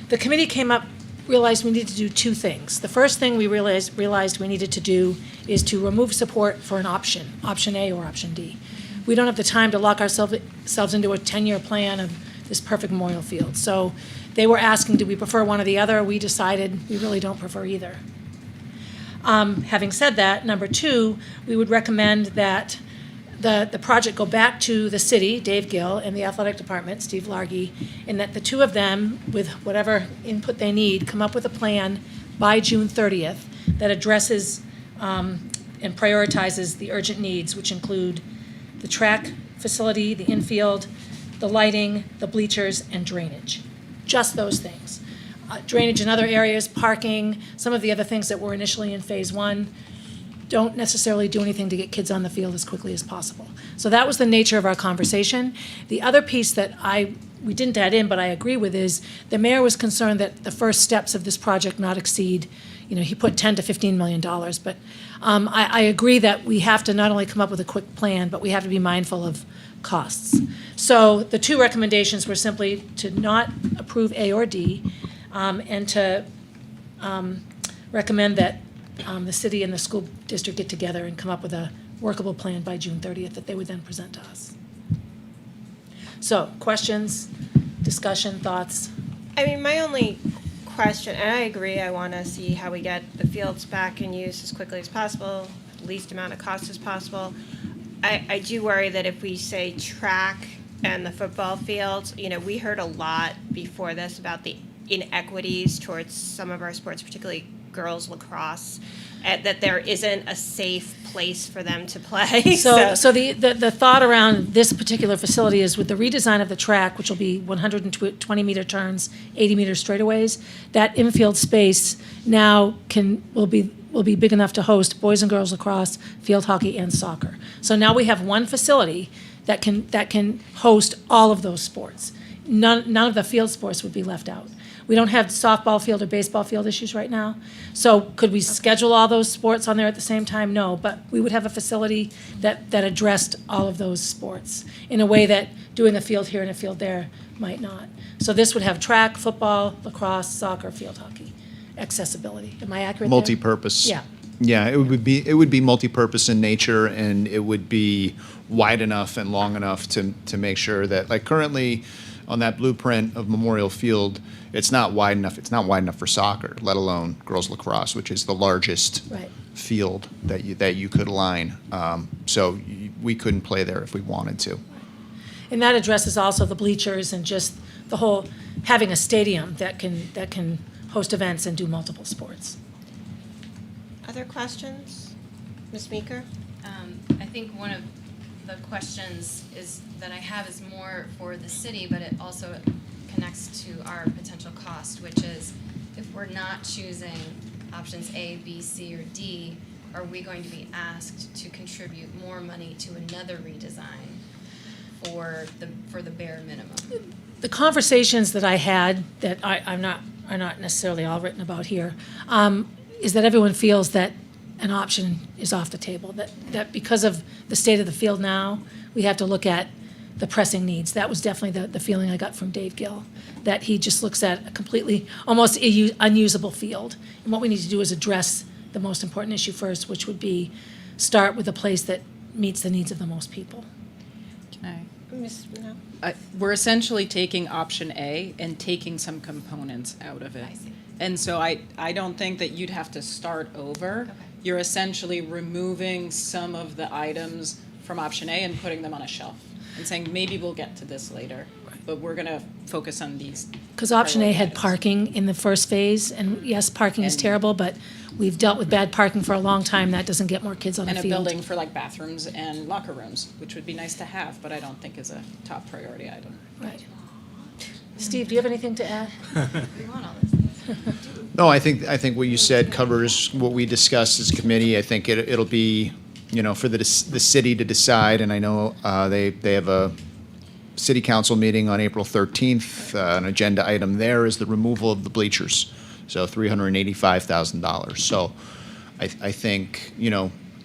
[SPEAKER 1] The committee came up, realized we needed to do 2 things. The first thing we realized we needed to do is to remove support for an option A or option D. We don't have the time to lock ourselves into a 10-year plan of this perfect Memorial Field. So they were asking, do we prefer one or the other? We decided we really don't prefer either. Having said that, number 2, we would recommend that the project go back to the city, Dave Gill, and the athletic department, Steve Largy, and that the 2 of them, with whatever input they need, come up with a plan by June 30th that addresses and prioritizes the urgent needs, which include the track facility, the infield, the lighting, the bleachers, and drainage. Just those things. Drainage in other areas, parking, some of the other things that were initially in phase 1 don't necessarily do anything to get kids on the field as quickly as possible. So that was the nature of our conversation. The other piece that we didn't add in, but I agree with, is the mayor was concerned that the first steps of this project not exceed, he put $10 to $15 million, but I agree that we have to not only come up with a quick plan, but we have to be mindful of costs. So the 2 recommendations were simply to not approve A or D, and to recommend that the city and the school district get together and come up with a workable plan by June 30th that they would then present to us. So, questions, discussion, thoughts?
[SPEAKER 9] I mean, my only question, and I agree, I want to see how we get the fields back in use as quickly as possible, least amount of cost as possible. I do worry that if we say track and the football fields, we heard a lot before this about the inequities towards some of our sports, particularly girls lacrosse, that there isn't a safe place for them to play.
[SPEAKER 1] So the thought around this particular facility is with the redesign of the track, which will be 120-meter turns, 80-meter straightaways, that infield space now will be big enough to host boys and girls lacrosse, field hockey, and soccer. So now we have one facility that can host all of those sports. None of the field sports would be left out. We don't have softball field or baseball field issues right now. So could we schedule all those sports on there at the same time? No, but we would have a facility that addressed all of those sports in a way that doing a field here and a field there might not. So this would have track, football, lacrosse, soccer, field hockey, accessibility. Am I accurate there?
[SPEAKER 10] Multi-purpose.
[SPEAKER 1] Yeah.
[SPEAKER 10] Yeah, it would be multi-purpose in nature, and it would be wide enough and long enough to make sure that, like currently on that blueprint of Memorial Field, it's not wide enough. It's not wide enough for soccer, let alone girls lacrosse, which is the largest field that you could line. So we couldn't play there if we wanted to.
[SPEAKER 1] And that addresses also the bleachers and just the whole having a stadium that can host events and do multiple sports.
[SPEAKER 9] Other questions? Ms. Meeker?
[SPEAKER 11] I think one of the questions that I have is more for the city, but it also connects to our potential cost, which is if we're not choosing options A, B, C, or D, are we going to be asked to contribute more money to another redesign for the bare minimum?
[SPEAKER 1] The conversations that I had that are not necessarily all written about here, is that everyone feels that an option is off the table, that because of the state of the field now, we have to look at the pressing needs. That was definitely the feeling I got from Dave Gill, that he just looks at a completely, almost unusable field. And what we need to do is address the most important issue first, which would be start with a place that meets the needs of the most people.
[SPEAKER 3] Can I?
[SPEAKER 9] Ms. No.
[SPEAKER 3] We're essentially taking option A and taking some components out of it.
[SPEAKER 11] I see.
[SPEAKER 3] And so I don't think that you'd have to start over.
[SPEAKER 11] Okay.
[SPEAKER 3] You're essentially removing some of the items from option A and putting them on a shelf and saying, maybe we'll get to this later, but we're going to focus on these.
[SPEAKER 1] Because option A had
[SPEAKER 3] priority
[SPEAKER 1] parking in the first phase, and yes, parking is terrible, but we've dealt with bad parking for a long time. That doesn't get more kids on the
[SPEAKER 3] and
[SPEAKER 1] field.
[SPEAKER 3] a building for like bathrooms and locker rooms, which would be nice to have, but I don't think is a top priority item.
[SPEAKER 1] Right. Steve, do you have anything to add?
[SPEAKER 11] We want all this.
[SPEAKER 10] No, I think what you said covers what we discussed as committee. I think it'll be, for the city to decide, and I know they have a city council meeting on April 13th. An agenda item there is the removal of the bleachers, so $385,000. So I think,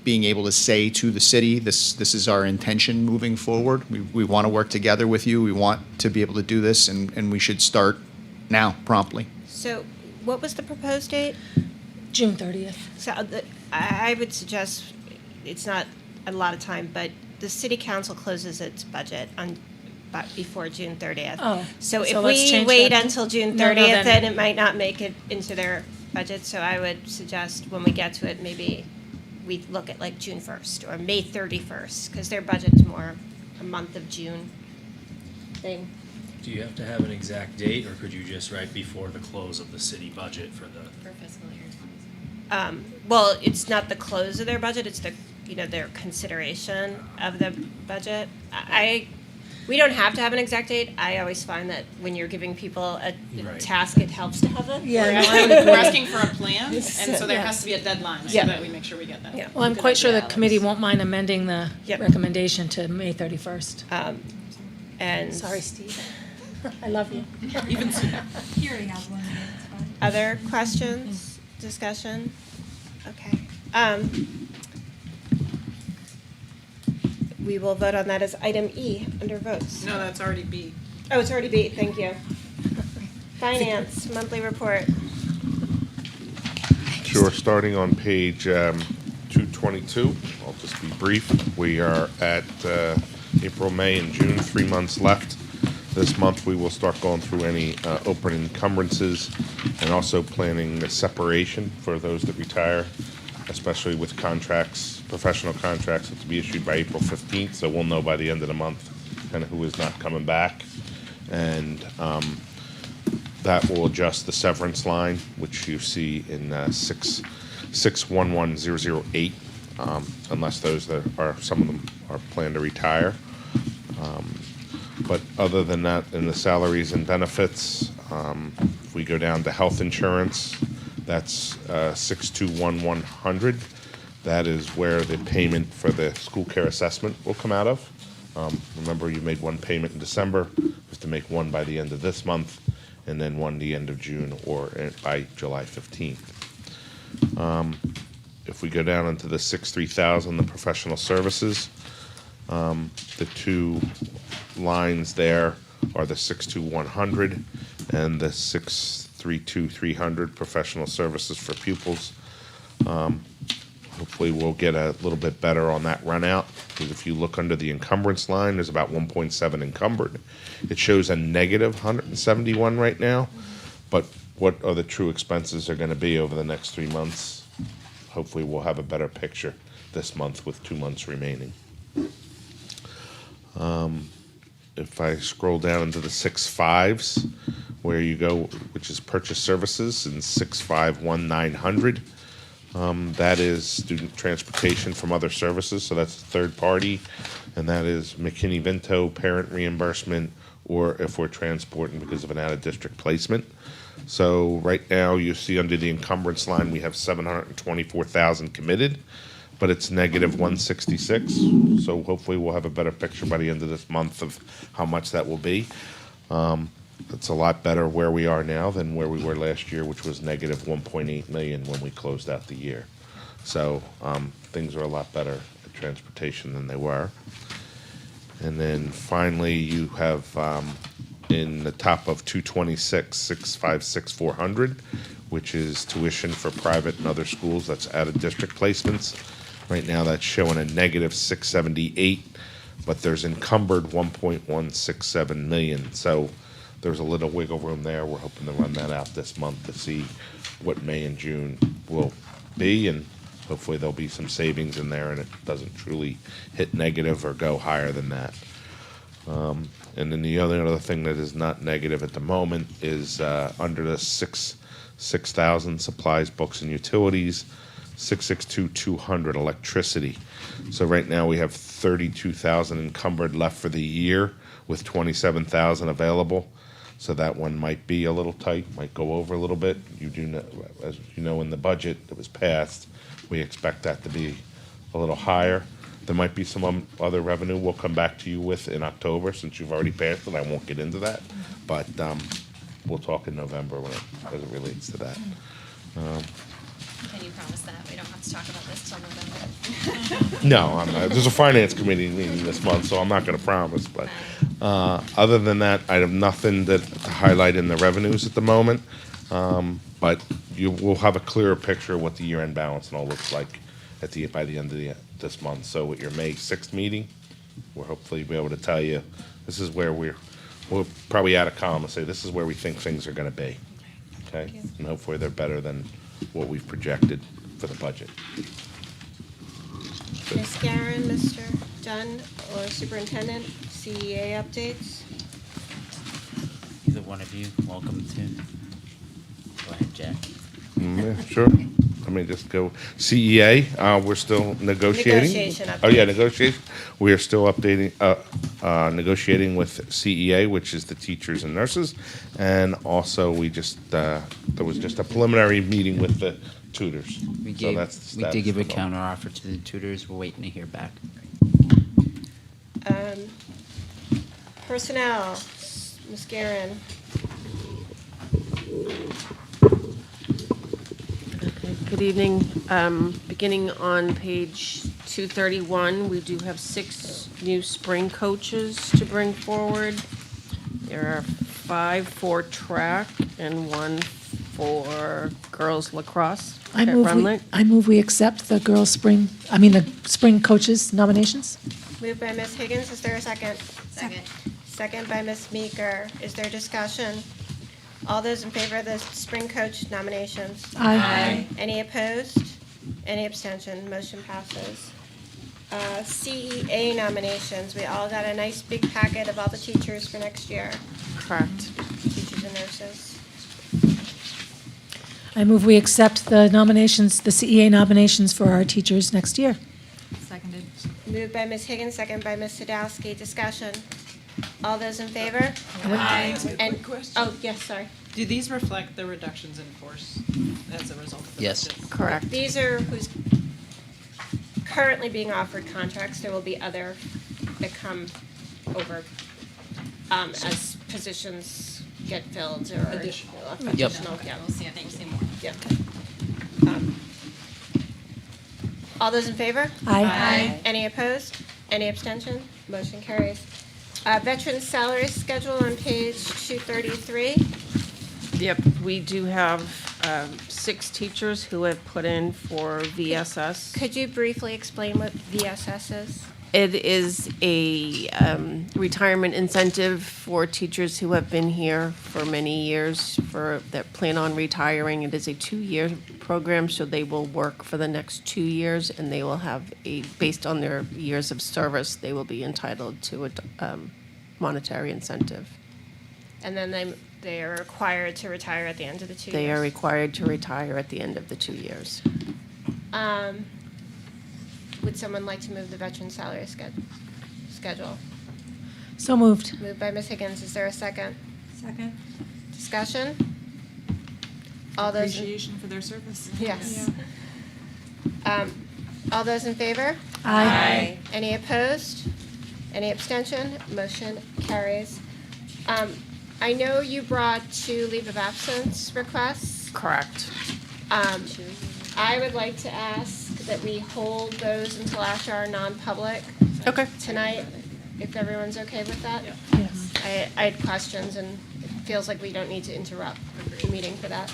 [SPEAKER 10] being able to say to the city, this is our intention moving forward. We want to work together with you. We want to be able to do this, and we should start now, promptly.
[SPEAKER 9] So what was the proposed date?
[SPEAKER 1] June 30th.
[SPEAKER 9] So I would suggest, it's not a lot of time, but the city council closes its budget before June 30th.
[SPEAKER 1] Oh,
[SPEAKER 9] So if
[SPEAKER 1] let's
[SPEAKER 9] we
[SPEAKER 1] change
[SPEAKER 9] wait
[SPEAKER 1] that.
[SPEAKER 9] until June
[SPEAKER 1] No,
[SPEAKER 9] 30th,
[SPEAKER 1] then-
[SPEAKER 9] then it might not make it into their budget. So I would suggest when we get to it, maybe we look at like June 1st or May 31st, because their budget is more a month of June thing.
[SPEAKER 13] Do you have to have an exact date, or could you just write before the close of the city budget for the?
[SPEAKER 11] For fiscal year 20.
[SPEAKER 9] Well, it's not the close of their budget, it's their consideration of the budget. We don't have to have an exact date. I always find that when you're giving people a
[SPEAKER 13] Right.
[SPEAKER 9] task, it helps to have it.
[SPEAKER 1] Yeah,
[SPEAKER 3] We're asking for a plan, and so there has to be a deadline so
[SPEAKER 9] Yeah.
[SPEAKER 3] that we make sure we get that.
[SPEAKER 9] Yeah.
[SPEAKER 1] Well, I'm
[SPEAKER 3] Good
[SPEAKER 1] quite sure the
[SPEAKER 3] idea,
[SPEAKER 1] committee
[SPEAKER 3] Alex.
[SPEAKER 1] won't mind amending the
[SPEAKER 9] Yep.
[SPEAKER 1] recommendation to May 31st.
[SPEAKER 9] And
[SPEAKER 1] Sorry, Steve. I love you.
[SPEAKER 3] Even sooner.
[SPEAKER 11] Hearing has one.
[SPEAKER 9] other questions, discussion? Okay. We will vote on that as item E under votes.
[SPEAKER 3] No, that's already B.
[SPEAKER 9] Oh, it's already beat, thank you. Finance, monthly report.
[SPEAKER 14] Sure, starting on page 222, I'll just be brief. We are at April, May, and June, 3 months left. This month, we will start going through any open encumbrances and also planning the separation for those that retire, especially with contracts, professional contracts that to be issued by April 15th, so we'll know by the end of the month kind of who is not coming back. And that will adjust the severance line, which you see in 611008, unless those that are, some of them are planned to retire. But other than that, in the salaries and benefits, if we go down to health insurance, that's 621100. That is where the payment for the school care assessment will come out of. Remember, you made one payment in December, was to make one by the end of this month, and then one the end of June or by July 15th. If we go down into the 63,000, the professional services, the two lines there are the 62100 and the 632300 professional services for pupils. Hopefully we'll get a little bit better on that run out, because if you look under the encumbrance line, there's about 1.7 encumbered. It shows a negative 171 right now, but what are the true expenses are going to be over the next 3 months? Hopefully we'll have a better picture this month with 2 months remaining. If I scroll down into the 6.5s, where you go, which is purchase services, in 651,900. That is student transportation from other services, so that's a third party. And that is McKinney-Vento, parent reimbursement, or if we're transporting because of an out-of-district placement. So right now, you see under the encumbrance line, we have 724,000 committed, but it's negative 166. So hopefully we'll have a better picture by the end of this month of how much that will be. It's a lot better where we are now than where we were last year, which was negative 1.8 million when we closed out the year. So things are a lot better at transportation than they were. And then finally, you have in the top of 226, 656, 400, which is tuition for private and other schools. That's out of district placements. Right now, that's showing a negative 678, but there's encumbered 1.167 million. So there's a little wiggle room there. We're hoping to run that out this month to see what May and June will be, and hopefully there'll be some savings in there and it doesn't truly hit negative or go higher than that. And then the other thing that is not negative at the moment is under the 6,000 supplies, books, and utilities, 662,200 electricity. So right now we have 32,000 encumbered left for the year with 27,000 available. So that one might be a little tight, might go over a little bit. You do know, as you know, in the budget that was passed, we expect that to be a little higher. There might be some other revenue we'll come back to you with in October, since you've already passed it. I won't get into that, but we'll talk in November when as it relates to that.
[SPEAKER 11] Can you promise that we don't have to talk about this till November?
[SPEAKER 14] No, I'm not. There's a finance committee meeting this month, so I'm not going to promise. But other than that, I have nothing to highlight in the revenues at the moment. But you will have a clearer picture of what the year-end balance and all looks like by the end of this month. So at your May 6th meeting, we'll hopefully be able to tell you this is where we'll probably add a column and say this is where we think things are going to be. Okay, and hopefully they're better than what we've projected for the budget.
[SPEAKER 9] Ms. Guerin, Mr. Dunn, or Superintendent, CEA updates?
[SPEAKER 23] Either one of you, welcome to. Go ahead, Jack.
[SPEAKER 14] Yeah, sure. Let me just go. CEA, we're still negotiating.
[SPEAKER 9] Negotiation
[SPEAKER 14] Oh, yeah,
[SPEAKER 9] update.
[SPEAKER 14] negotiation. We are still negotiating with CEA, which is the teachers and nurses. And also, there was just a preliminary meeting with the tutors.
[SPEAKER 23] We
[SPEAKER 14] So
[SPEAKER 23] gave,
[SPEAKER 14] that's the
[SPEAKER 23] we
[SPEAKER 14] status
[SPEAKER 23] did give a
[SPEAKER 14] for the moment.
[SPEAKER 23] counter offer to the tutors. We're waiting to hear back.
[SPEAKER 9] Personnel, Ms. Guerin.
[SPEAKER 15] Good evening. Beginning on page 231, we do have 6 new spring coaches to bring forward. There are 5 for track and 1 for girls lacrosse
[SPEAKER 1] I
[SPEAKER 15] at
[SPEAKER 1] move
[SPEAKER 15] Runlet.
[SPEAKER 1] we accept the spring coaches nominations.
[SPEAKER 9] Moved by Ms. Higgins, is there a second?
[SPEAKER 11] Second.
[SPEAKER 9] Second by Ms. Meeker. Is there discussion? All those in favor of the spring coach nominations?
[SPEAKER 1] Aye.
[SPEAKER 9] Any opposed? Any abstention? Motion passes. CEA nominations, we all got a nice big packet of all the teachers for next year,
[SPEAKER 15] Correct.
[SPEAKER 9] teachers and nurses.
[SPEAKER 1] I move we accept the nominations, the CEA nominations for our teachers next year.
[SPEAKER 11] Seconded.
[SPEAKER 9] Moved by Ms. Higgins, second by Ms. Sadowski. Discussion. All those in favor?
[SPEAKER 3] Aye.
[SPEAKER 9] And, oh, yes, sorry.
[SPEAKER 3] Do these reflect the reductions in force as a result of the
[SPEAKER 23] Yes.
[SPEAKER 3] budget?
[SPEAKER 15] Correct.
[SPEAKER 9] These are who's currently being offered contracts. There will be other that come over as positions get filled or
[SPEAKER 3] Additional.
[SPEAKER 9] additional. Yeah.
[SPEAKER 11] We'll see more.
[SPEAKER 9] Yep. All those in favor?
[SPEAKER 1] Aye.
[SPEAKER 9] Any opposed? Any abstention? Motion carries. Veteran salary schedule on page 233.
[SPEAKER 15] Yep, we do have 6 teachers who have put in for VSS.
[SPEAKER 9] Could you briefly explain what VSS is?
[SPEAKER 15] It is a retirement incentive for teachers who have been here for many years that plan on retiring. It is a 2-year program, so they will work for the next 2 years, and they will have based on their years of service, they will be entitled to a monetary incentive.
[SPEAKER 9] And then they are required to retire at the end of the 2 years?
[SPEAKER 15] They are required to retire at the end of the 2 years.
[SPEAKER 9] Would someone like to move the veteran salary schedule?
[SPEAKER 1] So moved.
[SPEAKER 9] Moved by Ms. Higgins. Is there a second?
[SPEAKER 5] Second.
[SPEAKER 9] Discussion? All those.
[SPEAKER 16] Appreciation for their service.
[SPEAKER 9] Yes. All those in favor?
[SPEAKER 1] Aye.
[SPEAKER 9] Any opposed? Any abstention? Motion carries. I know you brought 2 leave of absence requests.
[SPEAKER 15] Correct.
[SPEAKER 9] I would like to ask that we hold those until after our non-public.
[SPEAKER 15] Okay.
[SPEAKER 9] Tonight, if everyone's okay with that?
[SPEAKER 1] Yes.
[SPEAKER 9] I had questions, and it feels like we don't need to interrupt the meeting for that.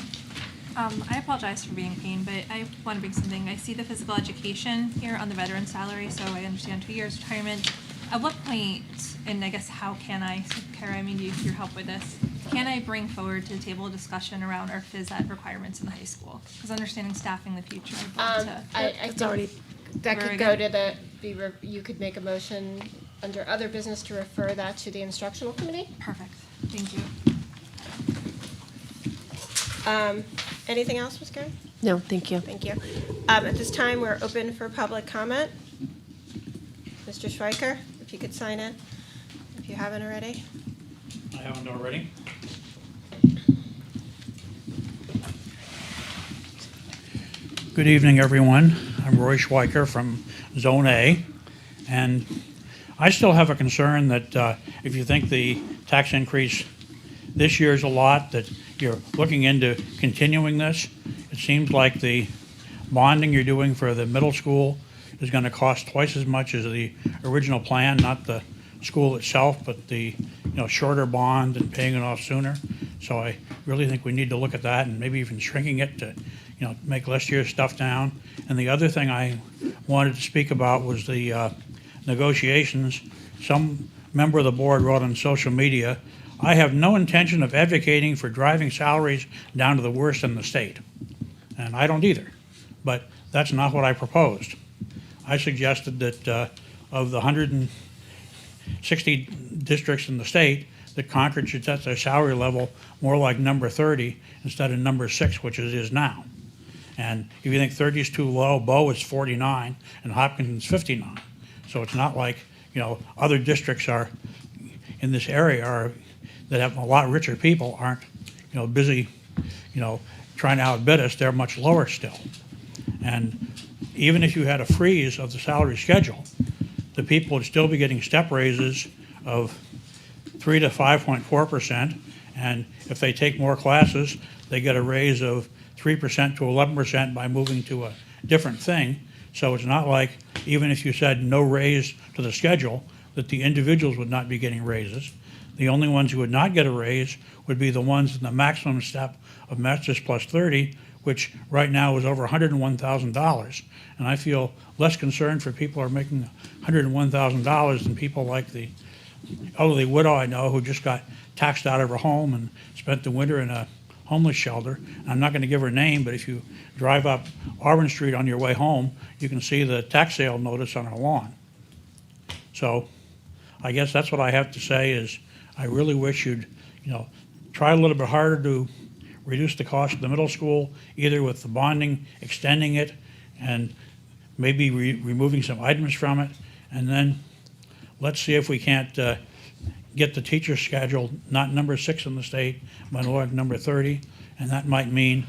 [SPEAKER 17] I apologize for being a pain, but I want to bring something. I see the physical education here on the veteran salary, so I understand 2 years retirement. At what point, and I guess how can I, so Kara, I mean, your help with this, can I bring forward to the table a discussion around our phys ed requirements in the high school? Because understanding staffing the future, I'd love to.
[SPEAKER 9] I think that could go to you could make a motion under other business to refer that to the instructional committee.
[SPEAKER 17] Perfect. Thank you.
[SPEAKER 9] Anything else, Ms. Karen?
[SPEAKER 15] No, thank you.
[SPEAKER 9] Thank you. At this time, we're open for public comment. Mr. Schweiker, if you could sign in, if you haven't already.
[SPEAKER 18] I haven't already. Good evening, everyone. I'm Roy Schweiker from Zone A, and I still have a concern that if you think the tax increase this year is a lot, that you're looking into continuing this. It seems like the bonding you're doing for the middle school is going to cost twice as much as the original plan, not the school itself, but the shorter bond and paying it off sooner. So I really think we need to look at that and maybe even shrinking it to make last year's stuff down. And the other thing I wanted to speak about was the negotiations. Some member of the board wrote on social media, "I have no intention of advocating for driving salaries down to the worst in the state." And I don't either, but that's not what I proposed. I suggested that of the 160 districts in the state, that Concord should set their salary level more like number 30 instead of number 6, which it is now. And if you think 30 is too low, Bow is 49 and Hopkins is 59. So it's not like, other districts are in this area that have a lot richer people aren't, busy, trying to outbid us. They're much lower still. And even if you had a freeze of the salary schedule, the people would still be getting step raises of 3 to 5.4%. And if they take more classes, they get a raise of 3% to 11% by moving to a different thing. So it's not like, even if you said no raise to the schedule, that the individuals would not be getting raises. The only ones who would not get a raise would be the ones in the maximum step of Masters plus 30, which right now is over $101,000. And I feel less concerned for people who are making $101,000 than people like the elderly widow I know who just got taxed out of her home and spent the winter in a homeless shelter. I'm not going to give her name, but if you drive up Auburn Street on your way home, you can see the tax sale notice on her lawn. So I guess that's what I have to say is I really wish you'd, try a little bit harder to reduce the cost of the middle school, either with the bonding, extending it, and maybe removing some items from it. And then let's see if we can't get the teacher schedule, not number 6 in the state, but more like number 30. And that might mean,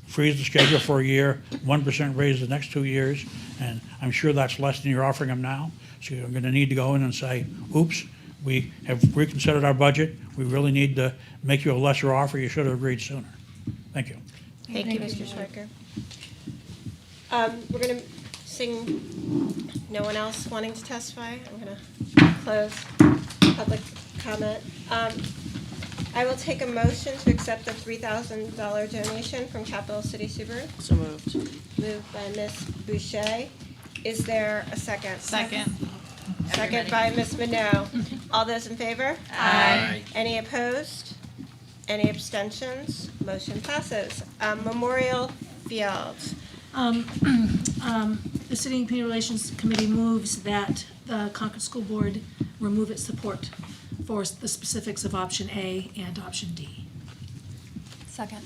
[SPEAKER 18] freeze the schedule for a year, 1% raise the next 2 years. And I'm sure that's less than you're offering them now. So you're going to need to go in and say, oops, we have reconsidered our budget. We really need to make you a lesser offer. You should have agreed sooner. Thank you.
[SPEAKER 9] Thank you, Mr. Schweiker. We're going to sing no one else wanting to testify. I'm going to close public comment. I will take a motion to accept the $3,000 donation from Capital City Subaru.
[SPEAKER 15] So moved.
[SPEAKER 9] Moved by Ms. Boucher. Is there a second?
[SPEAKER 16] Second.
[SPEAKER 9] Second by Ms. Minot. All those in favor?
[SPEAKER 16] Aye.
[SPEAKER 9] Any opposed? Any abstentions? Motion passes. Memorial Fields.
[SPEAKER 1] The City and Community Relations Committee moves that the Concord School Board remove its support for the specifics of option A and option D.
[SPEAKER 17] Second.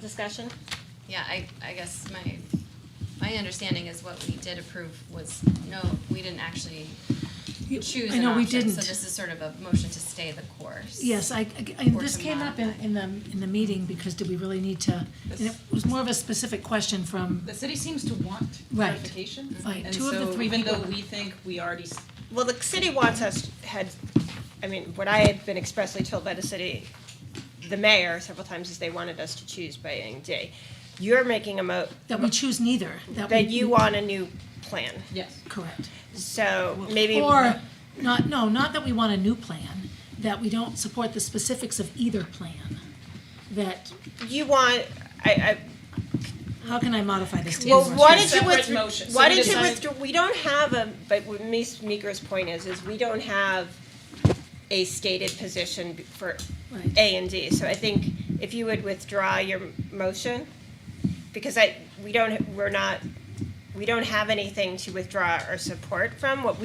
[SPEAKER 9] Discussion?
[SPEAKER 11] Yeah, I guess my understanding is what we did approve was, no, we didn't actually choose
[SPEAKER 1] I
[SPEAKER 11] an
[SPEAKER 1] know we
[SPEAKER 11] option.
[SPEAKER 1] didn't.
[SPEAKER 11] So this is sort of a motion to stay the course.
[SPEAKER 1] Yes,
[SPEAKER 11] Or
[SPEAKER 1] this
[SPEAKER 11] to
[SPEAKER 1] came up
[SPEAKER 11] modify.
[SPEAKER 1] in the meeting, because do we really need to, and it was more of a specific question from,
[SPEAKER 3] The city seems to want
[SPEAKER 1] Right.
[SPEAKER 3] clarification.
[SPEAKER 1] Right.
[SPEAKER 3] And
[SPEAKER 1] Two of the
[SPEAKER 3] so
[SPEAKER 1] three
[SPEAKER 3] even though
[SPEAKER 1] people-
[SPEAKER 3] we think we already,
[SPEAKER 9] Well, the city wants us, what I had been expressly told by the city, the mayor several times, is they wanted us to choose by A and D. You're making
[SPEAKER 1] that we choose neither.
[SPEAKER 9] that you want a new plan.
[SPEAKER 3] yes.
[SPEAKER 1] Correct.
[SPEAKER 9] So maybe.
[SPEAKER 1] Or, not that we want a new plan, that we don't support the specifics of either plan. That,
[SPEAKER 9] You want,
[SPEAKER 1] how can I modify this? to
[SPEAKER 9] well,
[SPEAKER 1] be more
[SPEAKER 9] why did
[SPEAKER 1] specific?
[SPEAKER 9] you
[SPEAKER 3] Separate motion.
[SPEAKER 9] why
[SPEAKER 3] So we
[SPEAKER 9] did you
[SPEAKER 3] decided-
[SPEAKER 9] withdraw, we don't have but what Ms. Meeker's point is we don't have a stated position for
[SPEAKER 1] Right.
[SPEAKER 9] A and D. So I think if you would withdraw your motion, because we don't have anything to withdraw or support from. What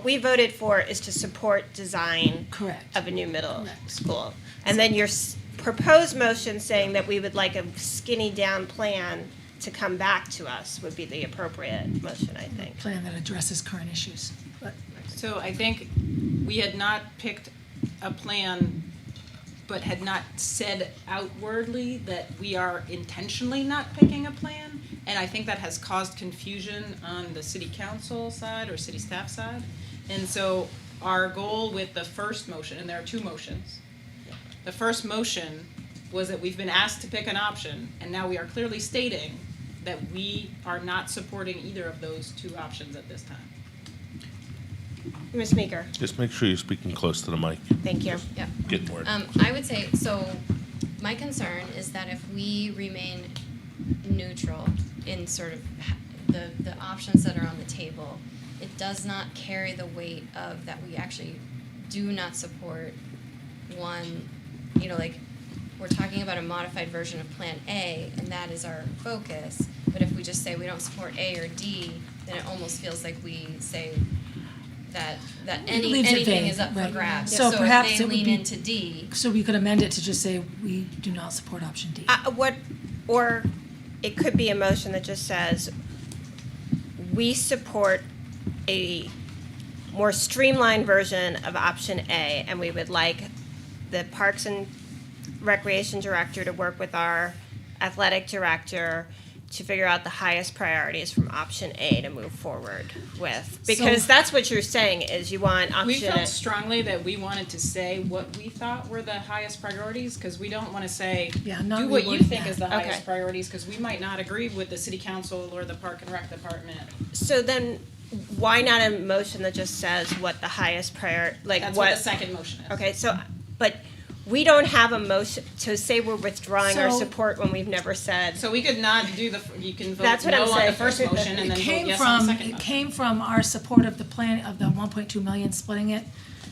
[SPEAKER 9] we voted for is to support design
[SPEAKER 1] Correct.
[SPEAKER 9] of a new middle
[SPEAKER 1] Correct.
[SPEAKER 9] school. And then your proposed motion saying that we would like a skinny down plan to come back to us would be the appropriate motion, I think.
[SPEAKER 1] Plan that addresses current issues. But
[SPEAKER 3] So I think we had not picked a plan, but had not said outwardly that we are intentionally not picking a plan. And I think that has caused confusion on the city council side or city staff side. And so our goal with the first motion, and there are two motions. The first motion was that we've been asked to pick an option, and now we are clearly stating that we are not supporting either of those two options at this time.
[SPEAKER 9] Ms. Meeker,
[SPEAKER 14] Just make sure you're speaking close to the mic.
[SPEAKER 9] thank you.
[SPEAKER 11] Yeah.
[SPEAKER 14] Get more.
[SPEAKER 11] I would say, so my concern is that if we remain neutral in sort of the options that are on the table, it does not carry the weight of that we actually do not support one, like, we're talking about a modified version of Plan A, and that is our focus. But if we just say we don't support A or D, then it almost feels like we say that
[SPEAKER 1] It leaves it
[SPEAKER 11] anything
[SPEAKER 1] vague,
[SPEAKER 11] is up for
[SPEAKER 1] right.
[SPEAKER 11] grabs.
[SPEAKER 1] So perhaps
[SPEAKER 11] if
[SPEAKER 1] it
[SPEAKER 11] they
[SPEAKER 1] would
[SPEAKER 11] lean
[SPEAKER 1] be-
[SPEAKER 11] into D,
[SPEAKER 1] So we could amend it to just say, we do not support option D.
[SPEAKER 9] Or it could be a motion that just says, we support a more streamlined version of option A, and we would like the Parks and Recreation Director to work with our athletic director to figure out the highest priorities from option A to move forward with. Because
[SPEAKER 1] So-
[SPEAKER 9] that's what you're saying, is you want option.
[SPEAKER 3] We felt strongly that we wanted to say what we thought were the highest priorities, because we don't want to say,
[SPEAKER 1] Yeah, not
[SPEAKER 3] do what you
[SPEAKER 1] rewording
[SPEAKER 3] think
[SPEAKER 1] that.
[SPEAKER 3] is the highest
[SPEAKER 9] Okay.
[SPEAKER 3] priorities, because we might not agree with the city council or the park and rec department.
[SPEAKER 9] So then, why not a motion that just says what the highest
[SPEAKER 3] That's what the second motion is.
[SPEAKER 9] Okay, so, but we don't have a motion to say we're withdrawing our
[SPEAKER 1] So-
[SPEAKER 9] support when we've never said.
[SPEAKER 3] So we could not do you can vote
[SPEAKER 9] That's what
[SPEAKER 3] no
[SPEAKER 9] I'm
[SPEAKER 3] on the
[SPEAKER 9] saying.
[SPEAKER 3] first motion and
[SPEAKER 1] It
[SPEAKER 3] then vote
[SPEAKER 1] came
[SPEAKER 3] yes on the
[SPEAKER 1] from,
[SPEAKER 3] second
[SPEAKER 1] it
[SPEAKER 3] motion.
[SPEAKER 1] came from our support of the plan, of the 1.2 million, splitting it.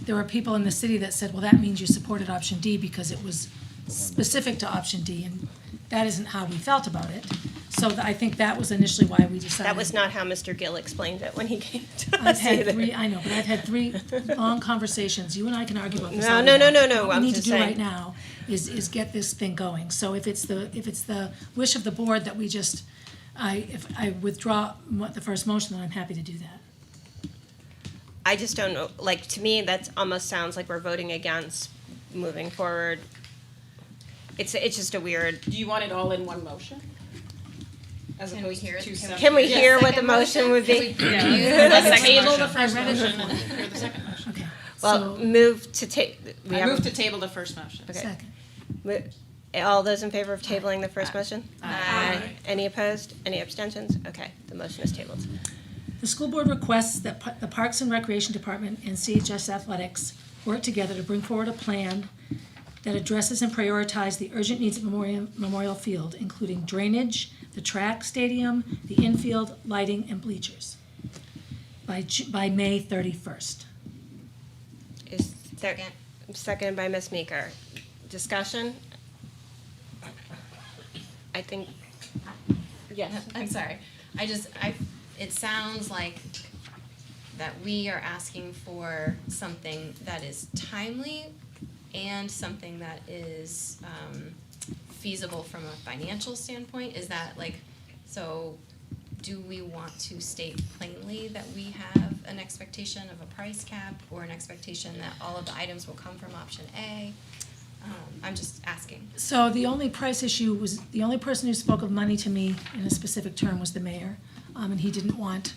[SPEAKER 1] There were people in the city that said, well, that means you supported option D because it was specific to option D, and that isn't how we felt about it. So I think that was initially why we decided.
[SPEAKER 9] That was not how Mr. Gill explained it when he came to
[SPEAKER 1] I've
[SPEAKER 9] us
[SPEAKER 1] had
[SPEAKER 9] either.
[SPEAKER 1] three, I know, but I've had three long conversations. You and I can argue about this
[SPEAKER 9] No,
[SPEAKER 1] all
[SPEAKER 9] no,
[SPEAKER 1] day
[SPEAKER 9] no,
[SPEAKER 1] long.
[SPEAKER 9] no, no,
[SPEAKER 1] What
[SPEAKER 9] I'm
[SPEAKER 1] we need to
[SPEAKER 9] just
[SPEAKER 1] do
[SPEAKER 9] saying.
[SPEAKER 1] right now is get this thing going. So if it's the wish of the board that we just, if I withdraw the first motion, then I'm happy to do that.
[SPEAKER 9] I just don't know, to me, that almost sounds like we're voting against moving forward. It's just a weird.
[SPEAKER 3] Do you want it all in one motion? As
[SPEAKER 11] Can we
[SPEAKER 3] opposed
[SPEAKER 11] hear
[SPEAKER 3] to
[SPEAKER 11] it?
[SPEAKER 3] two
[SPEAKER 11] Can we-
[SPEAKER 3] separate?
[SPEAKER 9] Can we
[SPEAKER 11] Yeah,
[SPEAKER 9] hear what the
[SPEAKER 11] second
[SPEAKER 9] motion would be?
[SPEAKER 11] Can we-
[SPEAKER 3] Yeah,
[SPEAKER 11] Yeah.
[SPEAKER 3] let's
[SPEAKER 11] Second
[SPEAKER 3] table
[SPEAKER 11] motion.
[SPEAKER 3] the first
[SPEAKER 1] I read it
[SPEAKER 3] motion and
[SPEAKER 1] before.
[SPEAKER 3] then hear the second motion.
[SPEAKER 1] Okay.
[SPEAKER 9] Well,
[SPEAKER 1] So,
[SPEAKER 9] move to
[SPEAKER 3] I move to table the first motion.
[SPEAKER 9] Okay.
[SPEAKER 1] second.
[SPEAKER 9] All those in favor of tabling the first motion?
[SPEAKER 3] Aye.
[SPEAKER 9] Any opposed? Any abstentions? Okay, the motion is tabled.
[SPEAKER 1] The school board requests that the Parks and Recreation Department and CHS Athletics work together to bring forward a plan that addresses and prioritizes the urgent needs at Memorial Field, including drainage, the track stadium, the infield, lighting, and bleachers, by May 31st.
[SPEAKER 9] Is there, seconded by Ms. Meeker. Discussion? I think, yes.
[SPEAKER 11] I'm sorry. It sounds like that we are asking for something that is timely and something that is feasible from a financial standpoint? Is that like, so do we want to state plainly that we have an expectation of a price cap or an expectation that all of the items will come from option A? I'm just asking.
[SPEAKER 1] So the only price issue was, the only person who spoke of money to me in a specific term was the mayor. And he didn't want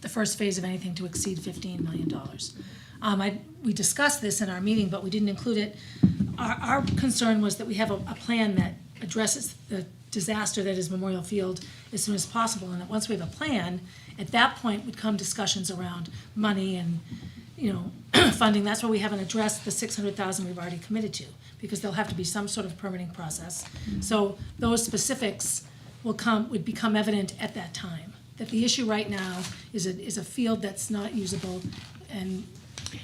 [SPEAKER 1] the first phase of anything to exceed $15 million. We discussed this in our meeting, but we didn't include it. Our concern was that we have a plan that addresses the disaster that is Memorial Field as soon as possible, and that once we have a plan, at that point would come discussions around money and, funding. That's why we haven't addressed the $600,000 we've already committed to, because there'll have to be some sort of permitting process. So those specifics would become evident at that time. That the issue right now is a field that's not usable and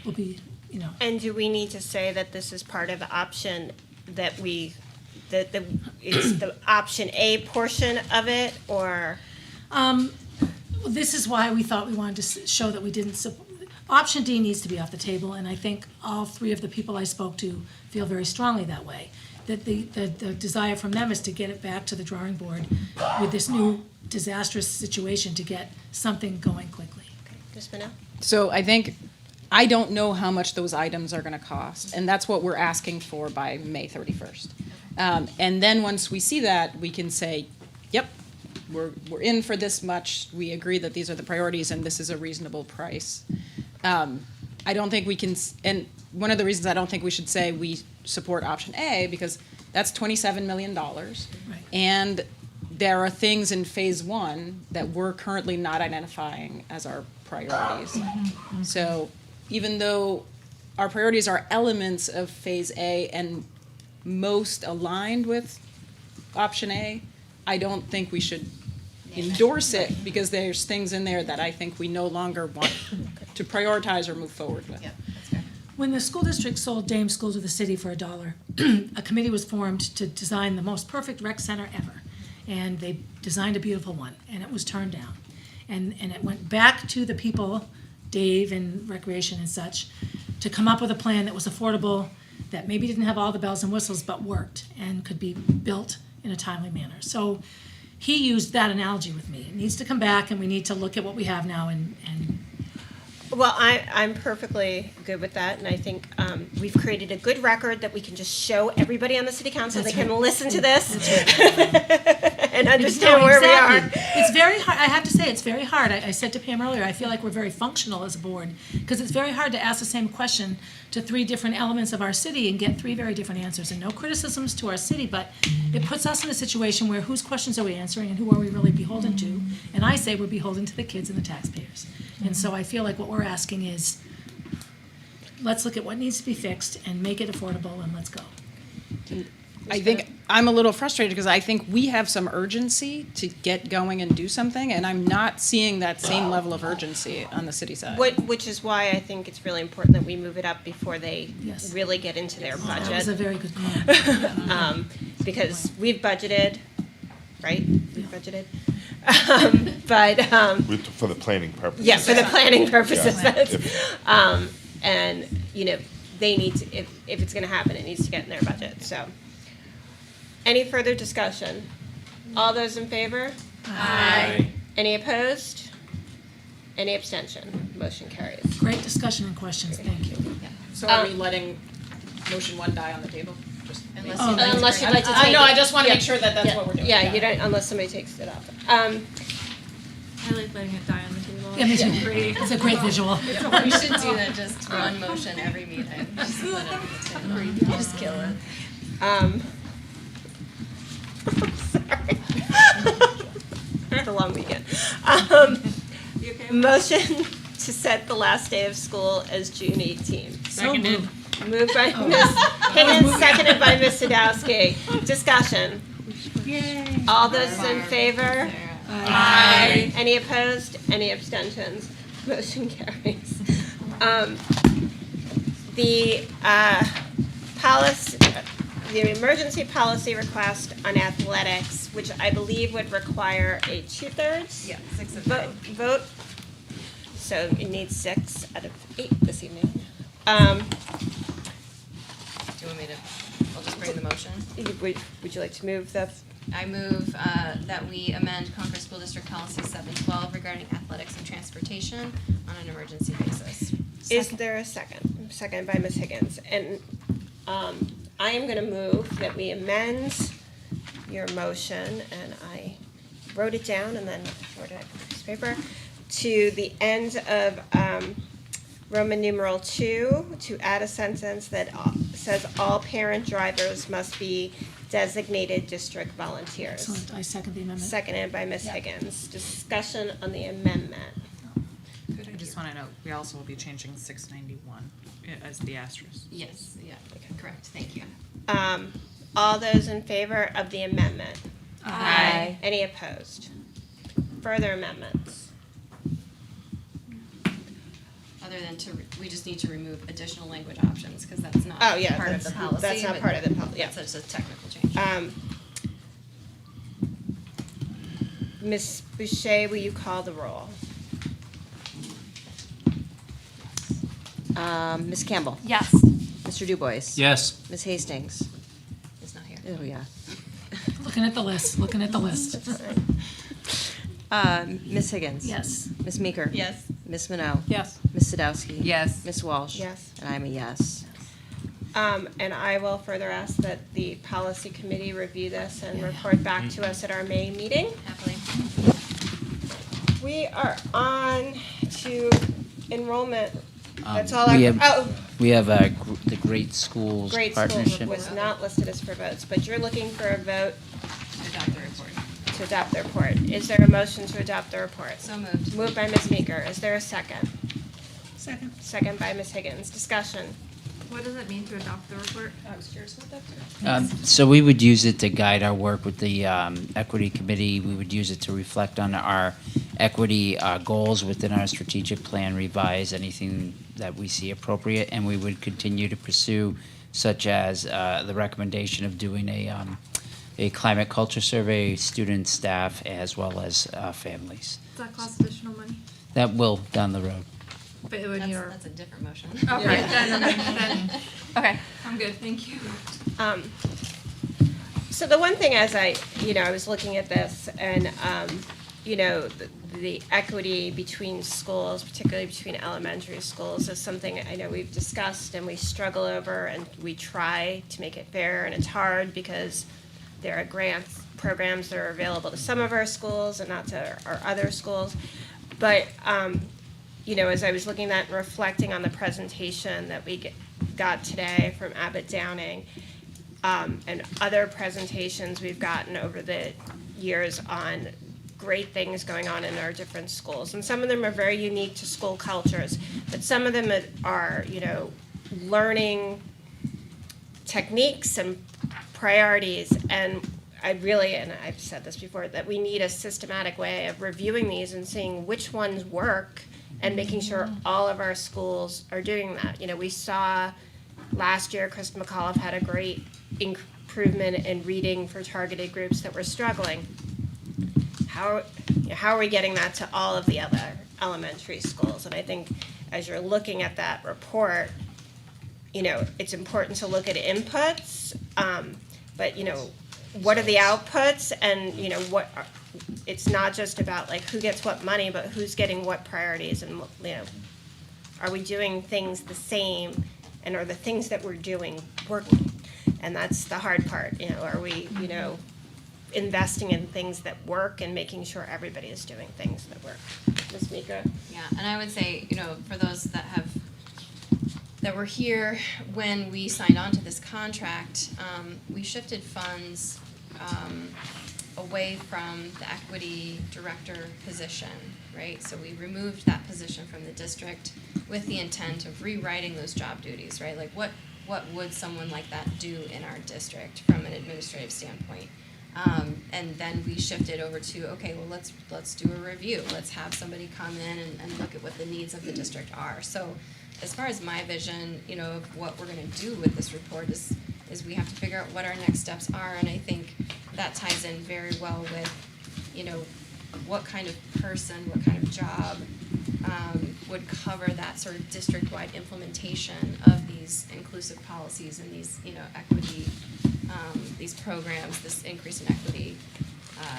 [SPEAKER 1] will be,
[SPEAKER 9] And do we need to say that this is part of the option that it's the option A portion of it, or?
[SPEAKER 1] This is why we thought we wanted to show that we didn't support. Option D needs to be off the table, and I think all three of the people I spoke to feel very strongly that way. That the desire from them is to get it back to the drawing board with this new disastrous situation to get something going quickly.
[SPEAKER 9] Ms. Minell?
[SPEAKER 3] So I don't know how much those items are gonna cost, and that's what we're asking for by May 31st. And then once we see that, we can say, yep, we're in for this much, we agree that these are the priorities and this is a reasonable price. I don't think we can, and one of the reasons I don't think we should say we support option A, because that's $27 million. And there are things in phase one that we're currently not identifying as our priorities. So even though our priorities are elements of phase A and most aligned with option A, I don't think we should endorse it, because there's things in there that I think we no longer want to prioritize or move forward with.
[SPEAKER 1] When the school district sold Dame School to the city for $1, a committee was formed to design the most perfect rec center ever. And they designed a beautiful one, and it was turned down. And it went back to the people, Dave and Recreation and such, to come up with a plan that was affordable, that maybe didn't have all the bells and whistles, but worked and could be built in a timely manner. So he used that analogy with me. It needs to come back, and we need to look at what we have now and
[SPEAKER 9] Well, I'm perfectly good with that, and I think we've created a good record that we can just show everybody on the city council.
[SPEAKER 1] That's
[SPEAKER 9] They can
[SPEAKER 1] right.
[SPEAKER 9] listen to this
[SPEAKER 1] That's
[SPEAKER 9] and understand where we are.
[SPEAKER 1] It's very hard. I have to say, it's very hard. I said to Pam earlier, I feel like we're very functional as a board, because it's very hard to ask the same question to three different elements of our city and get three very different answers. And no criticisms to our city, but it puts us in a situation where whose questions are we answering and who are we really beholden to? And I say we're beholden to the kids and the taxpayers. And so I feel like what we're asking is, let's look at what needs to be fixed and make it affordable, and let's go.
[SPEAKER 3] I think I'm a little frustrated because I think we have some urgency to get going and do something, and I'm not seeing that same level of urgency on the city side.
[SPEAKER 9] Which is why I think it's really important that we move it up before they
[SPEAKER 1] Yes.
[SPEAKER 9] really get into their budget.
[SPEAKER 1] That was a very good point.
[SPEAKER 9] Because we've budgeted, right? We've budgeted.
[SPEAKER 14] For the planning purposes.
[SPEAKER 9] Yeah, for the planning purposes.
[SPEAKER 14] Yeah.
[SPEAKER 9] That's, and, they need to, if it's gonna happen, it needs to get in their budget, so. Any further discussion? All those in favor?
[SPEAKER 1] Aye.
[SPEAKER 9] Any opposed? Any abstention? Motion carries.
[SPEAKER 1] Great discussion and questions, thank you.
[SPEAKER 3] So are we letting motion one die on the table? Just
[SPEAKER 11] Unless
[SPEAKER 1] Oh,
[SPEAKER 11] you'd like to
[SPEAKER 9] Unless
[SPEAKER 11] bring
[SPEAKER 9] you'd like to
[SPEAKER 11] it
[SPEAKER 9] take
[SPEAKER 11] up.
[SPEAKER 9] it.
[SPEAKER 3] No, I just want to
[SPEAKER 9] Yeah.
[SPEAKER 3] make sure that that's
[SPEAKER 9] Yeah.
[SPEAKER 3] what we're doing.
[SPEAKER 9] Yeah, you don't, unless somebody takes it off.
[SPEAKER 17] I like letting it die on the table.
[SPEAKER 1] Yeah, me too. It's a great visual.
[SPEAKER 11] We should do that, just one motion every meeting. Just put it on the table. Just kill it.
[SPEAKER 9] Sorry. It's a long weekend. Motion to set the last day of school as June 18th.
[SPEAKER 17] Seconded.
[SPEAKER 9] Moved by Ms. Higgins, seconded by Ms. Sadowski. Discussion.
[SPEAKER 17] Yay.
[SPEAKER 9] All those in favor? Aye. Any opposed? Any abstentions? Motion carries. The policy, the emergency policy request on athletics, which I believe would require a 2/3
[SPEAKER 11] Yeah, 6 of 9.
[SPEAKER 9] vote. So it needs 6 out of 8 this evening.
[SPEAKER 11] Do you want me to, I'll just bring the motion.
[SPEAKER 9] Would you like to move the?
[SPEAKER 11] I move that we amend Concord School District Policy 712 regarding athletics and transportation on an emergency basis.
[SPEAKER 9] Is there a second? Second by Ms. Higgins. And I am going to move that we amend your motion, and I wrote it down and then wrote it on a piece of paper, to the end of Roman numeral 2, to add a sentence that says all parent drivers must be designated district volunteers.
[SPEAKER 1] Excellent. I second the amendment.
[SPEAKER 9] Seconded by Ms. Higgins. Discussion on the amendment.
[SPEAKER 16] I just want to note, we also will be changing 691 as the asterisk.
[SPEAKER 11] Yes, yeah, correct, thank you.
[SPEAKER 9] All those in favor of the amendment?
[SPEAKER 11] Aye.
[SPEAKER 9] Any opposed? Further amendments?
[SPEAKER 11] Other than we just need to remove additional language options, because that's not
[SPEAKER 9] Oh, yeah,
[SPEAKER 11] part of the policy.
[SPEAKER 9] that's not
[SPEAKER 11] but
[SPEAKER 9] part of the policy, yeah.
[SPEAKER 11] That's just a technical change.
[SPEAKER 9] Ms. Boucher, will you call the roll?
[SPEAKER 2] Ms. Campbell?
[SPEAKER 17] Yes.
[SPEAKER 2] Mr. Dubois?
[SPEAKER 13] Yes.
[SPEAKER 2] Ms. Hastings?
[SPEAKER 11] It's not here.
[SPEAKER 2] Oh, yeah.
[SPEAKER 1] Looking at the list, looking at the list.
[SPEAKER 2] Ms. Higgins?
[SPEAKER 1] Yes.
[SPEAKER 2] Ms. Meeker?
[SPEAKER 11] Yes.
[SPEAKER 2] Ms. Minot?
[SPEAKER 16] Yes.
[SPEAKER 2] Ms. Sadowski?
[SPEAKER 16] Yes.
[SPEAKER 2] Ms. Walsh?
[SPEAKER 9] Yes.
[SPEAKER 2] And I'm a yes.
[SPEAKER 9] And I will further ask that the policy committee review this and report back to us at our May meeting.
[SPEAKER 11] Happily.
[SPEAKER 9] We are on to enrollment. That's all
[SPEAKER 23] we
[SPEAKER 9] I,
[SPEAKER 23] have, we have the Great Schools
[SPEAKER 9] Great School
[SPEAKER 23] Partnership.
[SPEAKER 9] was not listed as for votes, but you're looking for a vote
[SPEAKER 11] To adopt the report.
[SPEAKER 9] to adopt the report. Is there a motion to adopt the report?
[SPEAKER 11] So moved.
[SPEAKER 9] Moved by Ms. Meeker. Is there a second?
[SPEAKER 1] Second.
[SPEAKER 9] Second by Ms. Higgins. Discussion.
[SPEAKER 17] What does it mean to adopt the report?
[SPEAKER 9] I was curious about that.
[SPEAKER 23] So we would use it to guide our work with the Equity Committee. We would use it to reflect on our equity goals within our strategic plan, revise anything that we see appropriate, and we would continue to pursue, such as the recommendation of doing a climate culture survey, students, staff, as well as families.
[SPEAKER 17] Does that cost additional money?
[SPEAKER 23] That will down the road.
[SPEAKER 17] But when you're.
[SPEAKER 11] That's a different motion.
[SPEAKER 17] Okay, then, okay, I'm good, thank you.
[SPEAKER 9] So the one thing as I was looking at this and, the equity between schools, particularly between elementary schools, is something I know we've discussed and we struggle over and we try to make it fair, and it's hard because there are grants, programs that are available to some of our schools and not to our other schools. But, as I was looking at and reflecting on the presentation that we got today from Abbott Downing, and other presentations we've gotten over the years on great things going on in our different schools. And some of them are very unique to school cultures, but some of them are, learning techniques and priorities. And I really, and I've said this before, that we need a systematic way of reviewing these and seeing which ones work and making sure all of our schools are doing that. We saw last year, Krista McAuliffe had a great improvement in reading for targeted groups that were struggling. How are we getting that to all of the other elementary schools? And I think as you're looking at that report, it's important to look at inputs, but what are the outputs, and it's not just about like who gets what money, but who's getting what priorities, and are we doing things the same, and are the things that we're doing working? And that's the hard part. Are we investing in things that work and making sure everybody is doing things that work? Ms. Meeker?
[SPEAKER 11] Yeah, and I would say, for those that were here when we signed on to this contract, we shifted funds away from the equity director position, right? So we removed that position from the district with the intent of rewriting those job duties, right? Like what would someone like that do in our district from an administrative standpoint? And then we shifted over to, okay, well, let's do a review. Let's have somebody come in and look at what the needs of the district are. So as far as my vision, of what we're going to do with this report is we have to figure out what our next steps are. And I think that ties in very well with, what kind of person, what kind of job would cover that sort of district-wide implementation of these inclusive policies and these, equity, these programs, this increase in equity,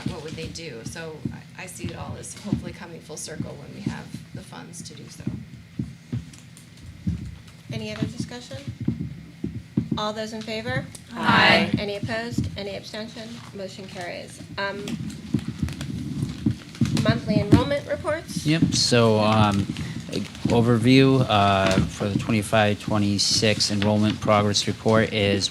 [SPEAKER 11] what would they do? So I see it all as hopefully coming full circle when we have the funds to do so.
[SPEAKER 9] Any other discussion? All those in favor?
[SPEAKER 11] Aye.
[SPEAKER 9] Any opposed? Any abstention? Motion carries. Monthly enrollment reports?
[SPEAKER 23] Yep, so overview for the 25-26 enrollment progress report is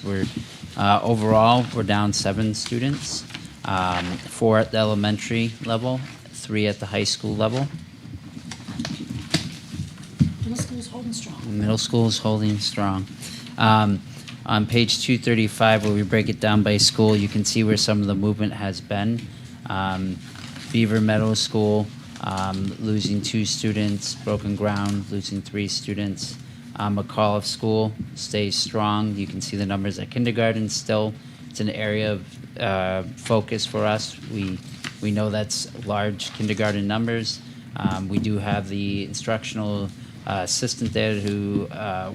[SPEAKER 23] overall we're down 7 students, 4 at the elementary level, 3 at the high school level.
[SPEAKER 1] Middle school's holding strong.
[SPEAKER 23] Middle school is holding strong. On page 235, where we break it down by school, you can see where some of the movement has been. Beaver Meadow School, losing 2 students. Broken Ground, losing 3 students. McAuliffe School stays strong. You can see the numbers at kindergarten still. It's an area of focus for us. We know that's large kindergarten numbers. We do have the instructional assistant there who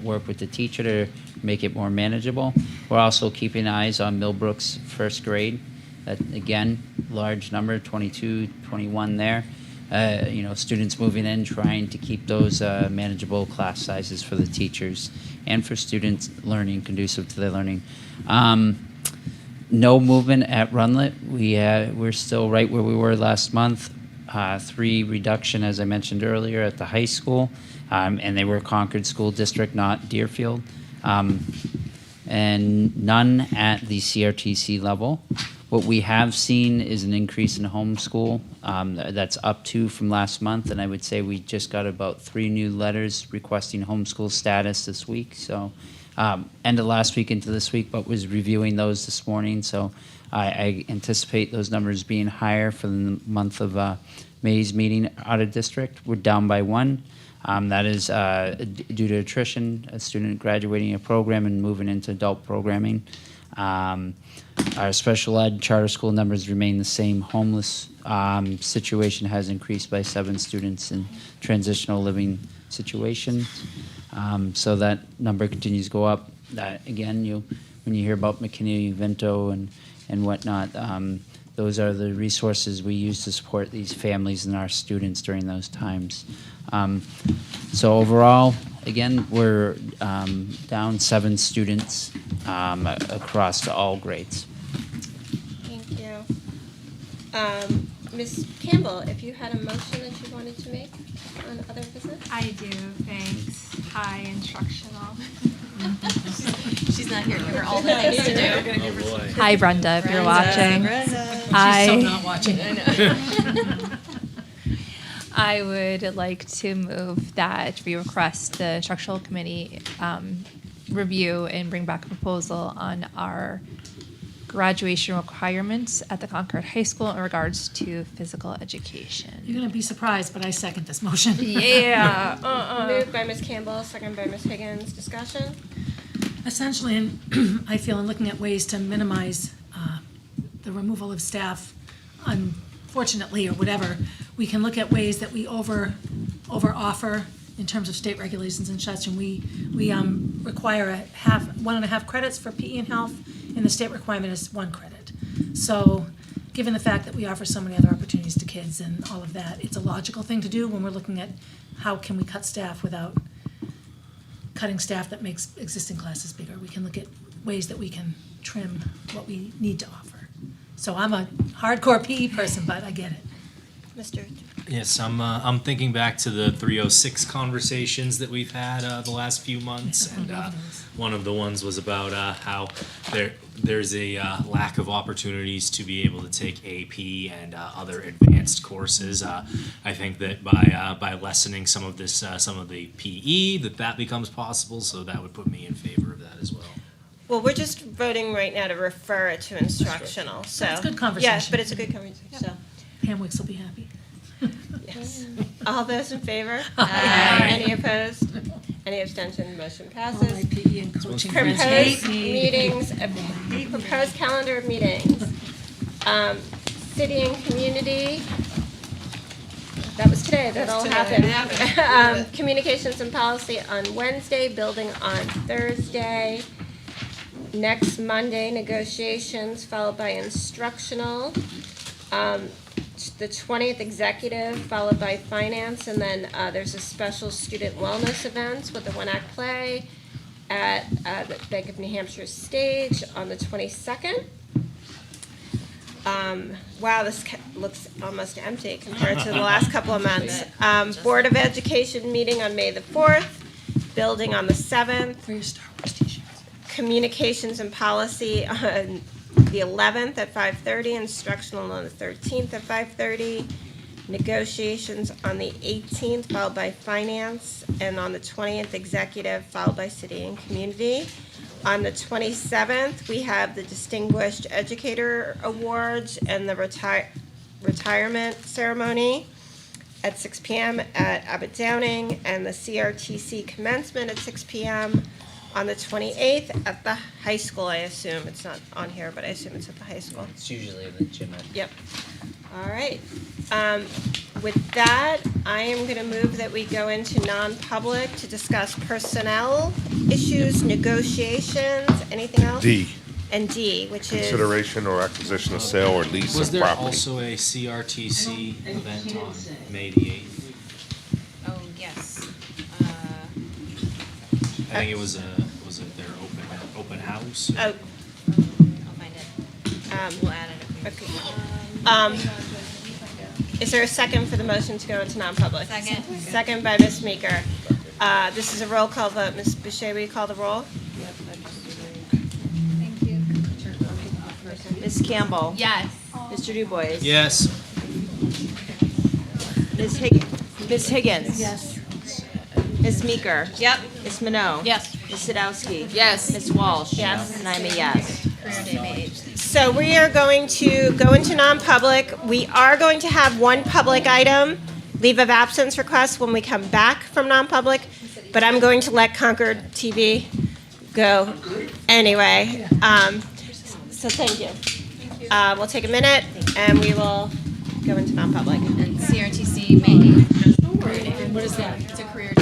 [SPEAKER 23] work with the teacher to make it more manageable. We're also keeping eyes on Millbrook's first grade. That, again, large number, 22, 21 there. Students moving in, trying to keep those manageable class sizes for the teachers and for students learning, conducive to their learning. No movement at Runlet. We're still right where we were last month. 3 reduction, as I mentioned earlier, at the high school. And they were Concord School District, not Deerfield. And none at the CRTC level. What we have seen is an increase in homeschool. That's up 2 from last month, and I would say we just got about 3 new letters requesting homeschool status this week. So end of last week into this week, but was reviewing those this morning. So I anticipate those numbers being higher for the month of May's meeting out of district. We're down by 1. That is due to attrition, a student graduating a program and moving into adult programming. Our special ed charter school numbers remain the same. Homeless situation has increased by 7 students in transitional living situations. So that number continues to go up. Again, when you hear about McKinney, Vento, and whatnot, those are the resources we use to support these families and our students during those times. So overall, again, we're down 7 students across all grades.
[SPEAKER 9] Thank you. Ms. Campbell, if you had a motion that you wanted to make on other business?
[SPEAKER 17] I do, thanks. Hi, Instructional.
[SPEAKER 11] She's not here, give her all the things to do.
[SPEAKER 13] Oh, boy.
[SPEAKER 17] Hi, Brenda, if you're watching.
[SPEAKER 1] She's so not watching.
[SPEAKER 17] I would like to move that we request the instructional committee review and bring back a proposal on our graduation requirements at the Concord High School in regards to physical education.
[SPEAKER 1] You're going to be surprised, but I second this motion.
[SPEAKER 17] Yeah.
[SPEAKER 9] Moved by Ms. Campbell, second by Ms. Higgins. Discussion?
[SPEAKER 1] Essentially, I feel in looking at ways to minimize the removal of staff, unfortunately, or whatever, we can look at ways that we over offer in terms of state regulations and such, and we require 1.5 credits for PE and health, and the state requirement is 1 credit. So, given the fact that we offer so many other opportunities to kids and all of that, it's a logical thing to do when we're looking at how can we cut staff without cutting staff that makes existing classes bigger. We can look at ways that we can trim what we need to offer. So I'm a hardcore PE person, but I get it.
[SPEAKER 9] Mr.
[SPEAKER 13] Yes, I'm thinking back to the 306 conversations that we've had the last few months, and one of the ones was about how there's a lack of opportunities to be able to take AP and other advanced courses. I think that by lessening some of this, some of the PE, that becomes possible. So that would put me in favor of that as well.
[SPEAKER 9] Well, we're just voting right now to refer it to instructional, so.
[SPEAKER 1] That's good conversation.
[SPEAKER 9] Yes, but it's a good conversation, so.
[SPEAKER 1] Pam Wicks will be happy.
[SPEAKER 9] Yes. All those in favor?
[SPEAKER 1] Aye.
[SPEAKER 9] Any opposed? Any abstention? Motion passes.
[SPEAKER 1] All my PE and coaching friends
[SPEAKER 9] Proposed
[SPEAKER 1] hate me.
[SPEAKER 9] meetings, proposed calendar of meetings. City and community, That was today, that all
[SPEAKER 3] today.
[SPEAKER 9] happened. Communications and policy on Wednesday, building on Thursday. Next Monday, negotiations, followed by instructional. The 20th, executive, followed by finance, and then there's a special student wellness event with a one-act play at the Bank of New Hampshire stage on the 22nd. Wow, this looks almost empty compared to the last couple of months. Board of Education meeting on May the 4th, building on the 7th.
[SPEAKER 3] For your Star Wars t-shirts.
[SPEAKER 9] Communications and policy on the 11th at 5:30, instructional on the 13th at 5:30, negotiations on the 18th, followed by finance, and on the 20th, executive, followed by city and community. On the 27th, we have the Distinguished Educator Awards and the retirement ceremony at 6 p.m. at Abbott Downing, and the CRTC commencement at 6 p.m. on the 28th at the high school, I assume. It's not on here, but I assume it's at the high school.
[SPEAKER 23] It's usually the gym.
[SPEAKER 9] Yep. All right. With that, I am going to move that we go into non-public to discuss personnel issues, negotiations, anything else?
[SPEAKER 14] D,
[SPEAKER 9] And D, which is.
[SPEAKER 14] consideration or acquisition of sale or lease
[SPEAKER 13] Was
[SPEAKER 14] of
[SPEAKER 13] there
[SPEAKER 14] property.
[SPEAKER 13] also a CRTC event on May the 8th?
[SPEAKER 11] Oh, yes.
[SPEAKER 13] I think it was their open house?
[SPEAKER 9] Oh.
[SPEAKER 11] I'll find it. We'll add it.
[SPEAKER 9] Okay. Is there a second for the motion to go into non-public?
[SPEAKER 11] Second.
[SPEAKER 9] Second by Ms. Meeker. This is a roll call vote. Ms. Boucher, will you call the roll?
[SPEAKER 11] Thank you.
[SPEAKER 2] Ms. Campbell.
[SPEAKER 11] Yes.
[SPEAKER 2] Mr. DuBois.
[SPEAKER 13] Yes.
[SPEAKER 2] Ms. Higgins.
[SPEAKER 9] Yes.
[SPEAKER 2] Ms. Meeker.
[SPEAKER 11] Yep.
[SPEAKER 2] Ms. Minot.
[SPEAKER 11] Yes.
[SPEAKER 2] Ms. Sadowski.
[SPEAKER 11] Yes.
[SPEAKER 2] Ms. Walsh.
[SPEAKER 9] Yes.
[SPEAKER 2] And I'm a yes.
[SPEAKER 11] Career day May 8th.
[SPEAKER 9] So we are going to go into non-public. We are going to have one public item, leave of absence request, when we come back from non-public, but I'm going to let Concord TV go anyway. So thank you. We'll take a minute and we will go into non-public.
[SPEAKER 11] And CRTC May 8th. What is that? It's a career